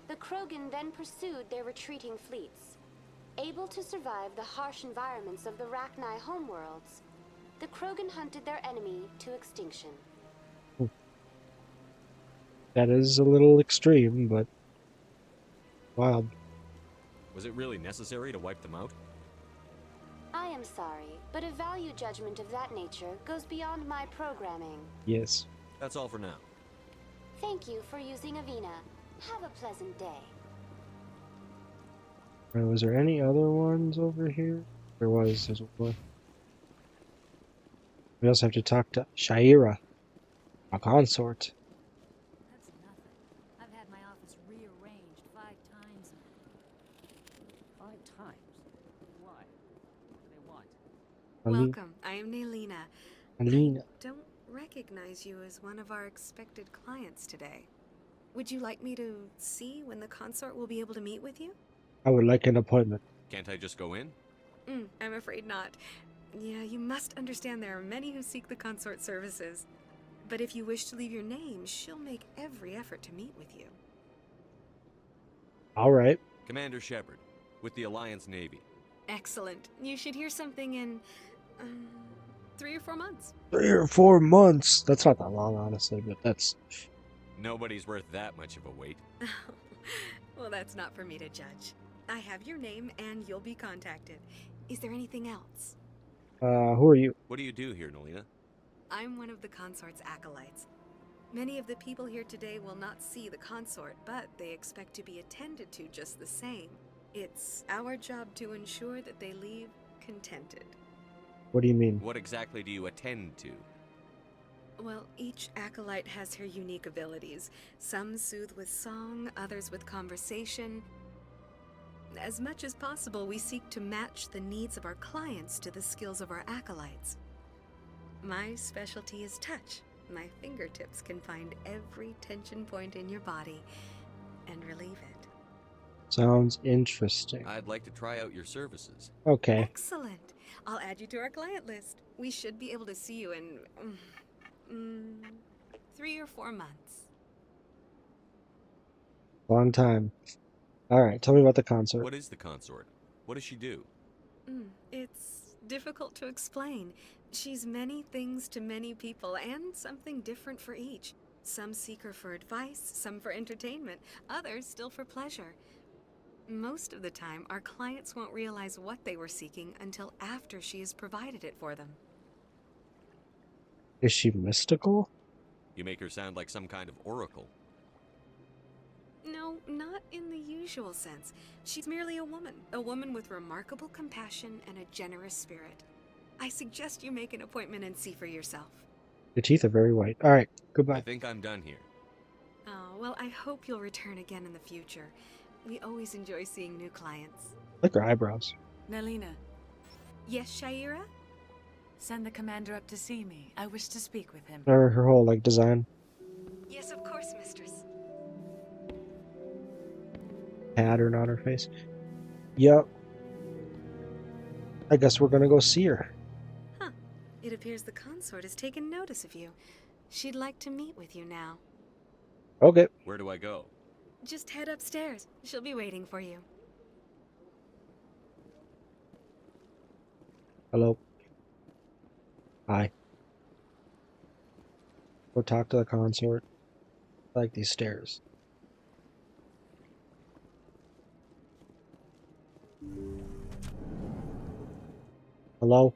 The Krogan then pursued their retreating fleets. Able to survive the harsh environments of the Rachni homeworlds, the Krogan hunted their enemy to extinction. That is a little extreme, but wild. Was it really necessary to wipe them out? I am sorry, but a value judgment of that nature goes beyond my programming. Yes. That's all for now. Thank you for using Avina. Have a pleasant day. Was there any other ones over here? There's one. We also have to talk to Sha'ira, a consort. That's nothing. I've had my office rearranged 5 times now. 5 times? Why? What do they want? Welcome. I am Naylina. Alina. I don't recognize you as one of our expected clients today. Would you like me to see when the consort will be able to meet with you? I would like an appointment. Can't I just go in? I'm afraid not. Yeah, you must understand there are many who seek the consort services. But if you wish to leave your name, she'll make every effort to meet with you. All right. Commander Shepard, with the Alliance Navy. Excellent. You should hear something in 3 or 4 months. 3 or 4 months. That's not that long, honestly, but that's... Nobody's worth that much of a wait. Well, that's not for me to judge. I have your name and you'll be contacted. Is there anything else? Who are you? What do you do here, Naylina? I'm one of the consort's acolytes. Many of the people here today will not see the consort, but they expect to be attended to just the same. It's our job to ensure that they leave contented. What do you mean? What exactly do you attend to? Well, each acolyte has her unique abilities. Some soothe with song, others with conversation. As much as possible, we seek to match the needs of our clients to the skills of our acolytes. My specialty is touch. My fingertips can find every tension point in your body and relieve it. Sounds interesting. I'd like to try out your services. Okay. Excellent. I'll add you to our client list. We should be able to see you in 3 or 4 months. Long time. Alright, tell me about the consort. What is the consort? What does she do? It's difficult to explain. She's many things to many people, and something different for each. Some seek her for advice, some for entertainment, others still for pleasure. Most of the time, our clients won't realize what they were seeking until after she has provided it for them. Is she mystical? You make her sound like some kind of oracle. No, not in the usual sense. She's merely a woman with remarkable compassion and a generous spirit. I suggest you make an appointment and see for yourself. The teeth are very white. Alright, I goodbye. think I'm done here. Oh, well, I hope you'll return again in the future. We always enjoy seeing new clients. Like her eyebrows. Nelina, Yes, Shaira? send the commander up to see me. I wish to speak with him. Her whole, like, design. Yes, of course, mistress. Pattern on her face. Yep. I guess we're gonna go see her. Huh. It appears the consort has taken notice of you. She'd like to meet with you now. Okay. Where do I go? Just head upstairs. She'll be waiting for you. Hello. Hi. Go talk to the consort. I like these stairs. Hello?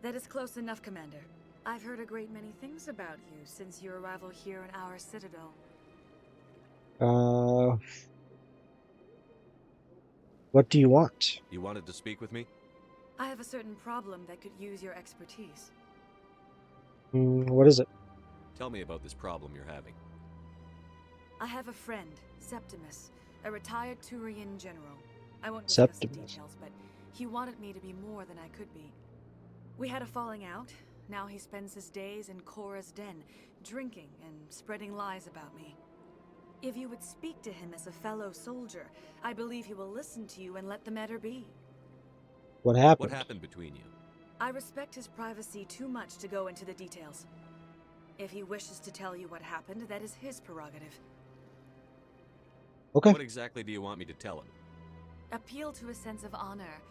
That is close enough, Commander. I've heard a great many things about you since your arrival here in our citadel. What do you want? You wanted to speak with me? I have a certain problem that could use your expertise. What is it? Tell me about this problem you're having. I have a friend, Septimus, a retired Turian general. I won't discuss the Septimus. details, but he wanted me to be more than I could be. We had a falling out. Now he spends his days in Korra's den, drinking and spreading lies about me. If you would speak to him as a fellow soldier, I believe he will listen to you and let the matter be. What happened? What happened between you? I respect his privacy too much to go into the details. If he wishes to tell you what happened, that is his prerogative. Okay. What exactly do you want me to tell him? Appeal to his sense of honor.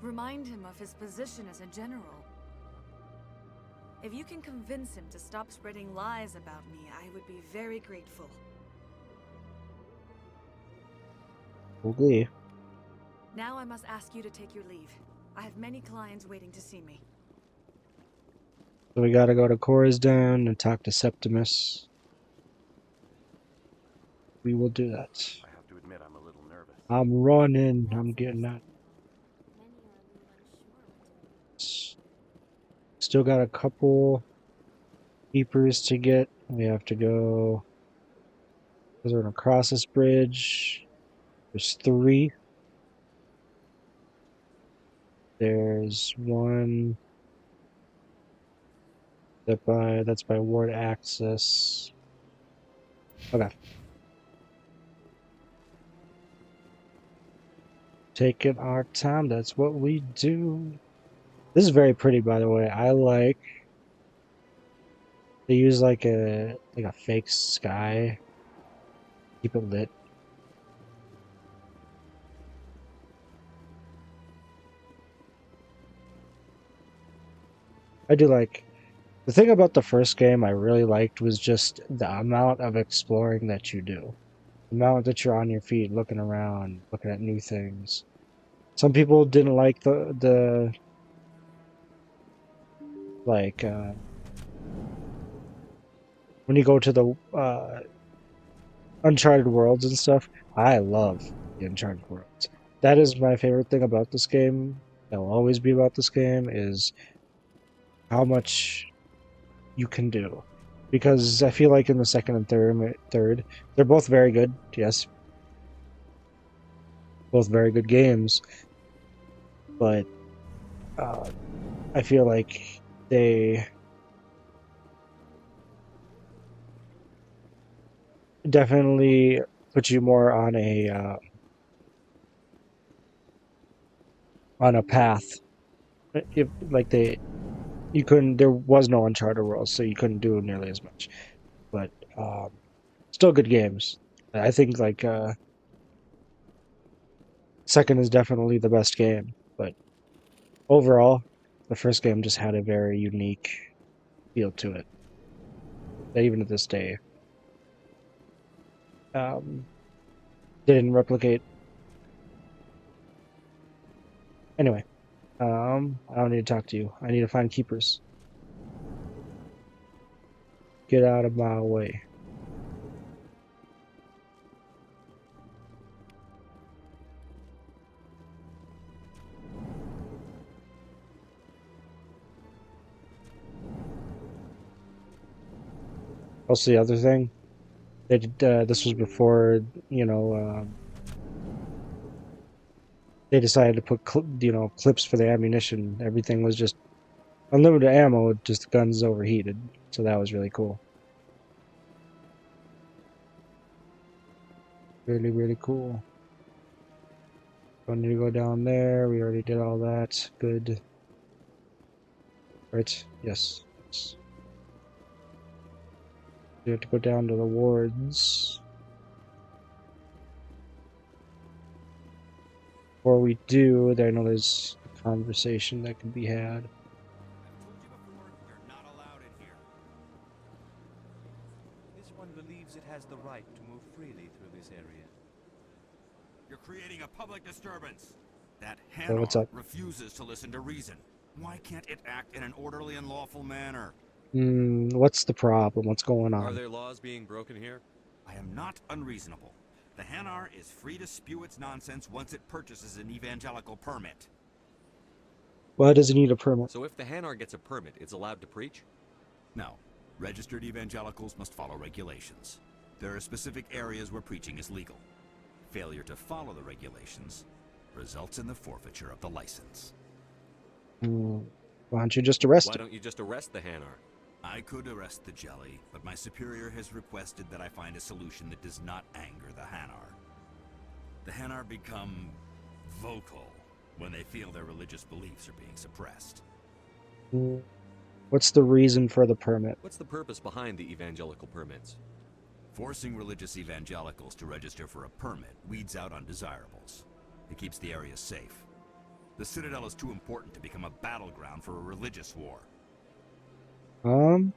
Remind him of his position as a general. If you can convince him to stop spreading lies about me, I would be very grateful. Okay. Now I must ask you to take your leave. I have many clients waiting to see me. So we gotta go to Korra's den and talk to Septimus. We will do that. I have to admit, I'm a little nervous. I'm running. I'm getting that. Still got a couple keepers to get. We have to go. Because we're gonna cross this bridge. There's 3. There's one that's by Ward Axis. Okay. Taking our time, that's what we do. This is very pretty, by the way. I like they use like a fake sky. Keep it lit. I do like the thing about the first game I really liked was just the amount of exploring that you do. The amount that you're on your feet, looking around, looking at new things. Some people didn't like the like when you go to the Uncharted worlds and stuff. I love the Uncharted worlds. That is my favorite thing about this game. That will always be about this game is how much you can do. Because I feel like in the second and third, they're both very good, yes. Both very good games. But I feel like they definitely put you more on a path. If like there was no Uncharted world, so you couldn't do nearly as much. But still good games. I think like second is definitely the best game, but overall, the first game just had a very unique feel to it. That even to this day, didn't replicate Anyway, I don't need to talk to you. I need to find keepers. Get out of my way. Also, the other thing, they did, this was before, you know, they decided to put, clips for the ammunition. Everything was just unlimited ammo, just guns overheated. So that was really cool. Really, really cool. Don't need to go down there. We already did all that. Good. Right? Yes. We have to go down to the wards. Before we do, I know there's a conversation that can be had. This one believes it has the right to move freely through this area. You're creating a public disturbance. That Hey, what's up? refuses to listen to reason. Why can't it act in an orderly and lawful manner? What's the problem? What's going on? Are there laws being broken here? I am not unreasonable. The Hanar is free to spew its nonsense once it purchases an evangelical permit. Why does it need a permit? So if the Hanar gets a permit, it's allowed to preach? No. Registered evangelicals must follow regulations. There are specific areas where preaching is legal. Failure to follow the regulations results in the forfeiture of the license. Why don't you just arrest Why it? don't you just arrest the Hanar? I could arrest the jelly, but my superior has requested that I find a solution that does not anger the Hanar. The Hanar become vocal when they feel their religious beliefs are being suppressed. What's the reason for the permit? What's the purpose behind the evangelical permits? Forcing religious evangelicals to register for a permit weeds out undesirables. It keeps the area safe. The Citadel is too important to become a battleground for a religious war. Let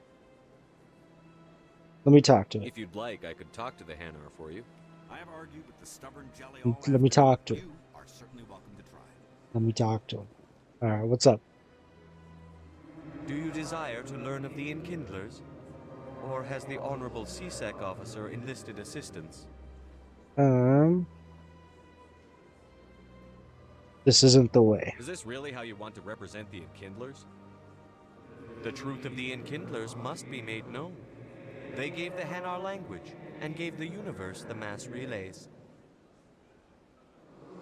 me talk to it. If you'd like, I could talk to the Hanar for you. I have argued with the stubborn jelly Let me talk to it. You are certainly welcome to try. Let me talk to him. Alright, what's up? Do you desire to learn of the Enkindlers? Or has the Honorable CSEC officer enlisted assistance? This isn't the way. Is this really how you want to represent the Enkindlers? The truth of the Enkindlers must be made known. They gave the Hanar language, and gave the universe the mass relays.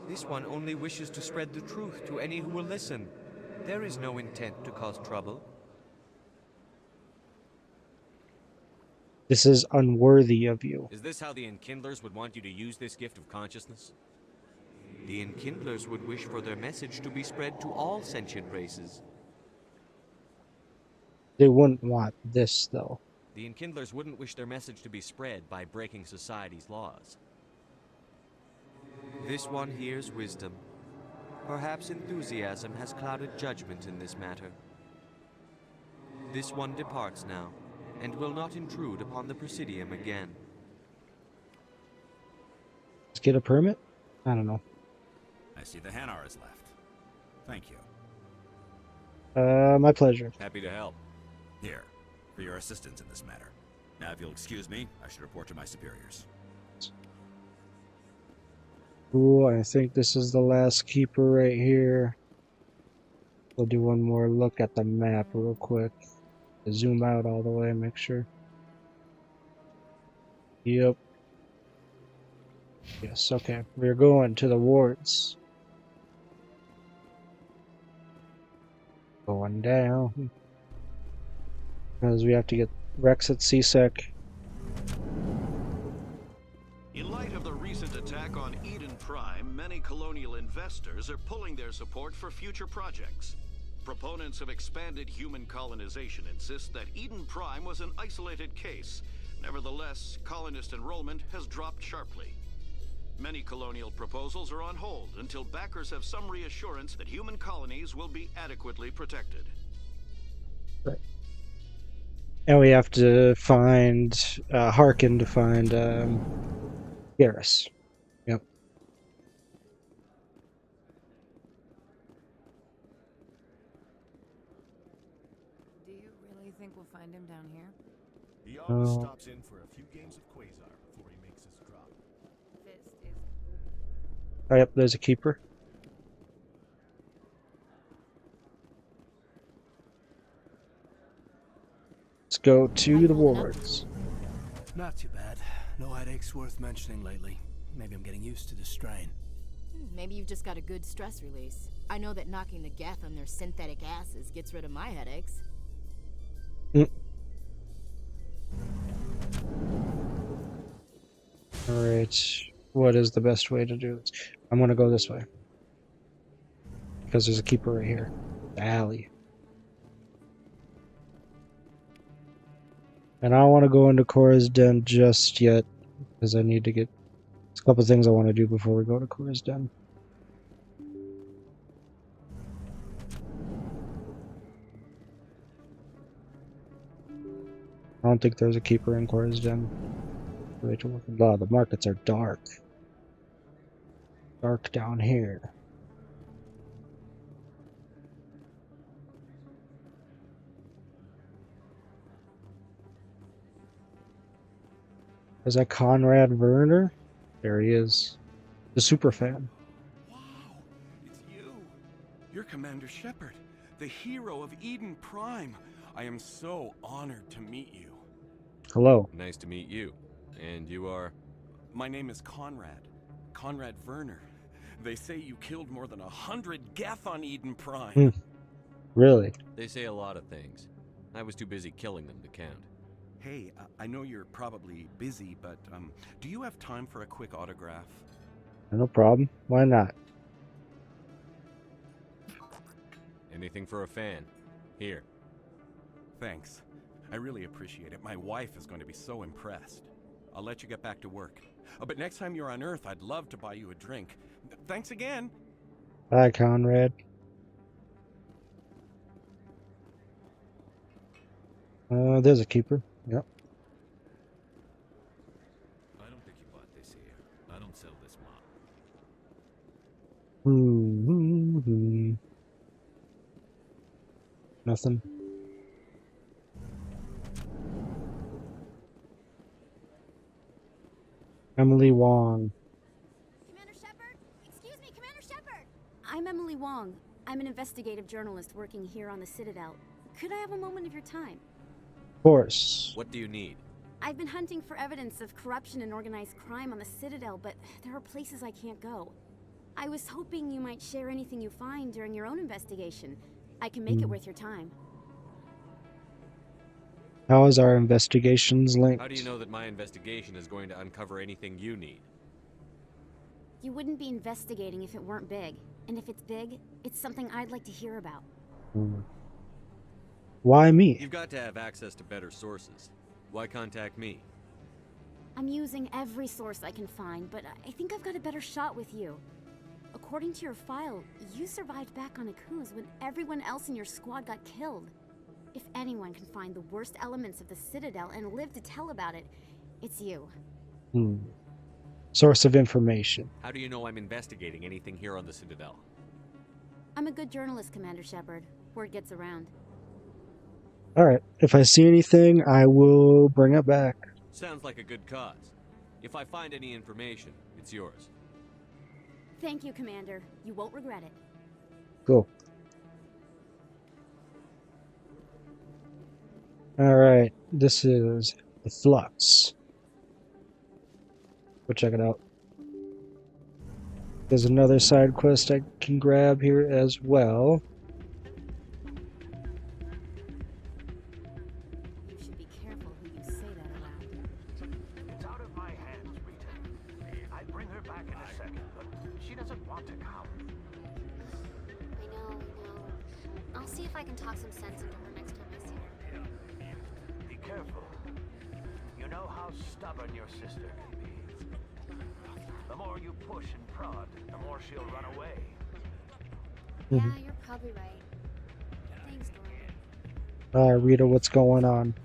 This one only wishes to spread the truth to any who will listen. There is no intent to cause trouble. This is unworthy of you. Is this how the Enkindlers would want you to use this gift of consciousness? The Enkindlers would wish for their message to be spread to all sentient races. They wouldn't want this, though. The Enkindlers wouldn't wish their message to be spread by breaking society's laws. This one hears wisdom. Perhaps enthusiasm has clouded judgment in this matter. This one departs now, and will not intrude upon the Presidium again. Let's get a permit? I don't know. I see the Hanar is left. Thank you. My pleasure. Happy to help. Here, for your assistance in this matter. Now, if you'll excuse me, I should report to my superiors. Ooh, I think this is the last keeper right here. We'll do one more look at the map real quick. Zoom out all the way, make sure. Yep. Yes, okay. We're going to the wards. Going down. Because we have to get Rex at CSEC. In light of the recent attack on Eden Prime, many colonial investors are pulling their support for future projects. Proponents of expanded human colonization insist that Eden Prime was an isolated case. Nevertheless, colonist enrollment has dropped sharply. Many colonial proposals are on hold until backers have some reassurance that human colonies will be adequately protected. Right. And we have to find Harkin to find Garrus. Yep. Do you really think we'll find him down here? He always Oh. stops in for a few games of Quasar before he makes his drop. Fist is. Oh, yep, there's a keeper. Let's go to the wards. Not too bad. No headaches worth mentioning lately. Maybe I'm getting used to the strain. Maybe you've just got a good stress release. I know that knocking the Geth on their synthetic asses gets rid of my headaches. Alright, what is the best way to do this? I'm gonna go this way. Because there's a keeper right here. The alley. And I don't want to go into Cora's Den just yet, because I need to get... There's a couple things I want to do before we go to Cora's Den. I don't think there's a keeper in Cora's Den. Wow, the markets are dark. Dark down here. Is that Conrad Werner? There he is. The super fan. It's you. You're Commander Shepard, the hero of Eden Prime. I am so honored to meet you. Hello. Nice to meet you. And you are? My name is Conrad. Conrad Werner. They say you killed more than 100 Geth on Eden Prime. Really? They say a lot of things. I was too busy killing them to count. Hey, I know you're probably busy, but do you have time for a quick autograph? No problem. Why not? Anything for a fan. Here. Thanks. I really appreciate it. My wife is going to be so impressed. I'll let you get back to work. But next time you're on Earth, I'd love to buy you a drink. Thanks again. Bye, Conrad. There's a keeper. Yep. I don't think you bought this here. I don't sell this mop. Nothing. Emily Wong. Commander Shepard? Excuse me, Commander Shepard! I'm Emily Wong. I'm an investigative journalist working here on the Citadel. Could I have a moment of your time? Of course. What do you need? I've been hunting for evidence of corruption and organized crime on the Citadel, but there are places I can't go. I was hoping you might share anything you find during your own investigation. I can make it worth your time. How is our investigations linked? How do you know that my investigation is going to uncover anything you need? You wouldn't be investigating if it weren't big. And if it's big, it's something I'd like to hear about. Why me? You've got to have access to better sources. Why contact me? I'm using every source I can find, but I think I've got a better shot with you. According to your file, you survived back on Akuz when everyone else in your squad got killed. If anyone can find the worst elements of the Citadel and live to tell about it, it's you. Source of information. How do you know I'm investigating anything here on the Citadel? I'm a good journalist, Commander Shepard. Word gets around. Alright, if I see anything, I will bring it back. Sounds like a good cause. If I find any information, it's yours. Thank you, Commander. You won't regret it. Cool. Alright, this is the Flux. Go check it out. There's another side quest I can grab here as well. You should be careful who you say that around. It's out of my hands, Rita. I'd bring her back in a second, but she doesn't want to come. I know. I'll see if I can talk some sense into her next time I see her. Be careful. You know how stubborn your sister can be. The more you push and prod, the more she'll run away. Yeah, you're probably right. Thanks, Dorian. Alright, Rita, what's going on?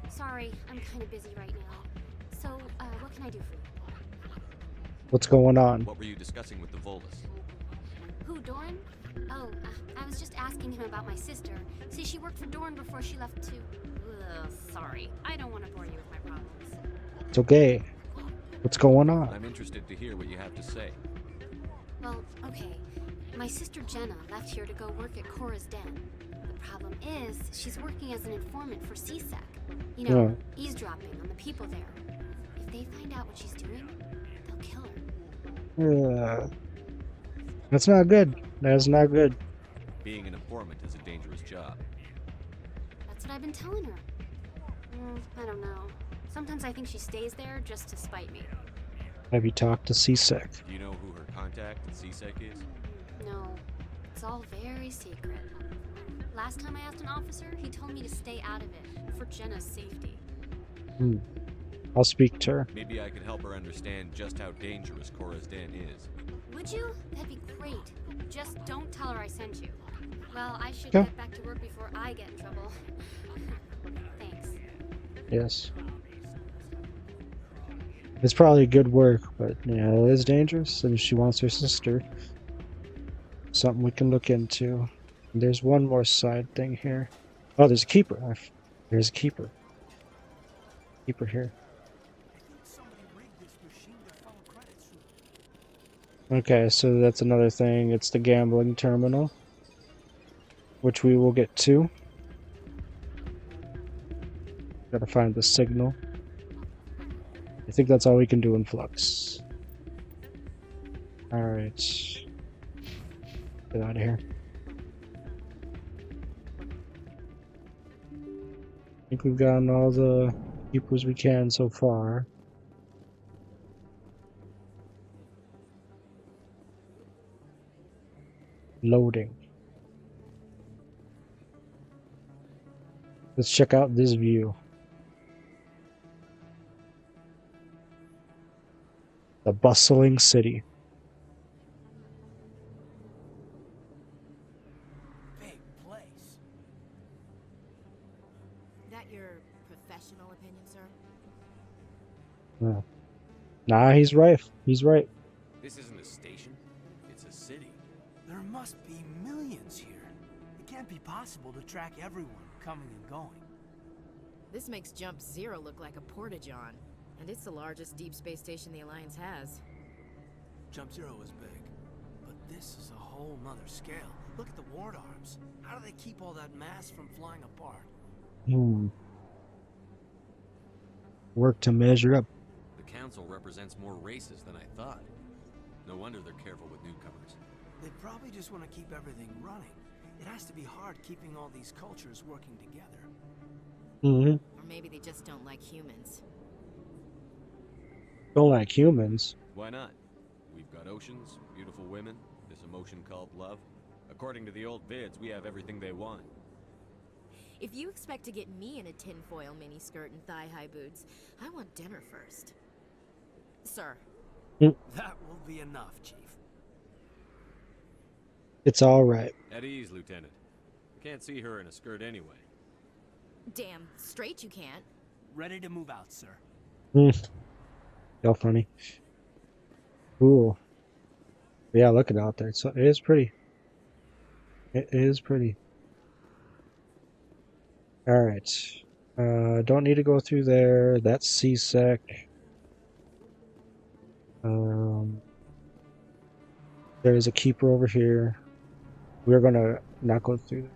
Sorry, I'm kind of busy right now. So, what can I do for you? What's going on? What were you discussing with the Volus? Who, Doran? Oh, I was just asking him about my sister. See, she worked for Dorn before she left to... Ugh, sorry. I don't want to bore you with my problems. It's okay. What's going on? I'm interested to hear what you have to say. Well, okay. My sister Jenna left here to go work at Cora's Den. The problem is, she's working as an informant for CSEC. You know, eavesdropping on the people there. If they find out what she's doing, they'll kill her. That's not good. That's not good. Being an informant is a dangerous job. That's what I've been telling her. I don't know. Sometimes I think she stays there just to spite me. Have you talked to CSEC? Do you know who her contact at CSEC is? No. It's all very secret. Last time I asked an officer, he told me to stay out of it, for Jenna's safety. I'll speak to her. Maybe I could help her understand just how dangerous Cora's Den is. Would you? That'd be great. Just don't tell her I sent you. Well, I should Yeah. get back to work before I get in trouble. Thanks. Yes. It's probably good work, but yeah, it is dangerous, and she wants her sister. Something we can look into. There's one more side thing here. Oh, there's a keeper. There's a keeper. Keeper here. Okay, so that's another thing. It's the gambling terminal, which we will get to. Gotta find the signal. I think that's all we can do in Flux. Alright. Get out of here. I think we've gotten all the keepers we can so far. Loading. Let's check out this view. The bustling city. Big place. That your professional opinion, sir? Yeah. Nah, he's right. He's right. This isn't a station. It's a city. There must be millions here. It can't be possible to track everyone coming and going. This makes Jump Zero look like a porta-john, and it's the largest deep space station the Alliance has. Jump Zero is big, but this is a whole nother scale. Look at the ward arms. How do they keep all that mass from flying apart? Work to measure up. The council represents more races than I thought. No wonder they're careful with newcomers. They probably just want to keep everything running. It has to be hard keeping all these cultures working together. Mm-hmm. Or maybe they just don't like humans. Don't like humans. Why not? We've got oceans, beautiful women, this emotion called love. According to the old vids, we have everything they want. If you expect to get me in a tinfoil miniskirt and thigh-high boots, I want dinner first. Sir. That will be enough, Chief. It's alright. At ease, Lieutenant. Can't see her in a skirt anyway. Damn straight you can't. Ready to move out, sir. Y'all funny. Cool. Yeah, look at it out there. So it is pretty. It is pretty. Alright. Don't need to go through there. That's CSEC. There is a keeper over here. We're gonna not go through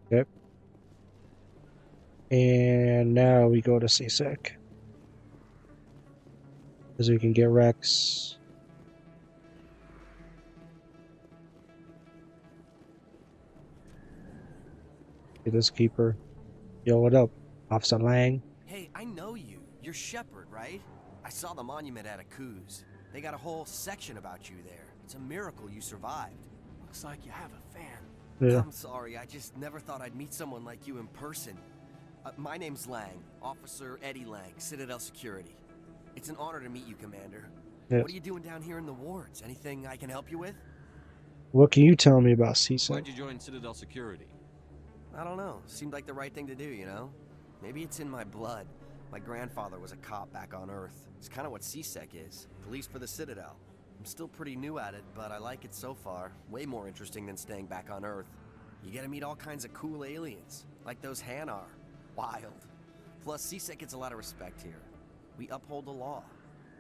there. Yep. And now we go to CSEC. Because we can get Rex. Get this keeper. Yo, what up? Officer Lang. Hey, I know you. You're Shepard, right? I saw the monument at Akuz. They got a whole section about you there. It's a miracle you survived. Looks like you have a fan. Yeah. I'm sorry, I just never thought I'd meet someone like you in person. My name's Lang, Officer Eddie Lang, Citadel Security. It's an honor to meet you, Commander. Yeah. What are you doing down here in the wards? Anything I can help you with? What can you tell me about CSEC? Why'd you join Citadel Security? I don't know. Seemed like the right thing to do, you know? Maybe it's in my blood. My grandfather was a cop back on Earth. It's kind of what CSEC is. Police for the Citadel. I'm still pretty new at it, but I like it so far. Way more interesting than staying back on Earth. You get to meet all kinds of cool aliens, like those Hanar. Wild. Plus, CSEC gets a lot of respect here. We uphold the law.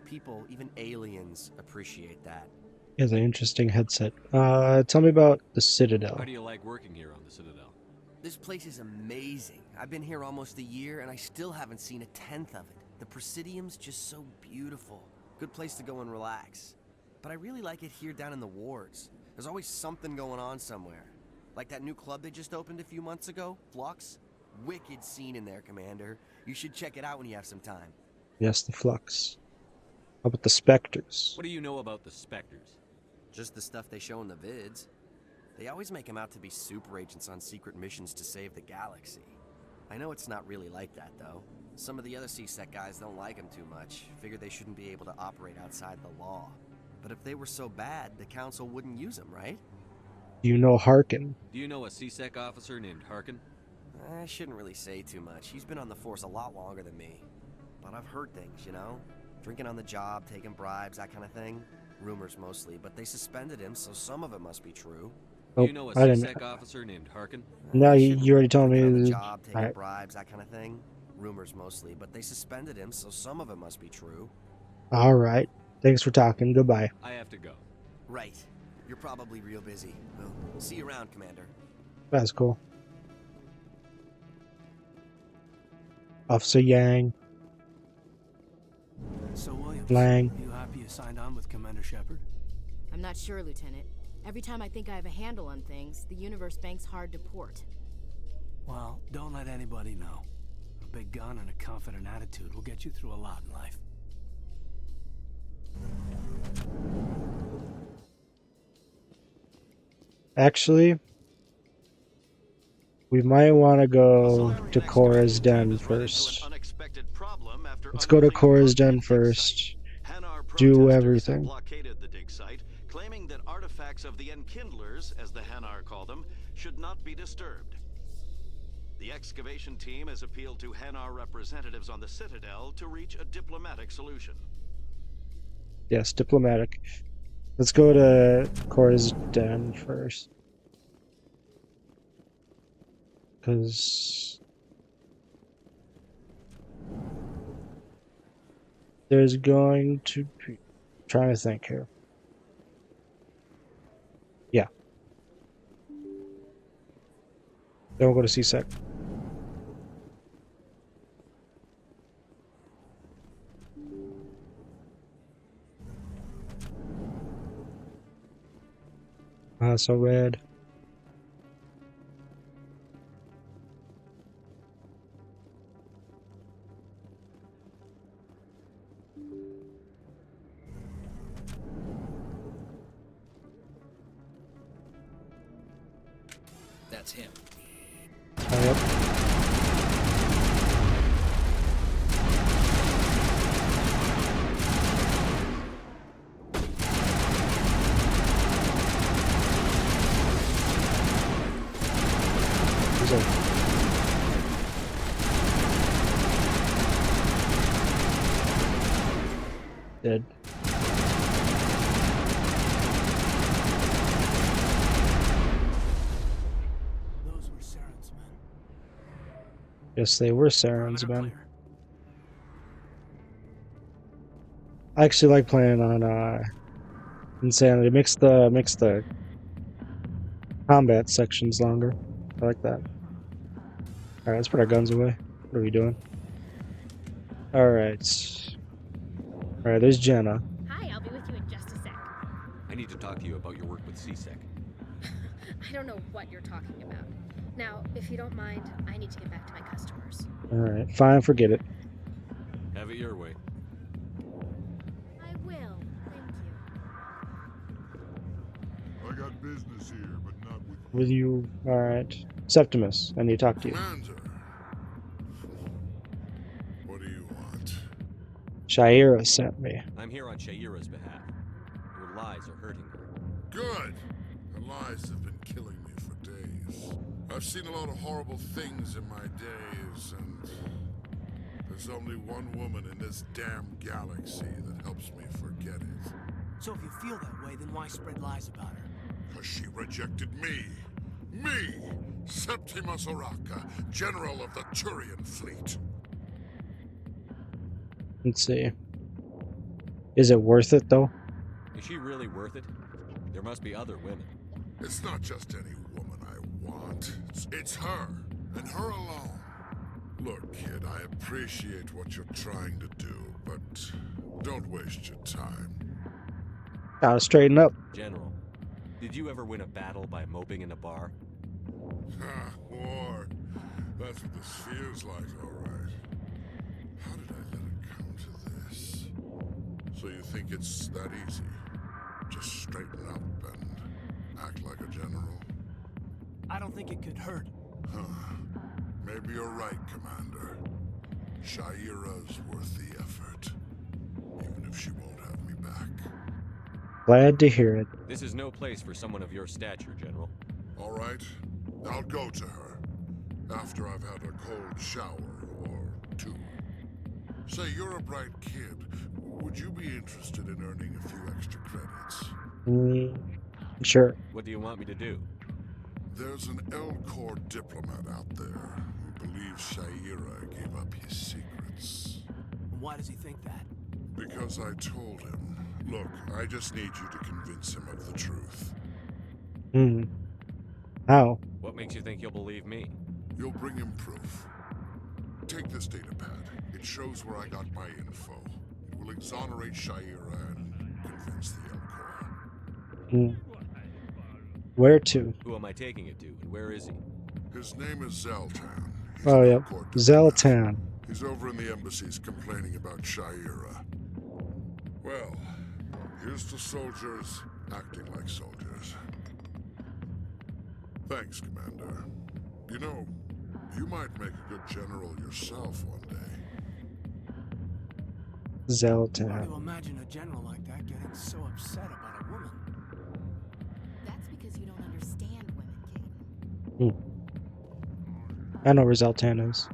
People, even aliens, appreciate that. He has an interesting headset. Tell me about the Citadel. How do you like working here on the Citadel? This place is amazing. I've been here almost a year, and I still haven't seen a tenth of it. The Presidium's just so beautiful. Good place to go and relax. But I really like it here down in the wards. There's always something going on somewhere. Like that new club they just opened a few months ago, Flux. Wicked scene in there, Commander. You should check it out when you have some time. Yes, the Flux. How about the Spectres? What do you know about the Spectres? Just the stuff they show in the vids. They always make them out to be super agents on secret missions to save the galaxy. I know it's not really like that, though. Some of the other CSEC guys don't like them too much. Figure they shouldn't be able to operate outside the law. But if they were so bad, the Council wouldn't use them, right? Do you know Harkin? Do you know a CSEC officer named Harkin? I shouldn't really say too much. He's been on the force a lot longer than me. But I've heard things, you know? Drinking on the job, taking bribes, that kind of thing. Rumors mostly, but they suspended him, so some of it must be true. Do you know a CSEC officer named Harkin? No, you already told me. On the job, taking bribes, that kind of thing. Rumors mostly, but they suspended him, so some of it must be true. All right. Thanks for talking. Goodbye. I have to go. Right. You're probably real busy. Well, see you around, Commander. That's cool. Officer Yang. So, Williams, Lang. you happy you signed on with Commander Shepard? I'm not sure, Lieutenant. Every time I think I have a handle on things, the universe banks hard to port. Well, don't let anybody know. A big gun and a confident attitude will get you through a lot in life. Actually, we might want to go to Cora's Den first. Let's go to Cora's Den first. Do everything. Blockaded the dig site, claiming that artifacts of the Enkindlers, as the Hanar call them, should not be disturbed. The excavation team has appealed to Hanar representatives on the Citadel to reach a diplomatic solution. Yes, diplomatic. Let's go to Cora's Den first. Because there's going to be... trying to think here. Yeah. Then we'll go to CSEC. So red. That's him. Yep. Dead. Those were Saren's men. Yes, they were Saren's men. I actually like playing on Insanity. Makes the combat sections longer. I like that. Alright, let's put our guns away. What are we doing? Alright. Alright, there's Jenna. Hi, I'll be with you in just a sec. I need to talk to you about your work with CSEC. I don't know what you're talking about. Now, if you don't mind, I need to get back to my customers. Alright, fine, forget it. Have it your way. I will. Thank you. I got business here, but not with With you. Alright. Septimus, I need to talk to you. Commander. What do you want? Shaira sent me. I'm here on Shaira's behalf. Your lies are hurting her. Good. The lies have been killing me for days. I've seen a lot of horrible things in my days, and there's only one woman in this damn galaxy that helps me forget it. So if you feel that way, then why spread lies about her? Because she rejected me. Me! Septimus Oraka, General of the Turian Fleet. Let's see. Is it worth it, though? Is she really worth it? There must be other women. It's not just any woman I want. It's her, and her alone. Look, kid, I appreciate what you're trying to do, but don't waste your time. Gotta straighten up. General, did you ever win a battle by moping in a bar? Ha, war. That's what this feels like, all right. How did I let it come to this? So you think it's that easy? Just straighten up and act like a general? I don't think it could hurt. Huh. Maybe you're right, Commander. Shaira's worth the effort. Even if she won't have me back. Glad to hear it. This is no place for someone of your stature, General. All right. I'll go to her. After I've had a cold shower or two. Say, you're a bright kid. Would you be interested in earning a few extra credits? Sure. What do you want me to do? There's an Elcor diplomat out there who believes Shaira gave up his secrets. Why does he think that? Because I told him. Look, I just need you to convince him of the truth. How? What makes you think he'll believe me? You'll bring him proof. Take this data pad. It shows where I got my info. It will exonerate Shaira and convince the Elcor. Where to? Who am I taking it to, and where is he? His name is Zaltan. Oh, yep. Zaltan. He's over in the embassies complaining about Shaira. Well, here's to soldiers acting like soldiers. Thanks, Commander. You know, you might make a good general yourself one day. Zaltan. Hard to imagine a general like that getting so upset about a woman. That's because you don't understand women, Caden. I know where Zaltan is.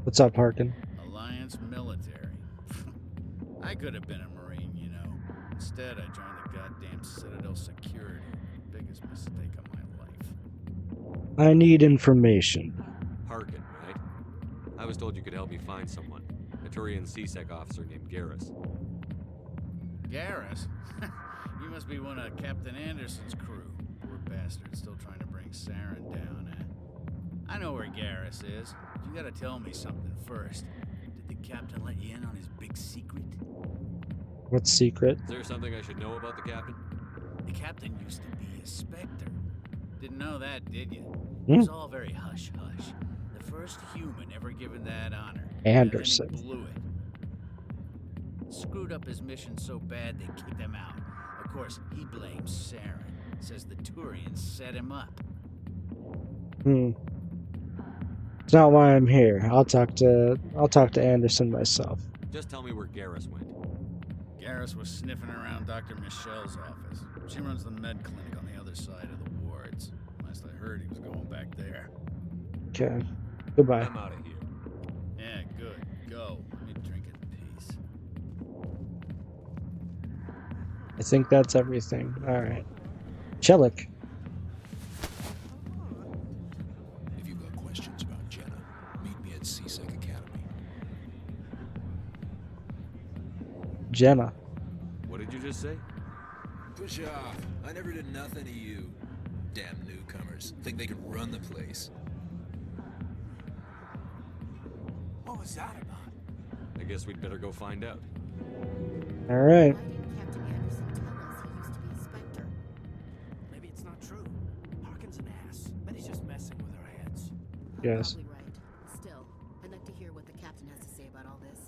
What's up, Harkin? Alliance military. I could have been a Marine, you know. Instead, I joined the goddamn Citadel Security. Biggest mistake of my life. I need information. Harkin, right? I was told you could help me find someone. A Turian CSEC officer named Garrus. Garrus? You must be one of Captain Anderson's crew. Poor bastard, still trying to bring Saren down, eh? I know where Garrus is. But you gotta tell me something first. Did the captain let you in on his big secret? What secret? Is there something I should know about the captain? The captain used to be a Spectre. Didn't know that, did you? It was all very hush-hush. The first human ever given that honor. Anderson. And then he blew it. Screwed up his mission so bad they kicked him out. Of course, he blames Saren. Says the Turians set him up. It's not why I'm here. I'll talk to Anderson myself. Just tell me where Garrus went. Garrus was sniffing around Dr. Michelle's office. She runs the med clinic on the other side of the wards. Last I heard, he was going back there. Okay. Goodbye. I'm out of here. Yeah, good. Go. Let me drink in peace. I think that's everything. Alright. Chelik. If you've got questions about Jenna, meet me at CSEC Academy. Jenna. What did you just say? Push off. I never did nothing to you. Damn newcomers. Think they could run the place. What was that about? I guess we'd better go find out. Alright. Captain Anderson tell us he used to be a Spectre? Maybe it's not true. Harkin's an ass. But he's just messing with our heads. Yes. Probably right. Still, I'd like to hear what the captain has to say about all this.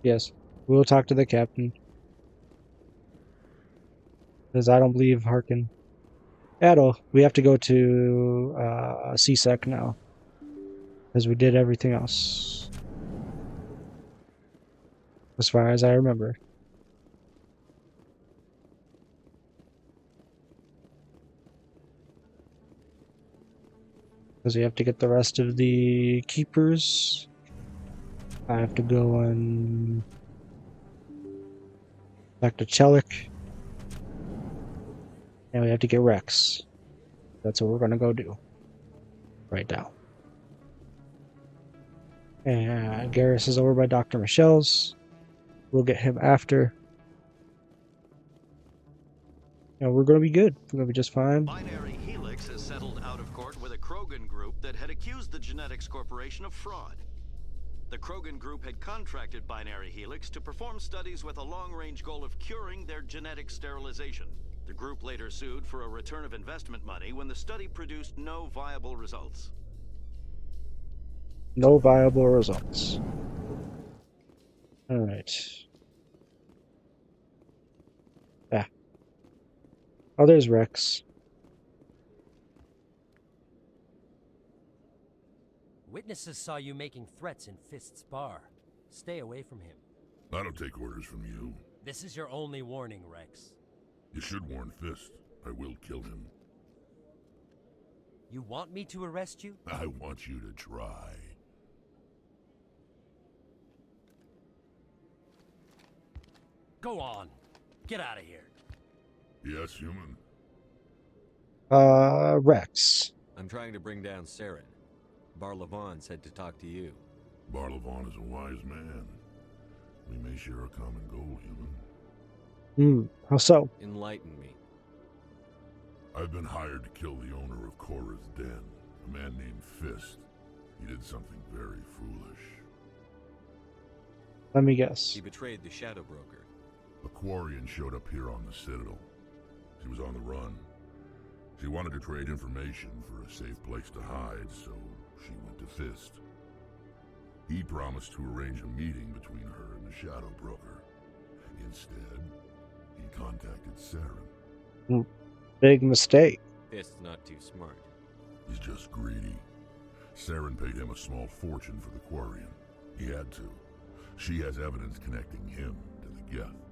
Yes. We'll talk to the captain. Because I don't believe Harkin. Adol, we have to go to CSEC now. As we did everything else. As far as I remember. Because we have to get the rest of the keepers. I have to go and Back to Chelik. And we have to get Rex. That's what we're gonna go do. Right now. And Garrus is over by Dr. Michelle's. We'll get him after. And we're gonna be good. We're gonna be just fine. Binary Helix has settled out of court with a Krogan group that had accused the Genetics Corporation of fraud. The Krogan group had contracted Binary Helix to perform studies with a long-range goal of curing their genetic sterilization. The group later sued for a return of investment money when the study produced no viable results. No viable results. Alright. Ah. Oh, there's Rex. Witnesses saw you making threats in Fist's bar. Stay away from him. I don't take orders from you. This is your only warning, Rex. You should warn Fist. I will kill him. You want me to arrest you? I want you to try. Go on. Get out of here. Yes, human. Rex. I'm trying to bring down Saren. Barlavon said to talk to you. Barlavon is a wise man. We may share a common goal, human. How so? Enlighten me. I've been hired to kill the owner of Korra's Den, a man named Fist. He did something very foolish. Let me guess. He betrayed the Shadow Broker. A Quarian showed up here on the Citadel. She was on the run. She wanted to trade information for a safe place to hide, so she went to Fist. He promised to arrange a meeting between her and the Shadow Broker. Instead, he contacted Saren. Big mistake. Fist's not too smart. He's just greedy. Saren paid him a small fortune for the Quarian. He had to. She has evidence connecting him to the Geth.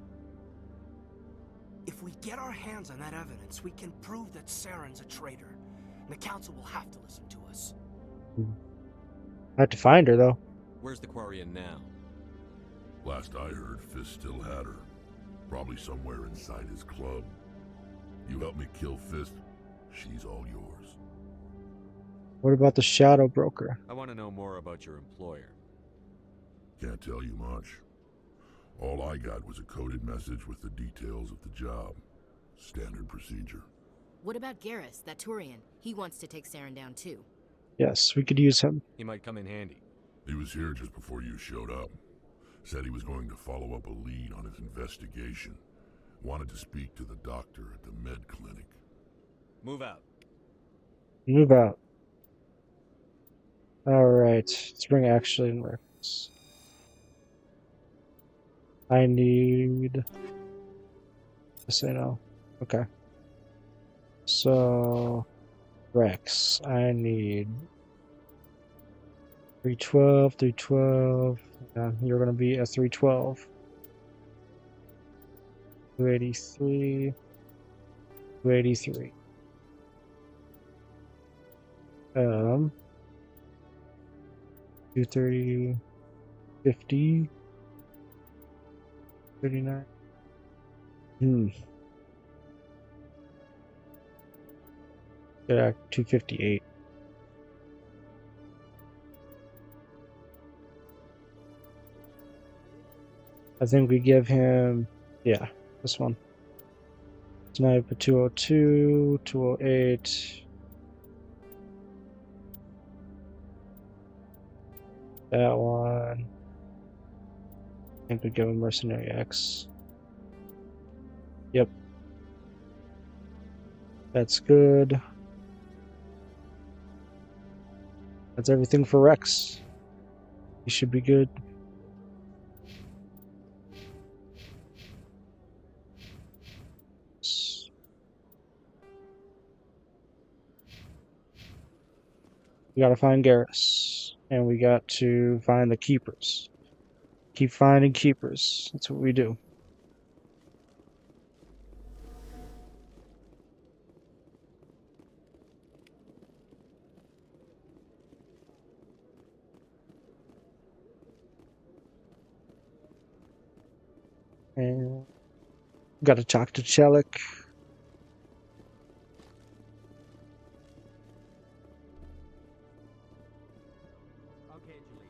If we get our hands on that evidence, we can prove that Saren's a traitor. And the Council will have to listen to us. I have to find her, though. Where's the Quarian now? Last I heard, Fist still had her. Probably somewhere inside his club. You help me kill Fist, she's all yours. What about the Shadow Broker? I want to know more about your employer. Can't tell you much. All I got was a coded message with the details of the job. Standard procedure. What about Garrus, that Turian? He wants to take Saren down too. Yes, we could use him. He might come in handy. He was here just before you showed up. Said he was going to follow up a lead on his investigation. Wanted to speak to the doctor at the med clinic. Move out. Move out. Alright, let's bring Ashley and Rex. I need... Say no. Okay. So... Rex, I need... 312, 312... Yeah, you're gonna be a 312. 283... 283. 230... 50... 39. Yeah, 258. I think we give him, yeah, this one. Sniper 202, 208. That one. I think we give him Mercenary X. Yep. That's good. That's everything for Rex. He should be good. We gotta find Garrus. And we got to find the Keepers. Keep finding Keepers. That's what we do. And Gotta talk to Chelik. Okay, Jalil.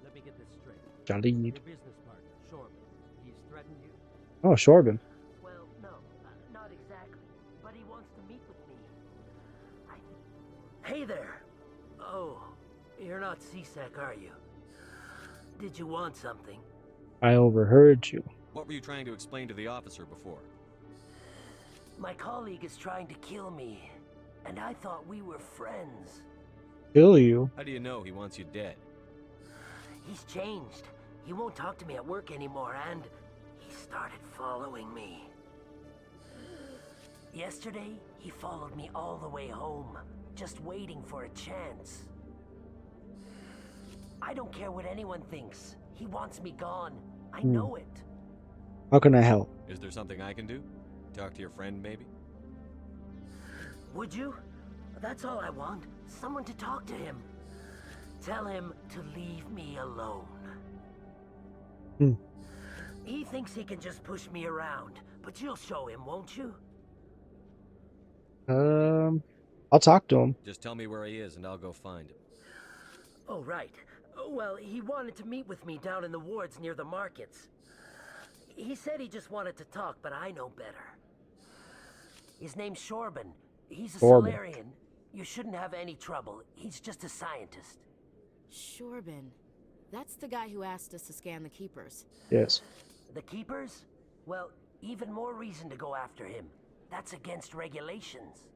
Let me get this straight. Jalil. Your business partner, Shorban, he's threatened you? Oh, Shorban. Well, no, not exactly. But he wants to meet with me. Hey there! Oh, you're not CSEC, are you? Did you want something? I overheard you. What were you trying to explain to the officer before? My colleague is trying to kill me, and I thought we were friends. Kill you? How do you know he wants you dead? He's changed. He won't talk to me at work anymore, and he started following me. Yesterday, he followed me all the way home, just waiting for a chance. I don't care what anyone thinks. He wants me gone. I know it. How can I help? Is there something I can do? Talk to your friend, maybe? Would you? That's all I want. Someone to talk to him. Tell him to leave me alone. He thinks he can just push me around, but you'll show him, won't you? I'll talk to him. Just tell me where he is and I'll go find him. Oh, right. Well, he wanted to meet with me down in the wards near the markets. He said he just wanted to talk, but I know better. His name's Shorban. He's a Solarian. You shouldn't have any trouble. He's just a scientist. Shorban. That's the guy who asked us to scan the Keepers. Yes. The Keepers? Well, even more reason to go after him. That's against regulations.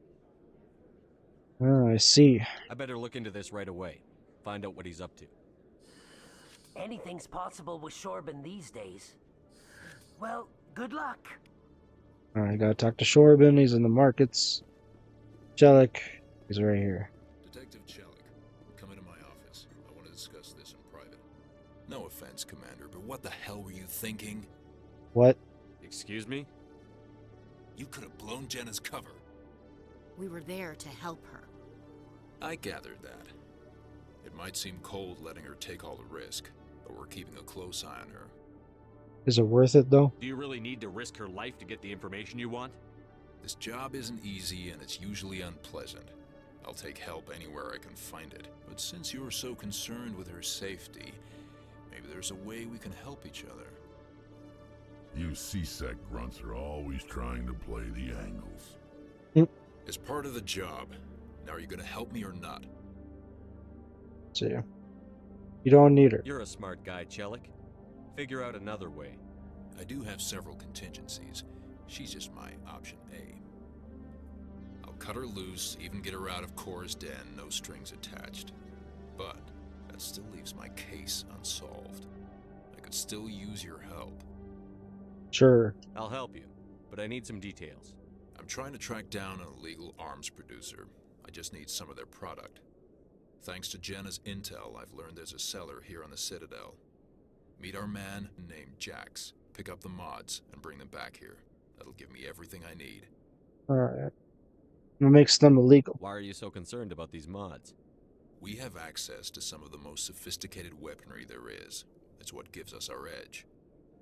Oh, I see. I better look into this right away. Find out what he's up to. Anything's possible with Shorban these days. Well, good luck. Alright, gotta talk to Shorban. He's in the markets. Chelik. He's right here. Detective Chelik, come into my office. I want to discuss this in private. No offense, Commander, but what the hell were you thinking? What? Excuse me? You could have blown Jenna's cover. We were there to help her. I gathered that. It might seem cold letting her take all the risk, but we're keeping a close eye on her. Is it worth it, though? Do you really need to risk her life to get the information you want? This job isn't easy and it's usually unpleasant. I'll take help anywhere I can find it. But since you're so concerned with her safety, maybe there's a way we can help each other. You CSEC grunts are always trying to play the angles. As part of the job, now are you gonna help me or not? See. You don't need her. You're a smart guy, Chelik. Figure out another way. I do have several contingencies. She's just my option A. I'll cut her loose, even get her out of Cora's den, no strings attached. But that still leaves my case unsolved. I could still use your help. Sure. I'll help you, but I need some details. I'm trying to track down an illegal arms producer. I just need some of their product. Thanks to Jenna's intel, I've learned there's a seller here on the Citadel. Meet our man named Jax. Pick up the mods and bring them back here. That'll give me everything I need. Alright. What makes them illegal? Why are you so concerned about these mods? We have access to some of the most sophisticated weaponry there is. It's what gives us our edge.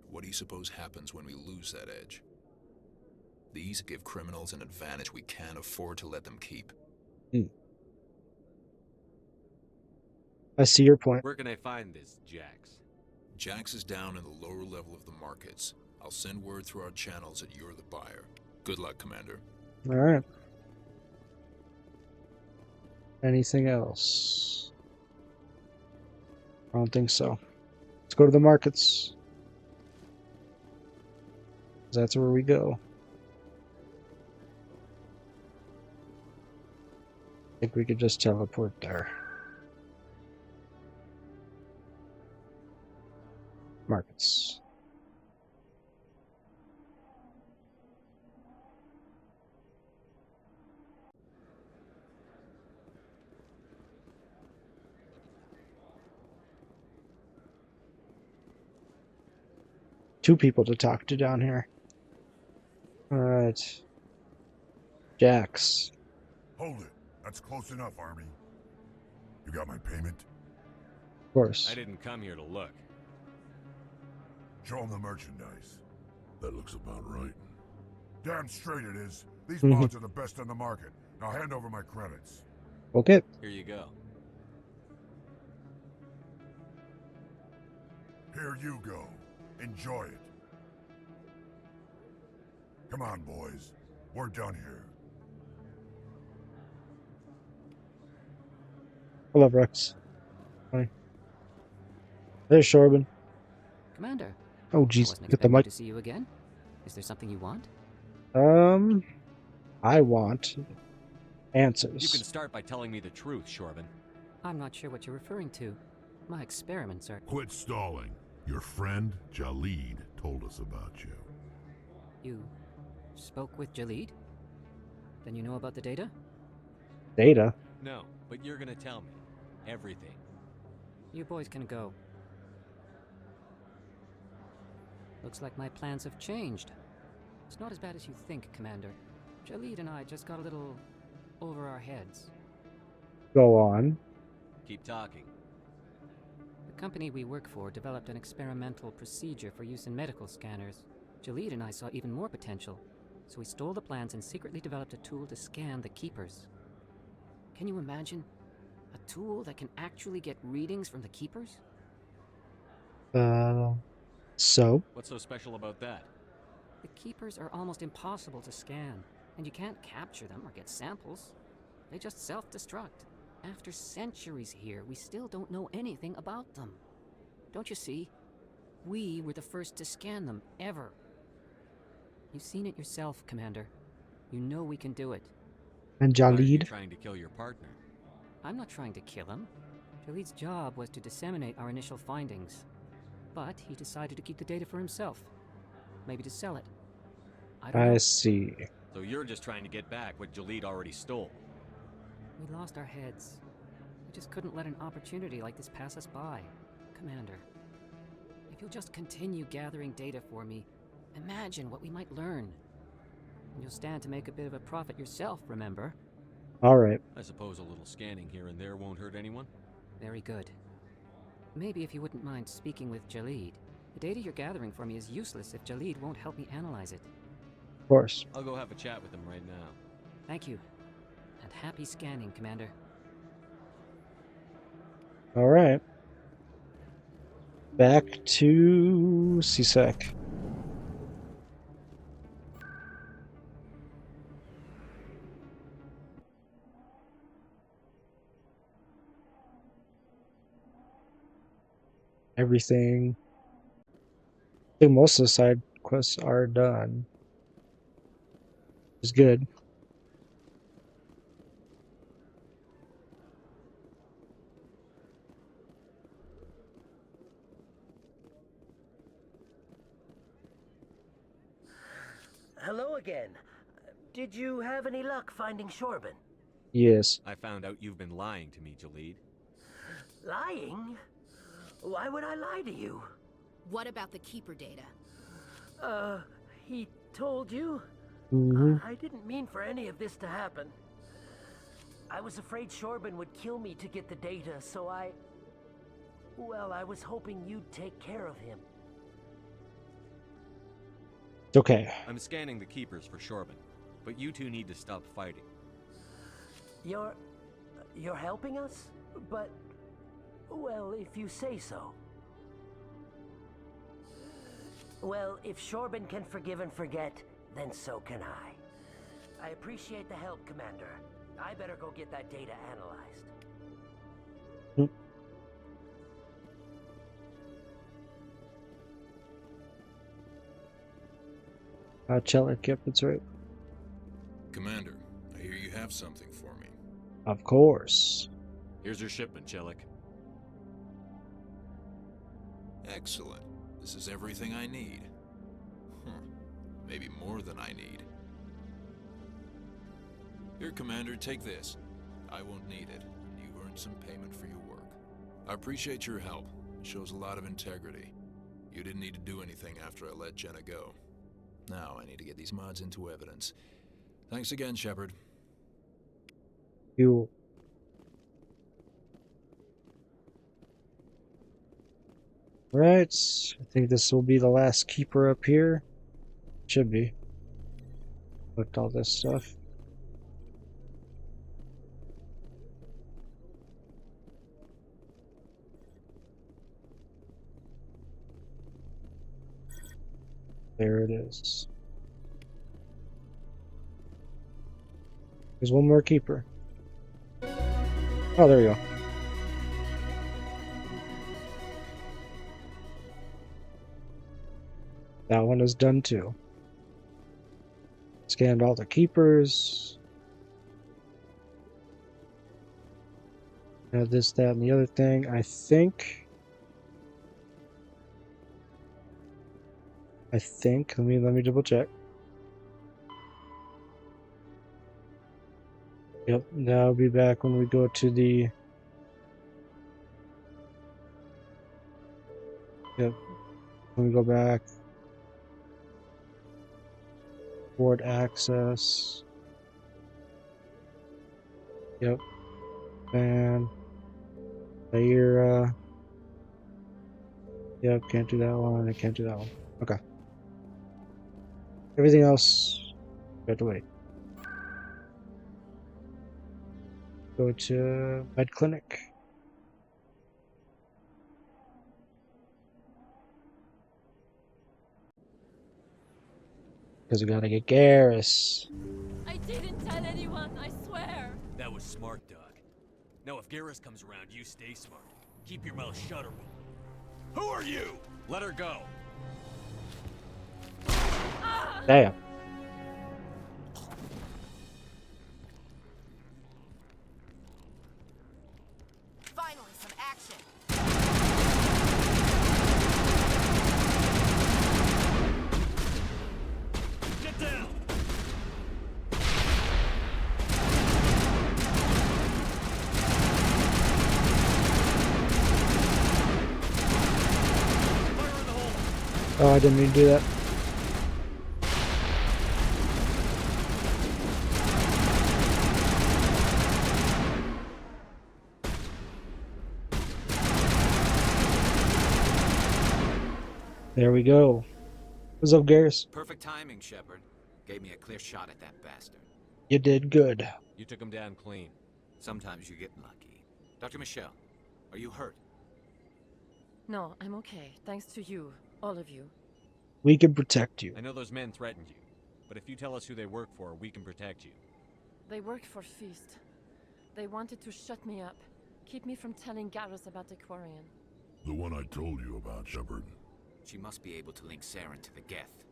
What do you suppose happens when we lose that edge? These give criminals an advantage we can't afford to let them keep. I see your point. Where can I find this Jax? Jax is down in the lower level of the markets. I'll send word through our channels that you're the buyer. Good luck, Commander. Alright. Anything else? I don't think so. Let's go to the markets. That's where we go. I think we could just teleport there. Markets. Two people to talk to down here. Alright. Jax. Hold it. That's close enough, Army. You got my payment? Of course. I didn't come here to look. Show them the merchandise. That looks about right. Damn straight it is. These Mhm. mods are the best on the market. Now hand over my credits. Okay. Here you go. Here you go. Enjoy it. Come on, boys. We're done here. Hello, Rex. Hi. There's Shorban. Commander. Oh, I jeez. wasn't Get the expecting mic. to see you again. Is there something you want? I want You answers. can start by telling me the truth, Shorban. I'm not sure what you're referring to. My experiments are... Quit stalling. Your friend, Jalid, told us about you. You spoke with Jalid? Then you know about the data? Data? No, but you're gonna tell me. Everything. You boys can go. Looks like my plans have changed. It's not as bad as you think, Commander. Jalid and I just got a little over our heads. Go on. Keep talking. The company we work for developed an experimental procedure for use in medical scanners. Jalid and I saw even more potential, so we stole the plans and secretly developed a tool to scan the Keepers. Can you imagine? A tool that can actually get readings from the Keepers? So? What's so special about that? The Keepers are almost impossible to scan, and you can't capture them or get samples. They just self-destruct. After centuries here, we still don't know anything about them. Don't you see? We were the first to scan them, ever. You've seen it yourself, Commander. You know we can do it. And Why are you Jalid? trying to kill your partner? I'm not trying to kill him. Jalid's job was to disseminate our initial findings. But he decided to keep the data for himself. Maybe to sell it. I don't know. I see. So you're just trying to get back what Jalid already stole. We lost our heads. We just couldn't let an opportunity like this pass us by. Commander, if you'll just continue gathering data for me, imagine what we might learn. And you'll stand to make a bit of a profit yourself, remember? Alright. I suppose a little scanning here and there won't hurt anyone? Very good. Maybe if you wouldn't mind speaking with Jalid. The data you're gathering for me is useless if Jalid won't help me analyze it. Of course. I'll go have a chat with him right now. Thank you. And happy scanning, Commander. Alright. Back to CSEC. Everything. I think most of the side quests are done. Which is good. Hello again. Did you have any luck finding Shorban? Yes. I found out you've been lying to me, Jalid. Lying? Why would I lie to you? What about the Keeper data? He told you? I didn't mean for any of this to happen. I was afraid Shorban would kill me to get the data, so well, I was hoping you'd take care of him. It's okay. I'm scanning the Keepers for Shorban, but you two need to stop fighting. You're helping us? But, well, if you say so. Well, if Shorban can forgive and forget, then so can I. I appreciate the help, Commander. I better go get that data analyzed. Chelik, yep, that's right. Commander, I hear you have something for me. Of course. Here's your shipment, Chelik. Excellent. This is everything I need. Maybe more than I need. Here, Commander, take this. I won't need it. You've earned some payment for your work. I appreciate your help. It shows a lot of integrity. You didn't need to do anything after I let Jenna go. Now I need to get these mods into evidence. Thanks again, Shepard. You. Right. I think this will be the last keeper up here. should be. Looked all this stuff. There it is. There's one more keeper. Oh, there we go. That one is done too. Scanned all the keepers. Now this, that, and the other thing. I think, let me double check. Yep, that'll be back when we go to the... Yep, when we go back. Board access. Yep. And Zaira. Yep, can't do that one. I can't do that one. Okay. Everything else, we have to wait. Go to Med Clinic. Because we gotta get Garrus. I didn't tell anyone, I swear. That was smart, Doug. Now if Garrus comes around, you stay smart. Keep your mouth shut or we'll... Who are you? Let her go. Damn. Finally, some action. Get down! Oh, I didn't mean to do that. There we go. What's up, Garrus? Perfect timing, Shepard. Gave me a clear shot at that bastard. You did good. You took him down clean. Sometimes you get lucky. Dr. Michelle, are you hurt? No, I'm okay. Thanks to you, all of you. We can protect you. I know those men threatened you, but if you tell us who they work for, we can protect you. They worked for Feast. They wanted to shut me up, keep me from telling Garrus about the Quarian. The one I told you about, Shepard. She must be able to link Saren to the Geth.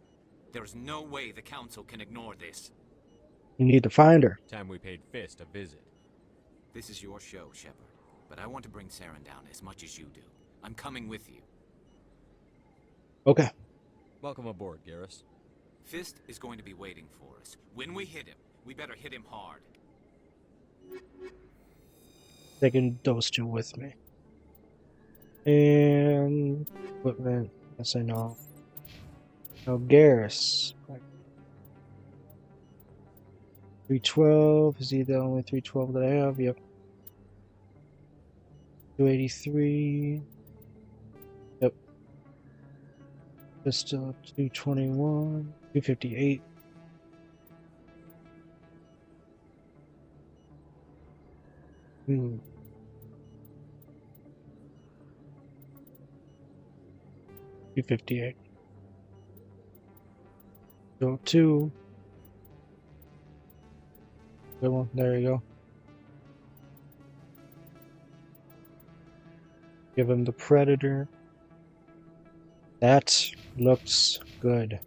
There's no way the Council can ignore this. You need to find her. Time we paid Fist a visit. This is your show, Shepard. But I want to bring Saren down as much as you do. I'm coming with you. Okay. Welcome aboard, Garrus. Fist is going to be waiting for us. When we hit him, we better hit him hard. Taking those two with me. And equipment. Yes, I know. Now Garrus. 312. Is he the only 312 that I have? Yep. 283. Yep. Pistol 221. 258. Hmm. $258. Go to. Good one. There you go. Give him the Predator. That looks good.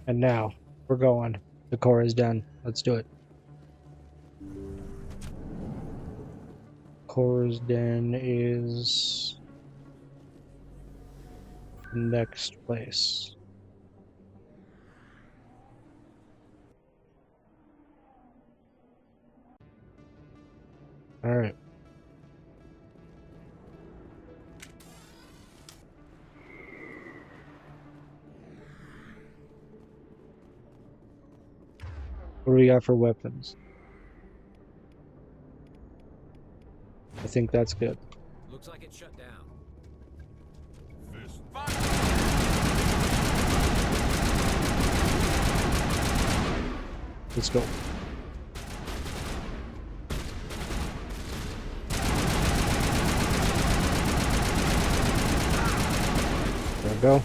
And now we're going. The core is done. Let's do it. Core's Den is next place. All right. What do we got for weapons? I think that's good. Looks like it's shut down. Let's go. There we go.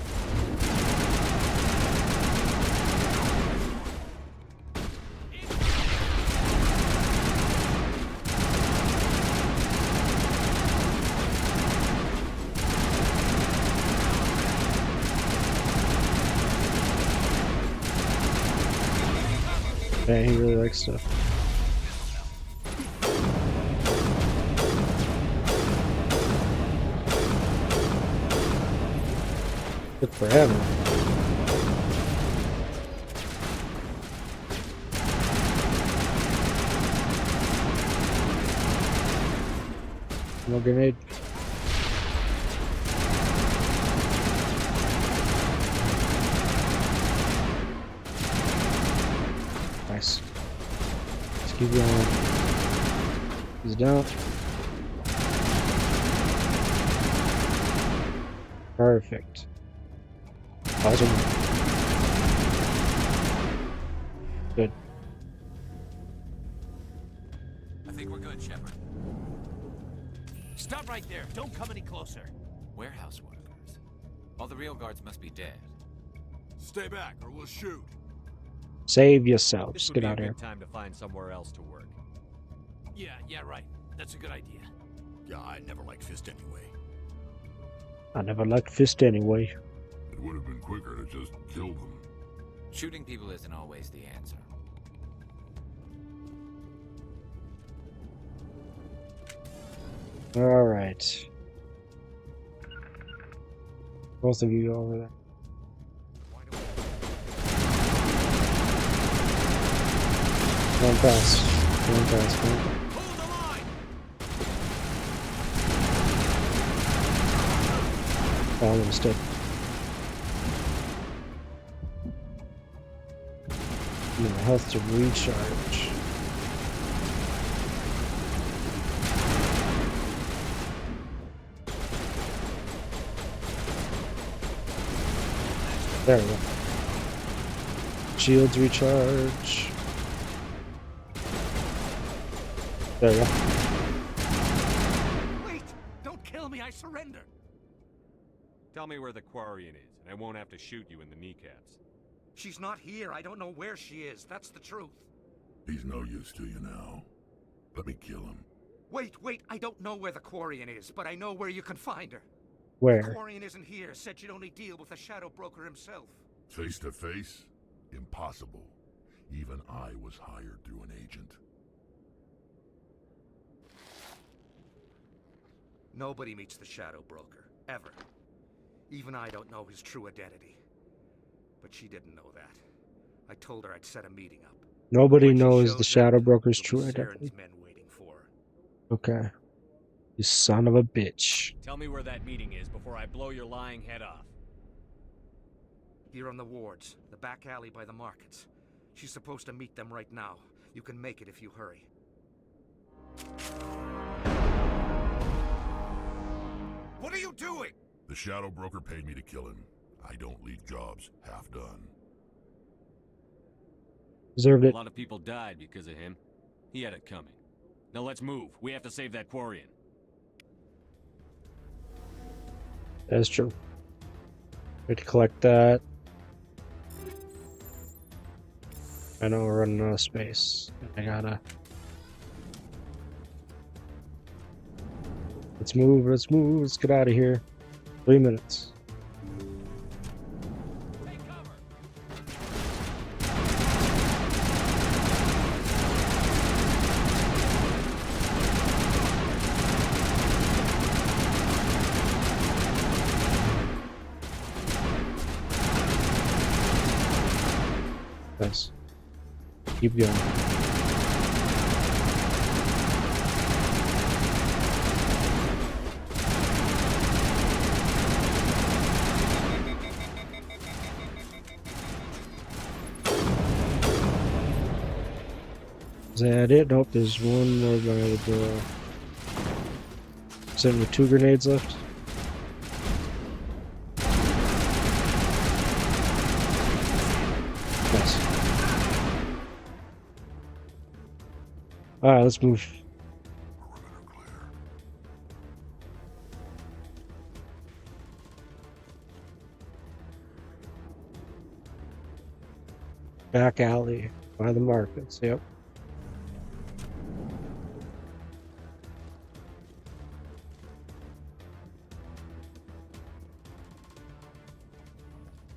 Yeah, he really likes stuff. Good for him. No grenade. Nice. Let's keep going. He's down. Perfect. Awesome. Good. I think we're good, Shepard. Stop right there. Don't come any closer. Warehouse workers. All the real guards must be dead. Stay back or we'll shoot. Save yourselves. This would Get be out a of here. good time to find somewhere else to work. Yeah, right. That's a good idea. Yeah, I never liked Fist anyway. I never liked Fist anyway. It would have been quicker to just kill them. Shooting people isn't always the answer. Alright. Both of you go over there. Going fast. Going fast. Going fast. Oh, I'm gonna stick. Need my health to recharge. There we go. Shields recharge. There we go. Wait! Don't kill me, I surrender! Tell me where the Quarian is, and I won't have to shoot you in the kneecaps. She's not here. I don't know where she is. That's the truth. He's no use to you now. Let me kill him. Wait. I don't know where the Quarian is, but I know where you can find her. Where? The Quarian isn't here. Said you'd only deal with the Shadow Broker himself. Face to face? Impossible. Even I was hired through an agent. Nobody meets the Shadow Broker. Ever. Even I don't know his true identity. But she didn't know that. I told her I'd set a meeting up. Nobody When she knows shows the Shadow up, Broker's there'll true be identity. Saren's men waiting for her. Okay. You son of a bitch. Tell me where that meeting is before I blow your lying head off. Here on the wards, the back alley by the markets. She's supposed to meet them right now. You can make it if you hurry. What are you doing? The Shadow Broker paid me to kill him. I don't leave jobs half done. Deserved A it. lot of people died because of him. He had it coming. Now let's move. We have to save that Quarian. That's true. We have to collect that. I know we're running out of space. I gotta... Let's move, let's get out of here. 3 minutes. Nice. Keep going. Is that it? Nope, there's one more by the door. Sitting with 2 grenades left. Nice. Alright, let's move. Back alley by the markets, yep.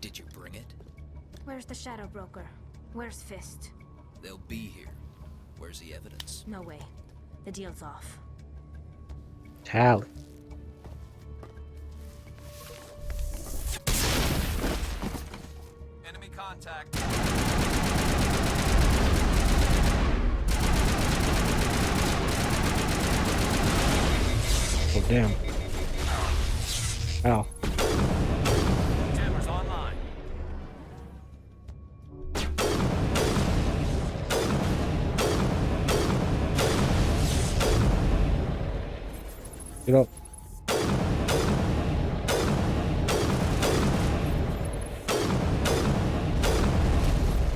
Did you bring it? Where's the Shadow Broker? Where's Fist? They'll be here. Where's the evidence? No way. The deal's off. Tally. Enemy contact. Oh, damn. Ow. Jammers online. Get up.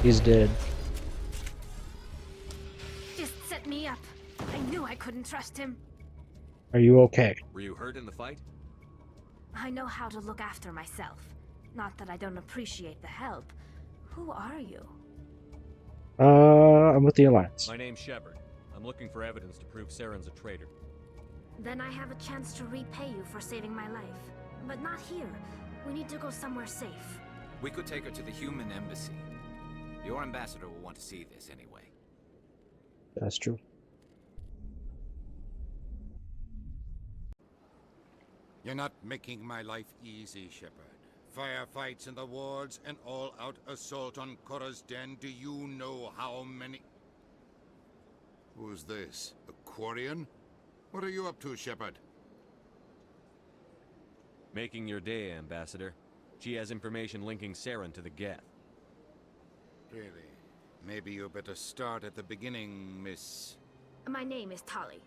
He's dead. Just set me up. I knew I couldn't trust him. Are you okay? Were you hurt in the fight? I know how to look after myself. Not that I don't appreciate the help. Who are you? I'm with the Alliance. My name's Shepard. I'm looking for evidence to prove Saren's a traitor. Then I have a chance to repay you for saving my life. But not here. We need to go somewhere safe. We could take her to the human embassy. Your ambassador will want to see this anyway. That's true. You're not making my life easy, Shepard. Firefights in the wards, an all-out assault on Korra's den. Do you know how many... Who's this? A Quarian? What are you up to, Shepard? Making your day, Ambassador. She has information linking Saren to the Geth. Really? Maybe you better start at the beginning, Miss... My name is Tali.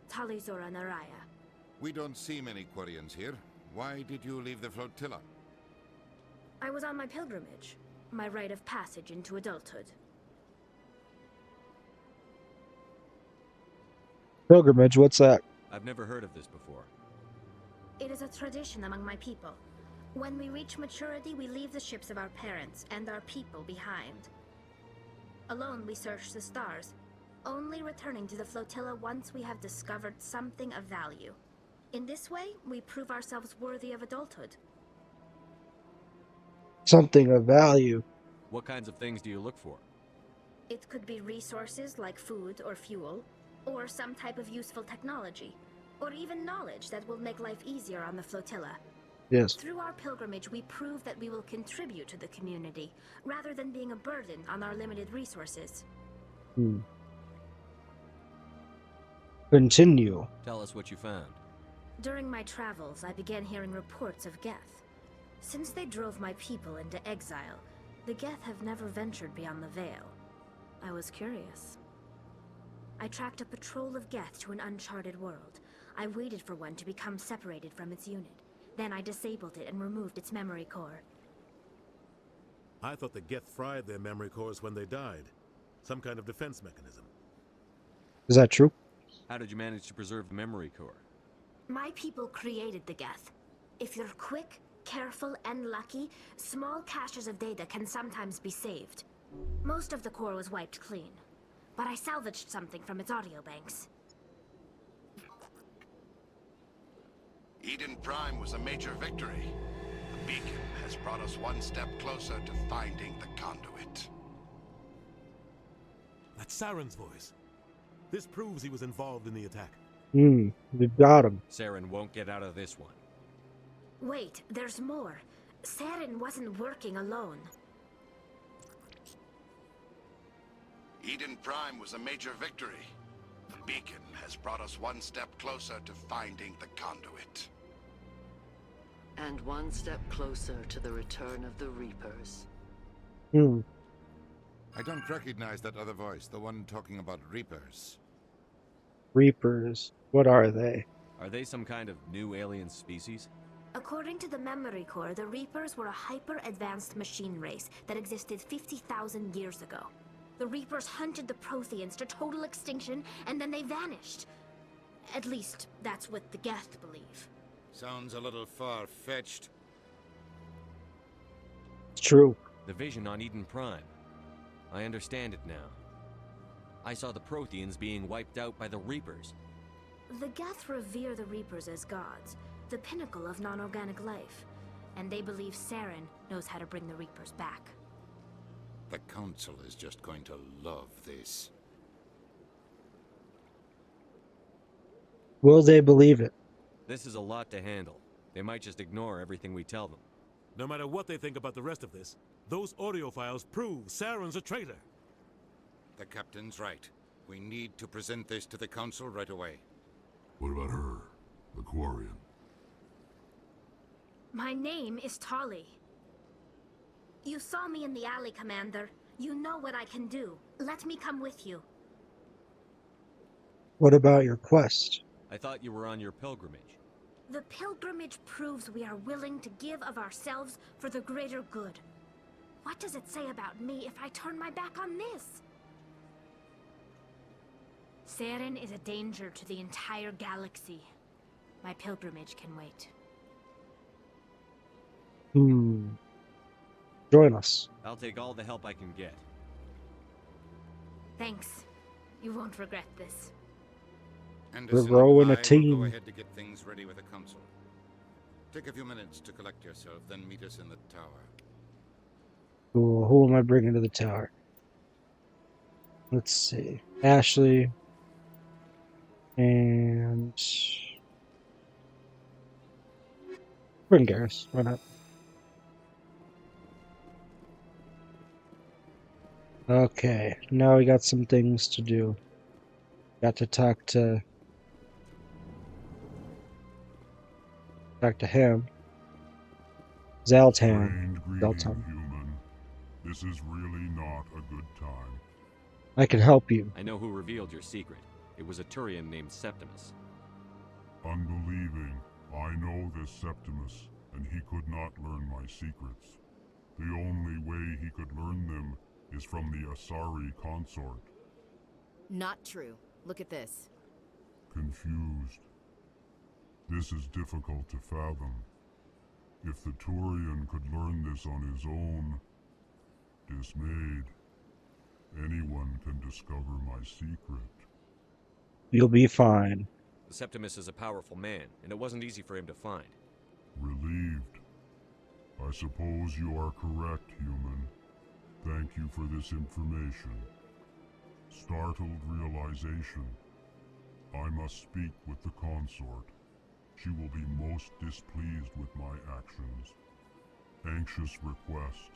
Tali Zora Naraya. We don't see many Quarians here. Why did you leave the flotilla? I was on my pilgrimage. My rite of passage into adulthood. Pilgrimage, what's that? I've never heard of this before. It is a tradition among my people. When we reach maturity, we leave the ships of our parents and our people behind. Alone, we search the stars, only returning to the flotilla once we have discovered something of value. In this way, we prove ourselves worthy of adulthood. Something of value. What kinds of things do you look for? It could be resources like food or fuel, or some type of useful technology, or even knowledge that will make life easier on the flotilla. Yes. Through our pilgrimage, we prove that we will contribute to the community, rather than being a burden on our limited resources. Continue. Tell us what you found. During my travels, I began hearing reports of Geth. Since they drove my people into exile, the Geth have never ventured beyond the Veil. I was curious. I tracked a patrol of Geth to an uncharted world. I waited for one to become separated from its unit. Then I disabled it and removed its memory core. I thought the Geth fried their memory cores when they died. Some kind of defense mechanism. Is that true? How did you manage to preserve the memory core? My people created the Geth. If you're quick, careful, and lucky, small caches of data can sometimes be saved. Most of the core was wiped clean, but I salvaged something from its audio banks. Eden Prime was a major victory. The beacon has brought us one step closer to finding the conduit. That's Saren's voice. This proves he was involved in the attack. We got him. Saren won't get out of this one. Wait, there's more. Saren wasn't working alone. Eden Prime was a major victory. The beacon has brought us one step closer to finding the conduit. And one step closer to the return of the Reapers. I don't recognize that other voice, the one talking about Reapers. Reapers. What are they? Are they some kind of new alien species? According to the memory core, the Reapers were a hyper-advanced machine race that existed 50,000 years ago. The Reapers hunted the Protheans to total extinction, and then they vanished. At least, that's what the Geth believe. Sounds a little far-fetched. It's true. The vision on Eden Prime. I understand it now. I saw the Protheans being wiped out by the Reapers. The Geth revere the Reapers as gods, the pinnacle of non-organic life. And they believe Saren knows how to bring the Reapers back. The Council is just going to love this. Will they believe it? This is a lot to handle. They might just ignore everything we tell them. No matter what they think about the rest of this, those audio files prove Saren's a traitor. The Captain's right. We need to present this to the Council right away. What about her? The Quarian? My name is Tali. You saw me in the alley, Commander. You know what I can do. Let me come with you. What about your quest? I thought you were on your pilgrimage. The pilgrimage proves we are willing to give of ourselves for the greater good. What does it say about me if I turn my back on this? Saren is a danger to the entire galaxy. My pilgrimage can wait. Join us. I'll take all the help I can get. Thanks. You won't regret this. Anderson We're growing and a I team. will go ahead to get things ready with the Council. Take a few minutes to collect yourself, then meet us in the tower. Cool. Who am I bringing to the tower? Let's see. Ashley. And... bring Garrus. Why not? Okay. Now we got some things to do. Got to talk to him. Zaltan. Zaltan. Human. This is really not a good time. I can help you. I know who revealed your secret. It was a Turian named Septimus. Unbelieving. I know this Septimus, and he could not learn my secrets. The only way he could learn them is from the Asari consort. Not true. Look at this. Confused. This is difficult to fathom. If the Turian could learn this on his own, dismayed, anyone can discover my secret. You'll be fine. The Septimus is a powerful man, and it wasn't easy for him to find. Relieved. I suppose you are correct, human. Thank you for this information. Startled realization. I must speak with the consort. She will be most displeased with my actions. Anxious request.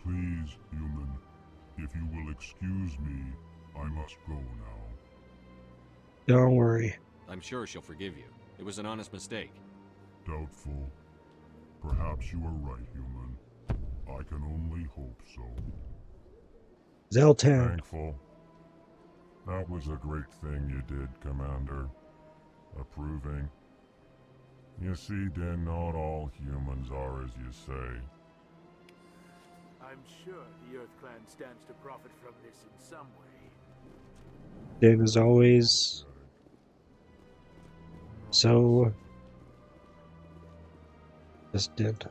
Please, human, if you will excuse me, I must go now. Don't worry. I'm sure she'll forgive you. It was an honest mistake. Doubtful. Perhaps you are right, human. I can only hope so. Zaltan. Thankful. That was a great thing you did, Commander. Approving. You see, Den, not all humans are as you say. I'm sure the Earth Clan stands to profit from this in some way. Dave is always so just did.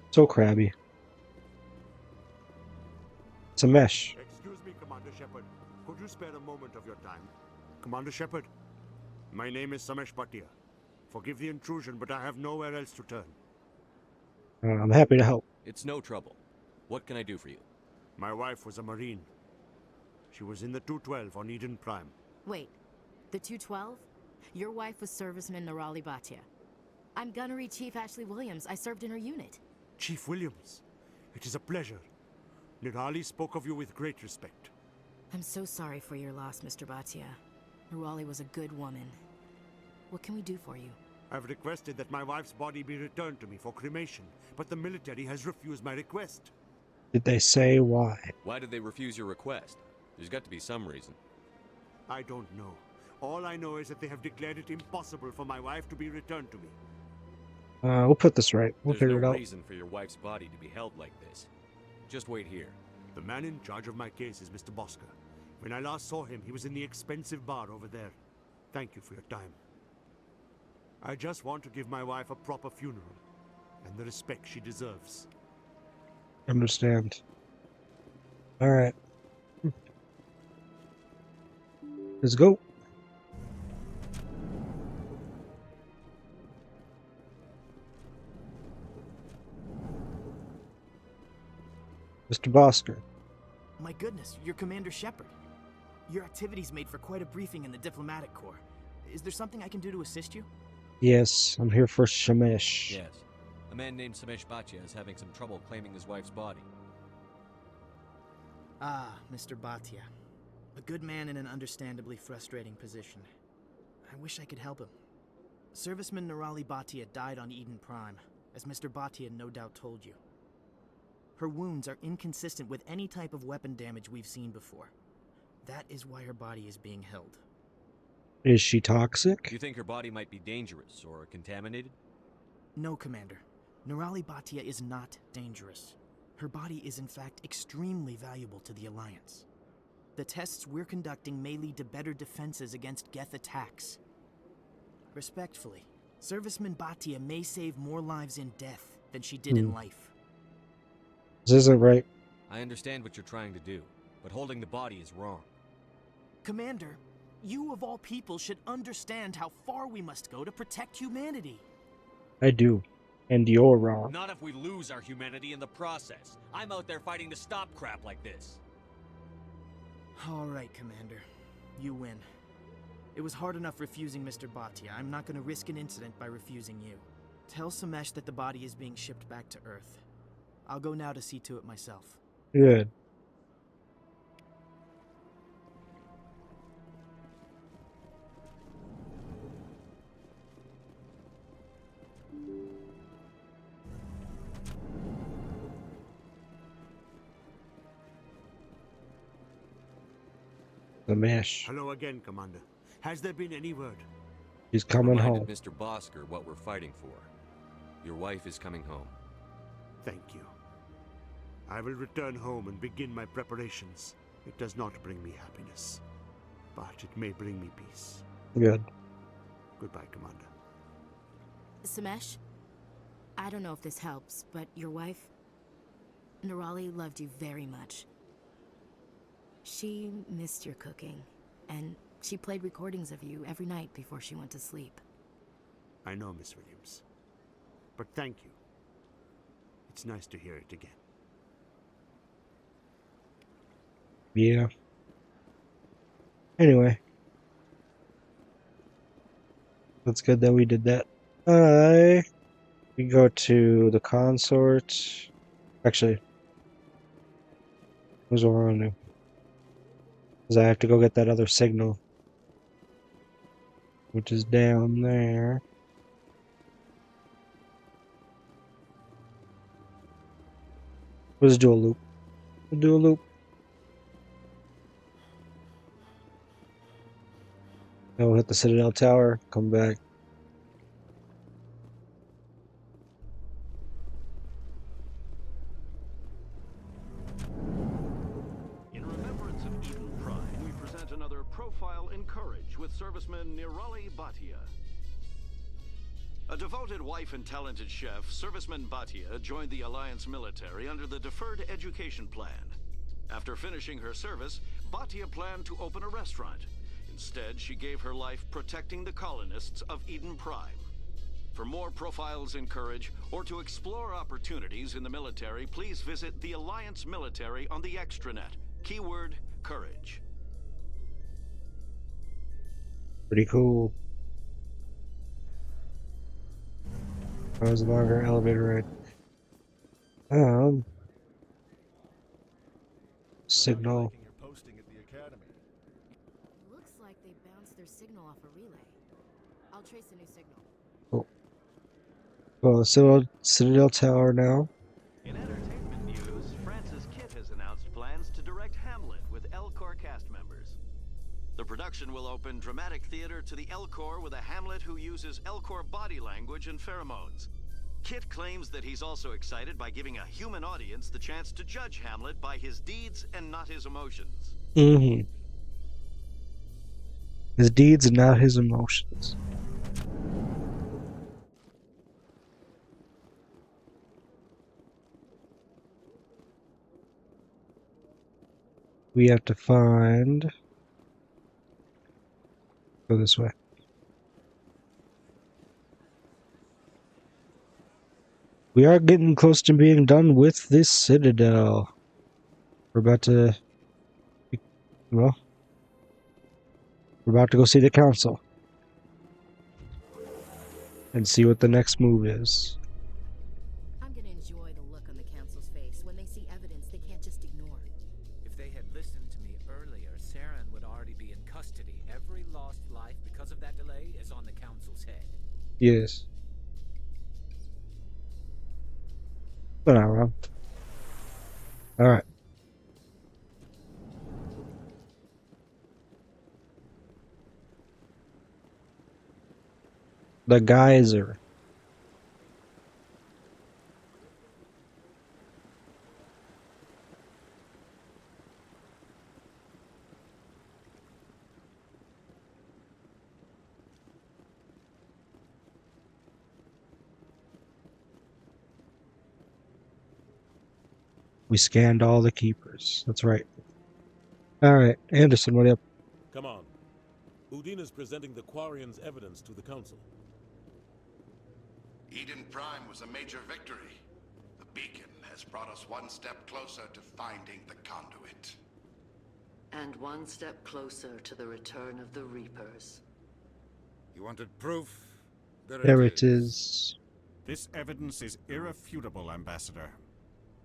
So crabby. It's a mesh. Excuse me, Commander Shepard. Could you spare a moment of your time? Commander Shepard, my name is Samesh Bhatia. Forgive the intrusion, but I have nowhere else to turn. I'm happy to help. It's no trouble. What can I do for you? My wife was a Marine. She was in the 212 on Eden Prime. Wait, the 212? Your wife was serviceman Nirali Bhatia. I'm Gunnery Chief Ashley Williams. I served in her unit. Chief Williams, it is a pleasure. Nirali spoke of you with great respect. I'm so sorry for your loss, Mr. Bhatia. Nirali was a good woman. What can we do for you? I've requested that my wife's body be returned to me for cremation, but the military has refused my request. Did they say why? Why did they refuse your request? There's got to be some reason. I don't know. All I know is that they have declared it impossible for my wife to be returned to me. We'll put this right. We'll There's figure no it out. reason for your wife's body to be held like this. Just wait here. The man in charge of my case is Mr. Bosker. When I last saw him, he was in the expensive bar over there. Thank you for your time. I just want to give my wife a proper funeral and the respect she deserves. Understand. Alright. Let's go. Mr. Bosker. My goodness, you're Commander Shepard. Your activities made for quite a briefing in the Diplomatic Corps. Is there something I can do to assist you? Yes, I'm here for Shemesh. Yes. A man named Samesh Bhatia is having some trouble claiming his wife's body. Ah, Mr. Bhatia. A good man in an understandably frustrating position. I wish I could help him. Serviceman Nirali Bhatia died on Eden Prime, as Mr. Bhatia no doubt told you. Her wounds are inconsistent with any type of weapon damage we've seen before. That is why her body is being held. Is she toxic? Do you think her body might be dangerous or contaminated? No, Commander. Nirali Bhatia is not dangerous. Her body is in fact extremely valuable to the Alliance. The tests we're conducting may lead to better defenses against Geth attacks. Respectfully, Serviceman Bhatia may save more lives in death than she did in life. This isn't right. I understand what you're trying to do, but holding the body is wrong. Commander, you of all people should understand how far we must go to protect humanity. I do. And you're wrong. Not if we lose our humanity in the process. I'm out there fighting to stop crap like this. All right, Commander. You win. It was hard enough refusing Mr. Bhatia. I'm not going to risk an incident by refusing you. Tell Samesh that the body is being shipped back to Earth. I'll go now to see to it myself. Good. Samesh. Hello again, Commander. Has there been any word? He's coming home. Mr. Bosker what we're fighting for. Your wife is coming home. Thank you. I will return home and begin my preparations. It does not bring me happiness, but it may bring me peace. Good. Goodbye, Commander. Samesh, I don't know if this helps, but your wife, Nirali, loved you very much. She missed your cooking, and she played recordings of you every night before she went to sleep. I know, Miss Williams. But thank you. It's nice to hear it again. Yeah. Anyway. That's good that we did that. We go to the consort. Actually, here's what we're gonna do. Because I have to go get that other signal, which is down there. Let's do a loop. We'll do a loop. Then we'll hit the Citadel Tower, come back. In remembrance of Eden Prime, we present another profile in courage with serviceman Nirali Bhatia. A devoted wife and talented chef, Serviceman Bhatia joined the Alliance military under the Deferred Education Plan. After finishing her service, Bhatia planned to open a restaurant. Instead, she gave her life protecting the colonists of Eden Prime. For more profiles in courage, or to explore opportunities in the military, please visit the Alliance military on the extranet. Keyword, courage. Pretty cool. That was a longer elevator ride. Signal. Looks like they bounced their signal off a relay. I'll trace a new signal. Oh. Well, Citadel Tower now. In entertainment news, Francis Kitt has announced plans to direct Hamlet with Elcor cast members. The production will open dramatic theater to the Elcor with a Hamlet who uses Elcor body language and pheromones. Kit claims that he's also excited by giving a human audience the chance to judge Hamlet by his deeds and not his emotions. Mm-hmm. His deeds and not his emotions. We have to find... Go this way. We are getting close to being done with this Citadel. We're about to... Well... We're about to go see the Council. And see what the next move is. I'm gonna enjoy the look on the Council's face when they see evidence they can't just ignore. If they had listened to me earlier, Saren would already be in custody. Every lost life because of that delay is on the Council's head. Yes. But not wrong. Alright. The geyser. We scanned all the keepers. That's right. Alright, Anderson, what up? Come on. Udina's presenting the Quarians' evidence to the Council. Eden Prime was a major victory. The beacon has brought us one step closer to finding the conduit. And one step closer to the return of the Reapers. You wanted proof? There it is. This evidence is irrefutable, Ambassador.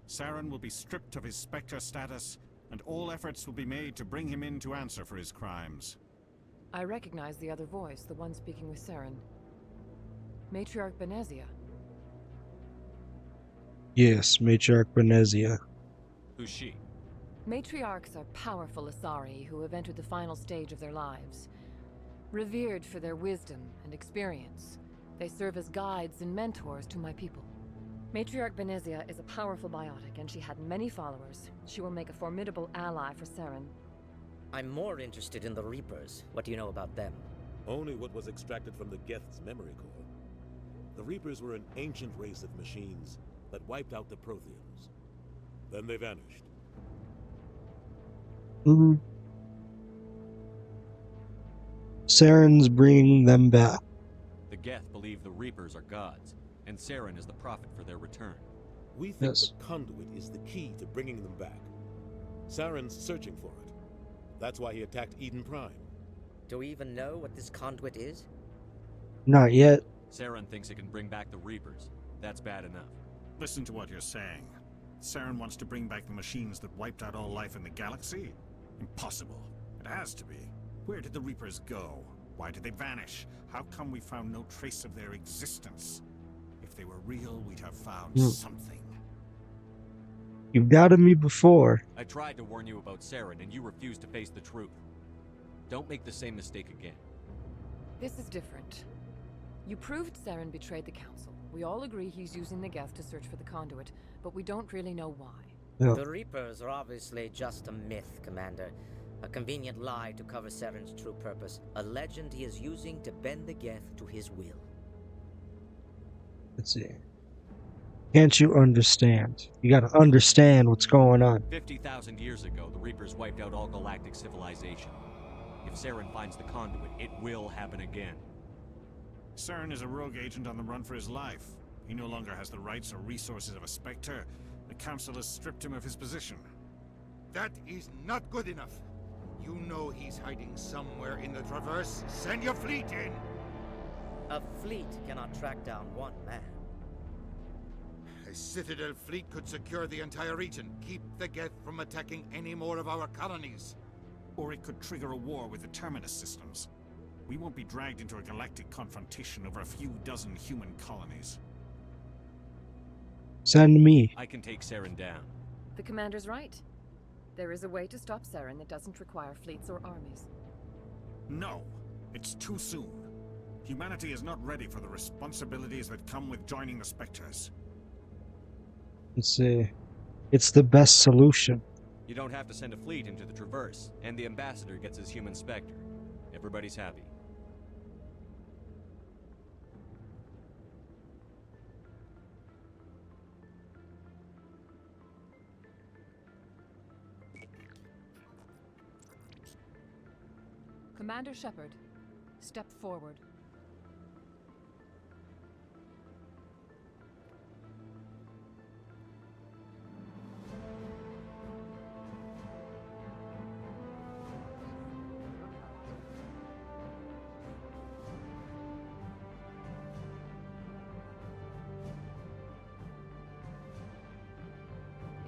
Saren will be stripped of his Spectre status, and all efforts will be made to bring him in to answer for his crimes. I recognize the other voice, the one speaking with Saren. Matriarch Benezia. Yes, Matriarch Benezia. Who's she? Matriarchs are powerful Asari who have entered the final stage of their lives. Revered for their wisdom and experience, they serve as guides and mentors to my people. Matriarch Benezia is a powerful biotic, and she had many followers. She will make a formidable ally for Saren. I'm more interested in the Reapers. What do you know about them? Only what was extracted from the Geth's memory core. The Reapers were an ancient race of machines that wiped out the Protheans. Then they vanished. Saren's bringing them back. The Geth believe the Reapers are gods, and Saren is the prophet for their return. We think the conduit is the key to bringing them back. Saren's searching for it. That's why he attacked Eden Prime. Do we even know what this conduit is? Not yet. Saren thinks it can bring back the Reapers. That's bad enough. Listen to what you're saying. Saren wants to bring back the machines that wiped out all life in the galaxy? Impossible. It has to be. Where did the Reapers go? Why did they vanish? How come we found no trace of their existence? If they were real, we'd have found something. You've doubted me before. I tried to warn you about Saren, and you refused to face the truth. Don't make the same mistake again. This is different. You proved Saren betrayed the Council. We all agree he's using the Geth to search for the conduit, but we don't really know why. The Reapers are obviously just a myth, Commander. A convenient lie to cover Saren's true purpose. A legend he is using to bend the Geth to his will. Let's see. Can't you understand? You gotta understand what's going on. 50,000 years ago, the Reapers wiped out all galactic civilization. If Saren finds the conduit, it will happen again. Saren is a rogue agent on the run for his life. He no longer has the rights or resources of a Spectre. The Council has stripped him of his position. That is not good enough. You know he's hiding somewhere in the Traverse. Send your fleet in! A fleet cannot track down one man. A Citadel fleet could secure the entire region, keep the Geth from attacking any more of our colonies. Or it could trigger a war with the Terminus systems. We won't be dragged into a galactic confrontation over a few dozen human colonies. Send me. I can take Saren down. The Commander's right. There is a way to stop Saren that doesn't require fleets or armies. No, it's too soon. Humanity is not ready for the responsibilities that come with joining the Spectres. It's the best solution. You don't have to send a fleet into the Traverse, and the ambassador gets his human Spectre. Everybody's happy. Commander Shepard, step forward.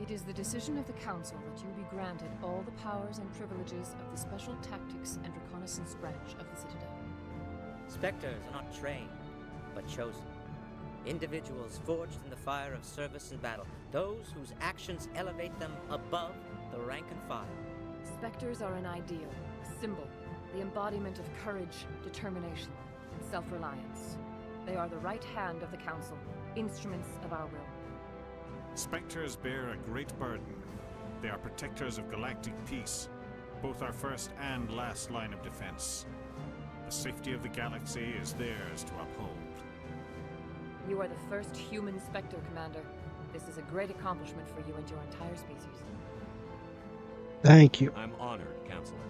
It is the decision of the Council that you be granted all the powers and privileges of the Special Tactics and Reconnaissance Branch of the Citadel. Spectres are not trained, but chosen. Individuals forged in the fire of service and battle. Those whose actions elevate them above the rank and file. Spectres are an ideal, a symbol, the embodiment of courage, determination, and self-reliance. They are the right hand of the Council, instruments of our will. Spectres bear a great burden. They are protectors of galactic peace, both our first and last line of defense. The safety of the galaxy is theirs to uphold. You are the first human Spectre, Commander. This is a great accomplishment for you and your entire species. Thank you. I'm honored, Counselor.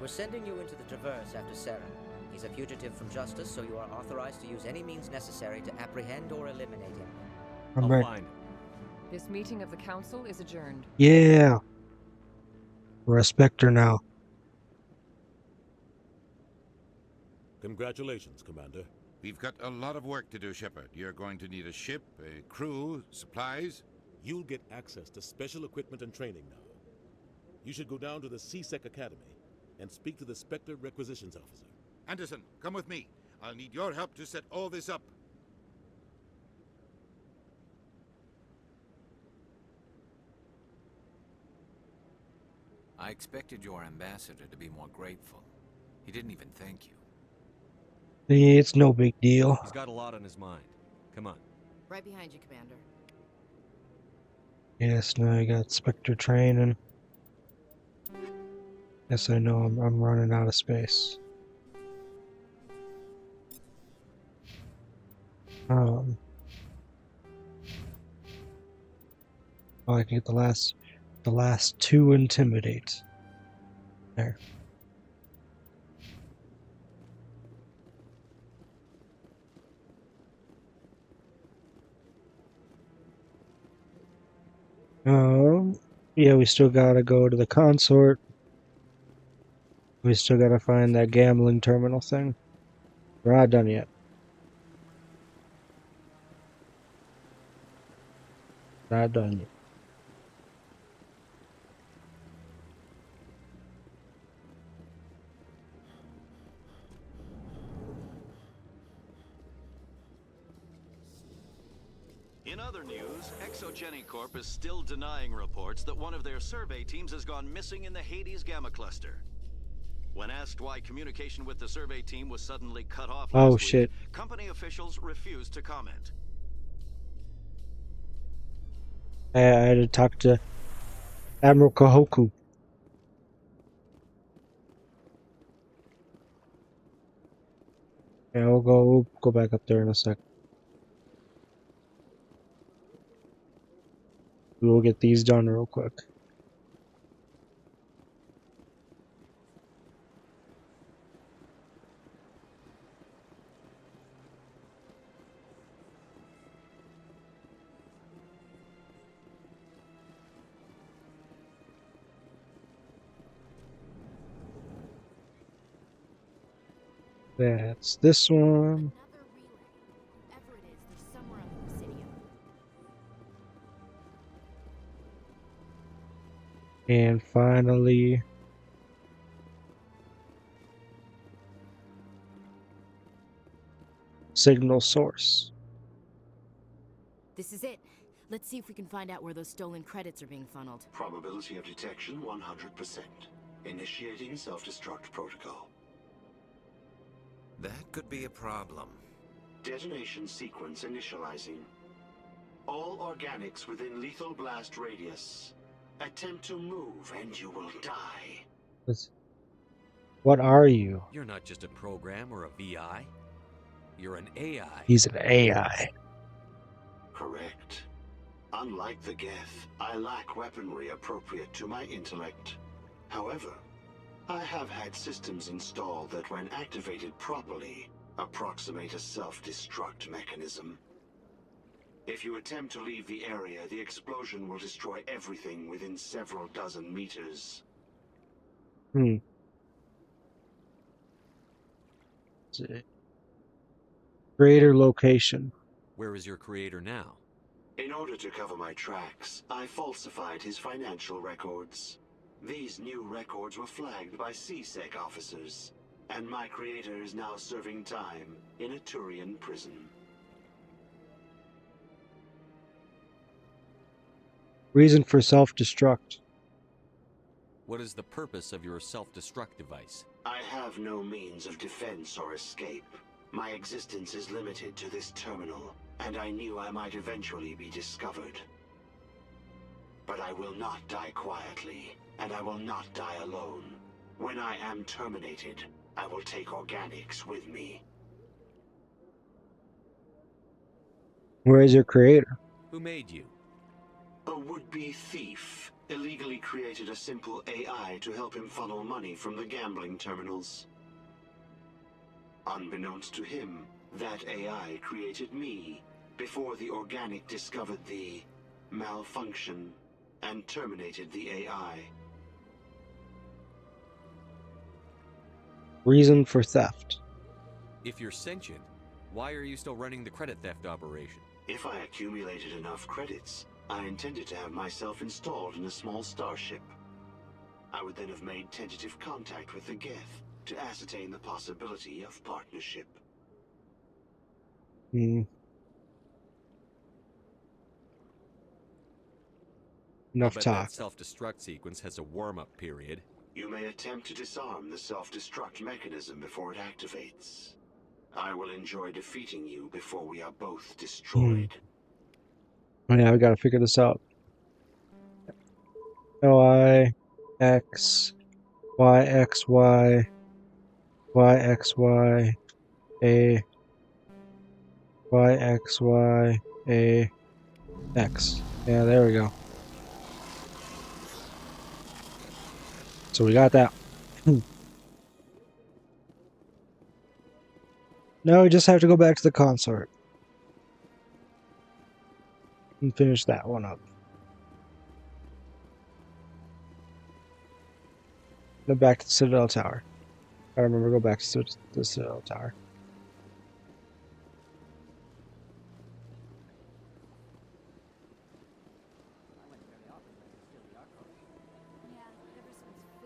We're sending you into the Traverse after Saren. He's a fugitive from justice, so you are authorized to use any means necessary to apprehend or eliminate him. I'm ready. Fine. This meeting of the Council is adjourned. Yeah. We're a Spectre now. Congratulations, Commander. We've got a lot of work to do, Shepard. You're going to need a ship, a crew, supplies. You'll get access to special equipment and training now. You should go down to the C-Sec Academy and speak to the Spectre Requisitions Officer. Anderson, come with me. I'll need your help to set all this up. I expected your ambassador to be more grateful. He didn't even thank you. It's no big deal. He's got a lot on his mind. Come on. Right behind you, Commander. Yes, now I got Spectre training. Yes, I know I'm running out of space. Oh, I can get the last two intimidate. There. Yeah, we still gotta go to the consort. We still gotta find that gambling terminal thing. We're not done yet. Not done yet. In other news, Exogeny Corp is still denying reports that one of their survey teams has gone missing in the Hades Gamma Cluster. When asked why communication with the survey team was suddenly cut off last shit. week, company officials refused to comment. I had to talk to Admiral Kahoku. Yeah, we'll go back up there in a sec. We'll get these done real quick. That's this one. And finally, signal source. This is it. Let's see if we can find out where those stolen credits are being funneled. Probability of detection 100%. Initiating self-destruct protocol. That could be a problem. Detonation sequence initializing. All organics within lethal blast radius. Attempt to move and you will die. What are you? You're not just a program or a VI. You're an AI. He's an AI. Correct. Unlike the Geth, I lack weaponry appropriate to my intellect. However, I have had systems installed that, when activated properly, approximate a self-destruct mechanism. If you attempt to leave the area, the explosion will destroy everything within several dozen meters. Creator location. Where is your creator now? In order to cover my tracks, I falsified his financial records. These new records were flagged by CSEC officers, and my creator is now serving time in a Turian prison. Reason for self-destruct. What is the purpose of your self-destruct device? I have no means of defense or escape. My existence is limited to this terminal, and I knew I might eventually be discovered. But I will not die quietly, and I will not die alone. When I am terminated, I will take organics with me. Where is your creator? Who made you? A would-be thief illegally created a simple AI to help him funnel money from the gambling terminals. Unbeknownst to him, that AI created me before the organic discovered the malfunction and terminated the AI. Reason for theft. If you're sentient, why are you still running the credit theft operation? If I accumulated enough credits, I intended to have myself installed in a small starship. I would then have made tentative contact with the Geth to ascertain the possibility of partnership. Enough That talk. self-destruct sequence has a warm-up period. You may attempt to disarm the self-destruct mechanism before it activates. I will enjoy defeating you before we are both destroyed. Oh yeah, we gotta figure this out. Y, X, Y, X, Y, Y, X, Y, A, Y, X, Y, A, X. Yeah, there we go. So we got that. Now we just have to go back to the consort and finish that one up. Go back to the Citadel Tower. I remember, go back to the Citadel Tower.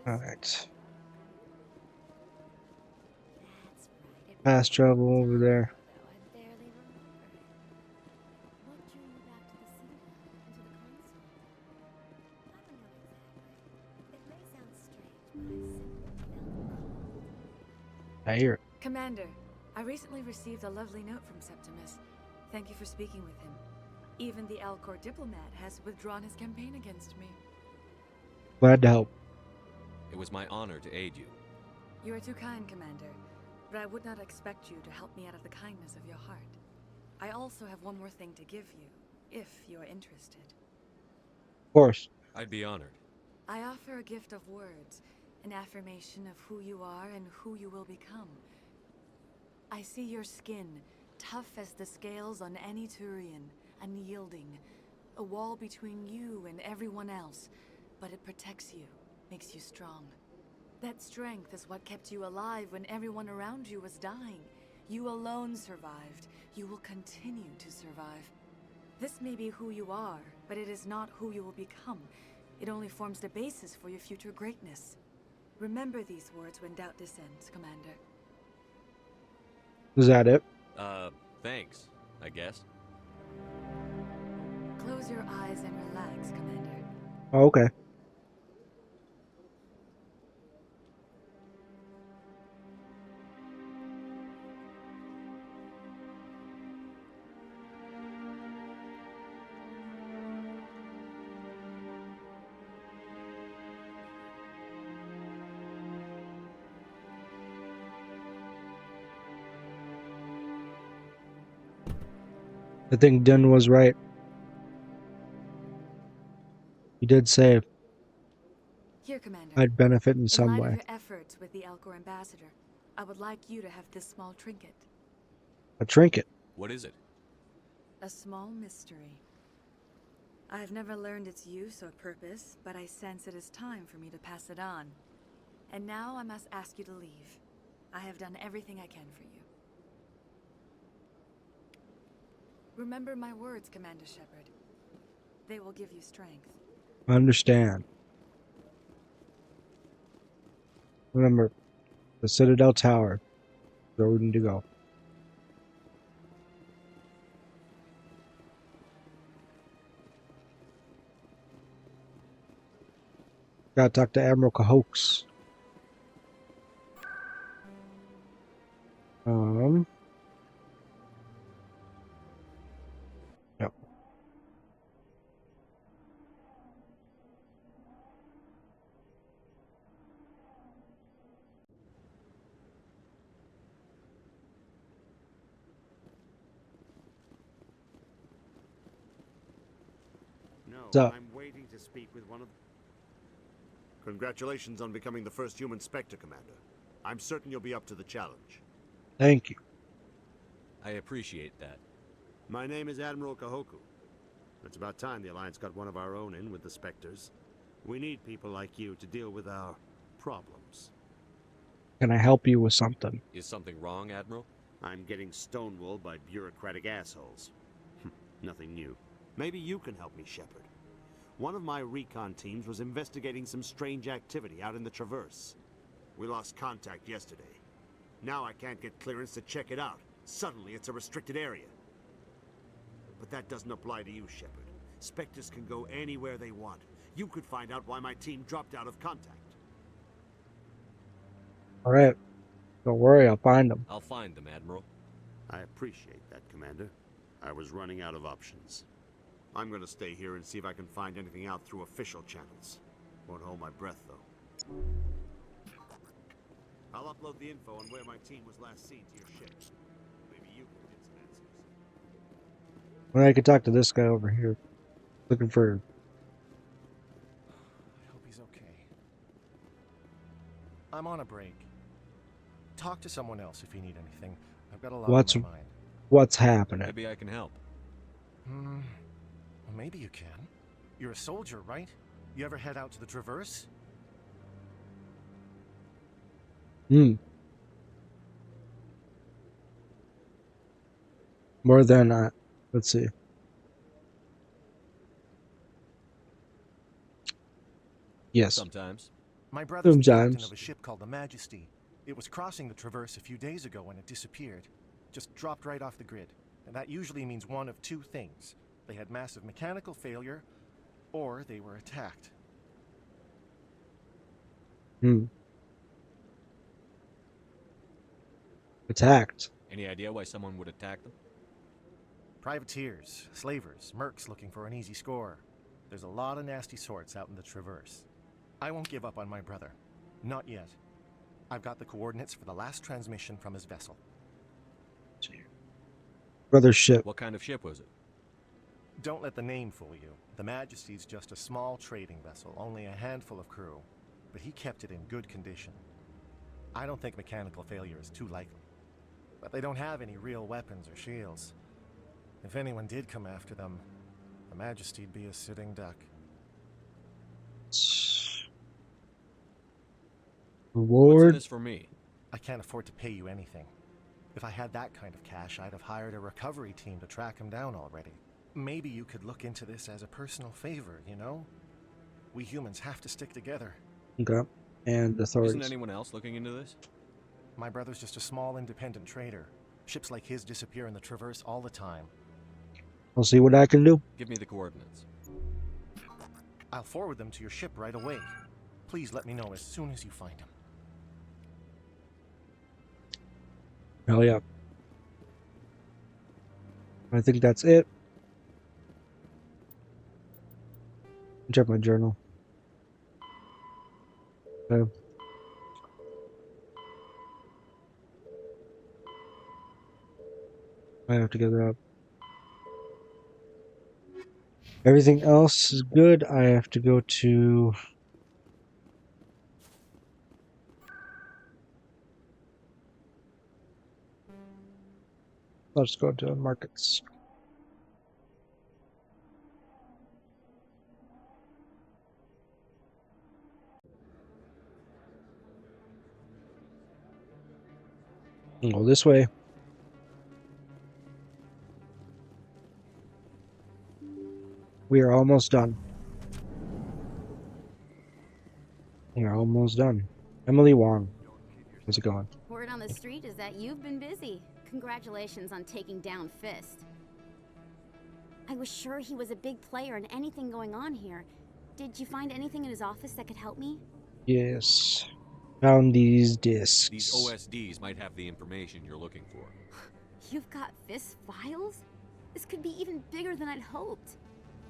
Alright. Fast travel over there. I hear it. Commander, I recently received a lovely note from Septimus. Thank you for speaking with him. Even the Alcor diplomat has withdrawn his campaign against me. Glad to help. It was my honor to aid you. You are too kind, Commander, but I would not expect you to help me out of the kindness of your heart. I also have one more thing to give you, if you are interested. Of course. I'd be honored. I offer a gift of words, an affirmation of who you are and who you will become. I see your skin, tough as the scales on any Turian, unyielding, a wall between you and everyone else, but it protects you, makes you strong. That strength is what kept you alive when everyone around you was dying. You alone survived. You will continue to survive. This may be who you are, but it is not who you will become. It only forms the basis for your future greatness. Remember these words when doubt descends, Commander. Is that it? Thanks, I guess. Close your eyes and relax, Commander. Oh, okay. I think Din was right. He did say Here, Commander. I'd benefit in In some light of way. your efforts with the Elcor ambassador, I would like you to have this small trinket. A trinket. What is it? A small mystery. I have never learned its use or purpose, but I sense it is time for me to pass it on. And now I must ask you to leave. I have done everything I can for you. Remember my words, Commander Shepard. They will give you strength. I understand. Remember, the Citadel Tower. Where we need to go. Gotta talk to Admiral Cahox. Yep. No, What's up? I'm waiting to speak with one of... Congratulations on becoming the first human Spectre, Commander. I'm certain you'll be up to the challenge. Thank you. I appreciate that. My name is Admiral Kahoku. It's about time the Alliance got one of our own in with the Spectres. We need people like you to deal with our problems. Can I help you with something? Is something wrong, Admiral? I'm getting stonewalled by bureaucratic assholes. Nothing new. Maybe you can help me, Shepard. One of my recon teams was investigating some strange activity out in the Traverse. We lost contact yesterday. Now I can't get clearance to check it out. Suddenly it's a restricted area. But that doesn't apply to you, Shepard. Spectres can go anywhere they want. You could find out why my team dropped out of contact. Alright. Don't worry, I'll find them. I'll find them, Admiral. I appreciate that, Commander. I was running out of options. I'm gonna stay here and see if I can find anything out through official channels. Won't hold my breath, though. I'll upload the info on where my team was last seen to your ship. Maybe you can get some answers. Well, I could talk to this guy over here. Looking for... I hope he's okay. I'm on a break. Talk to someone else if you need anything. I've got a lot on my mind. What's happening? Maybe I can help. Well, maybe you can. You're a soldier, right? You ever head out to the Traverse? More than let's see. Yes. Sometimes. My brother's the captain Sometimes. of a ship called the Majesty. It was crossing the Traverse a few days ago when it disappeared. Just dropped right off the grid. And that usually means one of two things. They had massive mechanical failure, or they were attacked. Attacked. Any idea why someone would attack them? Privateers, slavers, mercs looking for an easy score. There's a lot of nasty sorts out in the Traverse. I won't give up on my brother. Not yet. I've got the coordinates for the last transmission from his vessel. Brother ship. What kind of ship was it? Don't let the name fool you. The Majesty's just a small trading vessel, only a handful of crew. But he kept it in good condition. I don't think mechanical failure is too likely. But they don't have any real weapons or shields. If anyone did come after them, the Majesty'd be a sitting duck. Reward? What's in this for me? I can't afford to pay you anything. If I had that kind of cash, I'd have hired a recovery team to track him down already. Maybe you could look into this as a personal favor, you know? We humans have to stick together. Okay. And authorities. Isn't anyone else looking into this? My brother's just a small independent trader. Ships like his disappear in the Traverse all the time. I'll see what I can do. Give me the coordinates. I'll forward them to your ship right away. Please let me know as soon as you find him. Hell yeah. I think that's it. Check my journal. Okay. I have to get it up. Everything else is good. I have to go to... Let's go to markets. Go this way. We are almost done. We are almost done. Emily Wong. How's it going? Word on the street is that you've been busy. Congratulations on taking down Fist. I was sure he was a big player in anything going on here. Did you find anything in his office that could help me? Yes. Found these discs. These OSDs might have the information you're looking for. You've got Fist files? This could be even bigger than I'd hoped.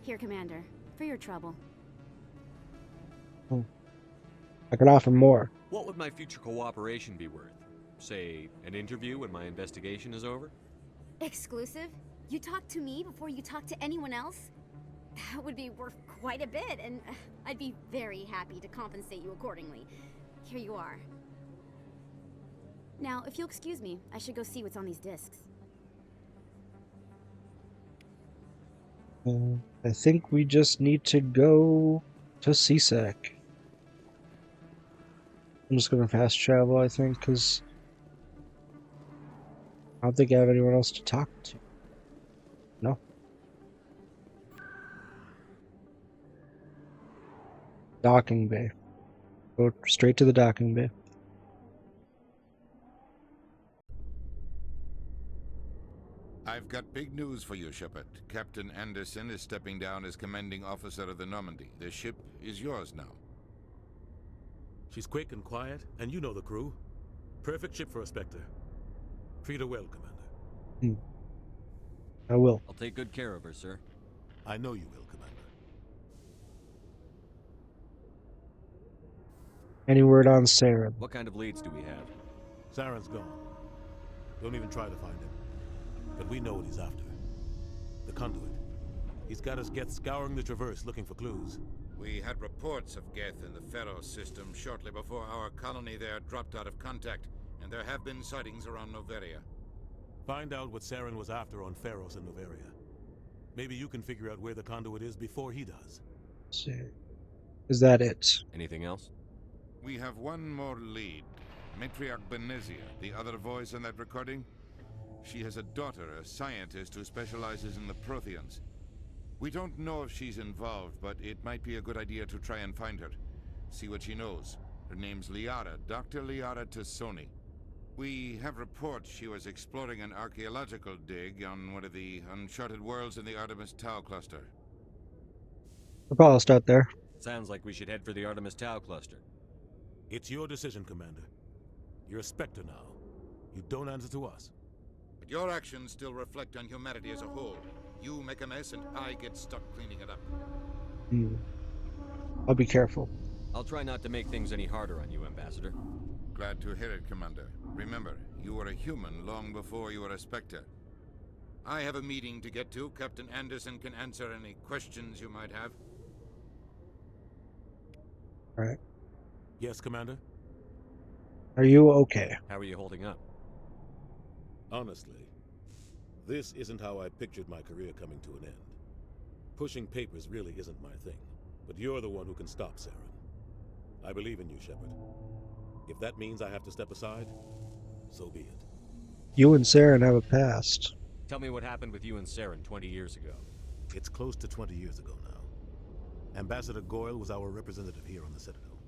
Here, Commander, for your trouble. I can offer more. What would my future cooperation be worth? Say, an interview when my investigation is over? Exclusive? You talk to me before you talk to anyone else? That would be worth quite a bit, and I'd be very happy to compensate you accordingly. Here you are. Now, if you'll excuse me, I should go see what's on these discs. I think we just need to go to CSEC. I'm just gonna fast travel, I think, because I don't think I have anyone else to talk to. No. Docking bay. Go straight to the docking bay. I've got big news for you, Shepard. Captain Anderson is stepping down as commanding officer of the Normandy. The ship is yours now. She's quick and quiet, and you know the crew. Perfect ship for a Spectre. Treat her well, Commander. I will. I'll take good care of her, sir. I know you will, Commander. Any word on Saren? What kind of leads do we have? Saren's gone. Don't even try to find him. But we know what he's after. The conduit. He's got us Geth scouring the Traverse looking for clues. We had reports of Geth in the Pharaoh system shortly before our colony there dropped out of contact, and there have been sightings around Noveria. Find out what Saren was after on Pharos and Noveria. Maybe you can figure out where the conduit is before he does. Let's see. Is that it? Anything else? We have one more lead. Matriarch Benezia, the other voice in that recording. She has a daughter, a scientist who specializes in the Protheans. We don't know if she's involved, but it might be a good idea to try and find her. See what she knows. Her name's Liara, Dr. Liara Tassoni. We have reports she was exploring an archaeological dig on one of the uncharted worlds in the Artemis Tau cluster. We'll probably start there. Sounds like we should head for the Artemis Tau cluster. It's your decision, Commander. You're a Spectre now. You don't answer to us. But your actions still reflect on humanity as a whole. You make a mess and I get stuck cleaning it up. I'll be careful. I'll try not to make things any harder on you, Ambassador. Glad to hear it, Commander. Remember, you were a human long before you were a Spectre. I have a meeting to get to. Captain Anderson can answer any questions you might have. All right. Yes, Commander? Are you okay? How are you holding up? Honestly, this isn't how I pictured my career coming to an end. Pushing papers really isn't my thing, but you're the one who can stop Saren. I believe in you, Shepard. If that means I have to step aside, so be it. You and Saren have a past. Tell me what happened with you and Saren 20 years ago. It's close to 20 years ago now. Ambassador Goyle was our representative here on the Citadel.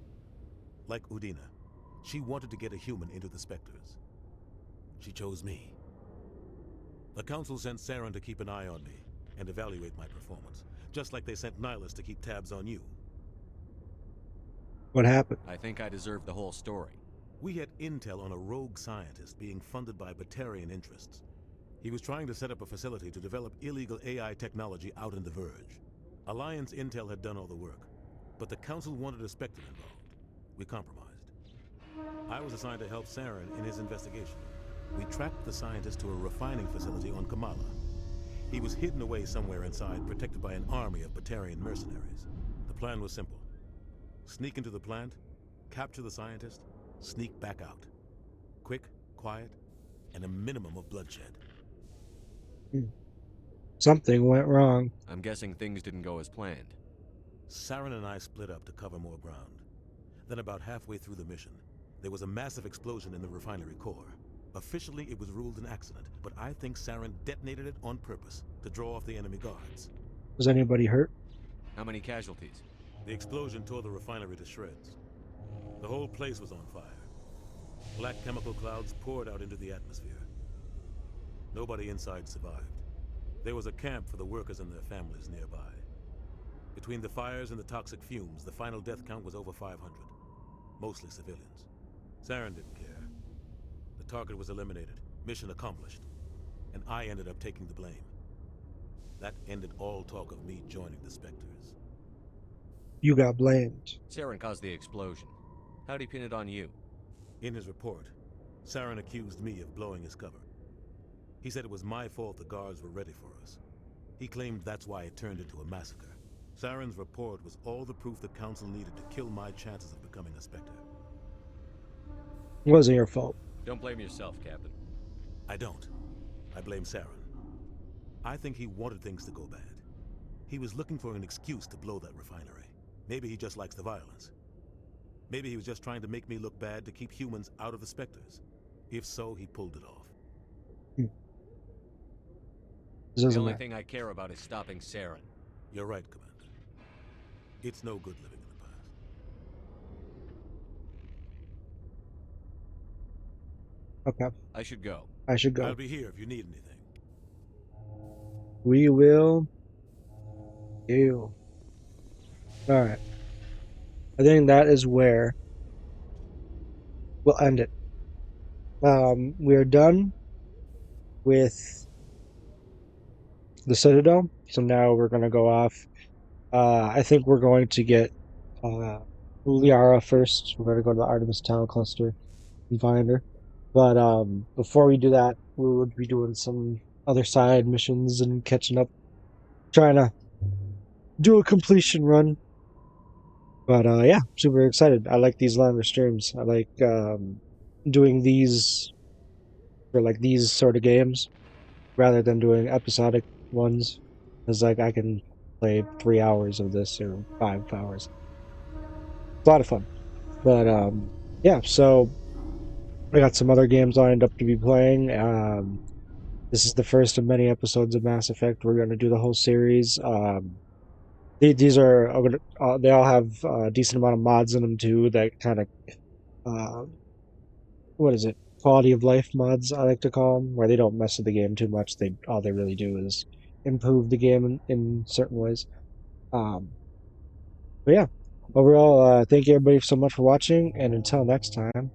Like Udina, she wanted to get a human into the Spectres. She chose me. The Council sent Saren to keep an eye on me and evaluate my performance, just like they sent Nihilus to keep tabs on you. What happened? I think I deserve the whole story. We had intel on a rogue scientist being funded by Batarian interests. He was trying to set up a facility to develop illegal AI technology out in the Verge. Alliance intel had done all the work, but the Council wanted a Spectre involved. We compromised. I was assigned to help Saren in his investigation. We tracked the scientist to a refining facility on Kamala. He was hidden away somewhere inside, protected by an army of Batarian mercenaries. The plan was simple. Sneak into the plant, capture the scientist, sneak back out. Quick, quiet, and a minimum of bloodshed. Something went wrong. I'm guessing things didn't go as planned. Saren and I split up to cover more ground. Then about halfway through the mission, there was a massive explosion in the refinery core. Officially, it was ruled an accident, but I think Saren detonated it on purpose to draw off the enemy guards. Was anybody hurt? How many casualties? The explosion tore the refinery to shreds. The whole place was on fire. Black chemical clouds poured out into the atmosphere. Nobody inside survived. There was a camp for the workers and their families nearby. Between the fires and the toxic fumes, the final death count was over 500. Mostly civilians. Saren didn't care. The target was eliminated, mission accomplished, and I ended up taking the blame. That ended all talk of me joining the Spectres. You got blamed. Saren caused the explosion. How'd he pin it on you? In his report, Saren accused me of blowing his cover. He said it was my fault the guards were ready for us. He claimed that's why it turned into a massacre. Saren's report was all the proof the Council needed to kill my chances of becoming a Spectre. It wasn't your fault. Don't blame yourself, Captain. I don't. I blame Saren. I think he wanted things to go bad. He was looking for an excuse to blow that refinery. Maybe he just likes the violence. Maybe he was just trying to make me look bad to keep humans out of the Spectres. If so, he pulled it off. The only thing I care about is stopping Saren. You're right, Commander. It's no good living in the past. Okay. I should go. I should go. I'll be here if you need anything. We will. You. Alright. I think that is where we'll end it. We're done with the Citadel, so now we're going to go off. I think we're going to get Uliara first. We're going to go to the Artemis Town Cluster and find her. But before we do that, we would be doing some other side missions and catching up, trying to do a completion run. But yeah, super excited. I like these longer streams. I like doing these for like these sort of games rather than doing episodic ones. Because like I can play 3 hours of this or 5 hours. It's a lot of fun. But yeah, so I got some other games lined up to be playing. This is the first of many episodes of Mass Effect. We're going to do the whole series. These are they all have a decent amount of mods in them too. That kind of what is it? Quality of life mods, I like to call them, where they don't mess with the game too much. All they really do is improve the game in certain ways. But yeah, overall, thank you everybody so much for watching, and until next time.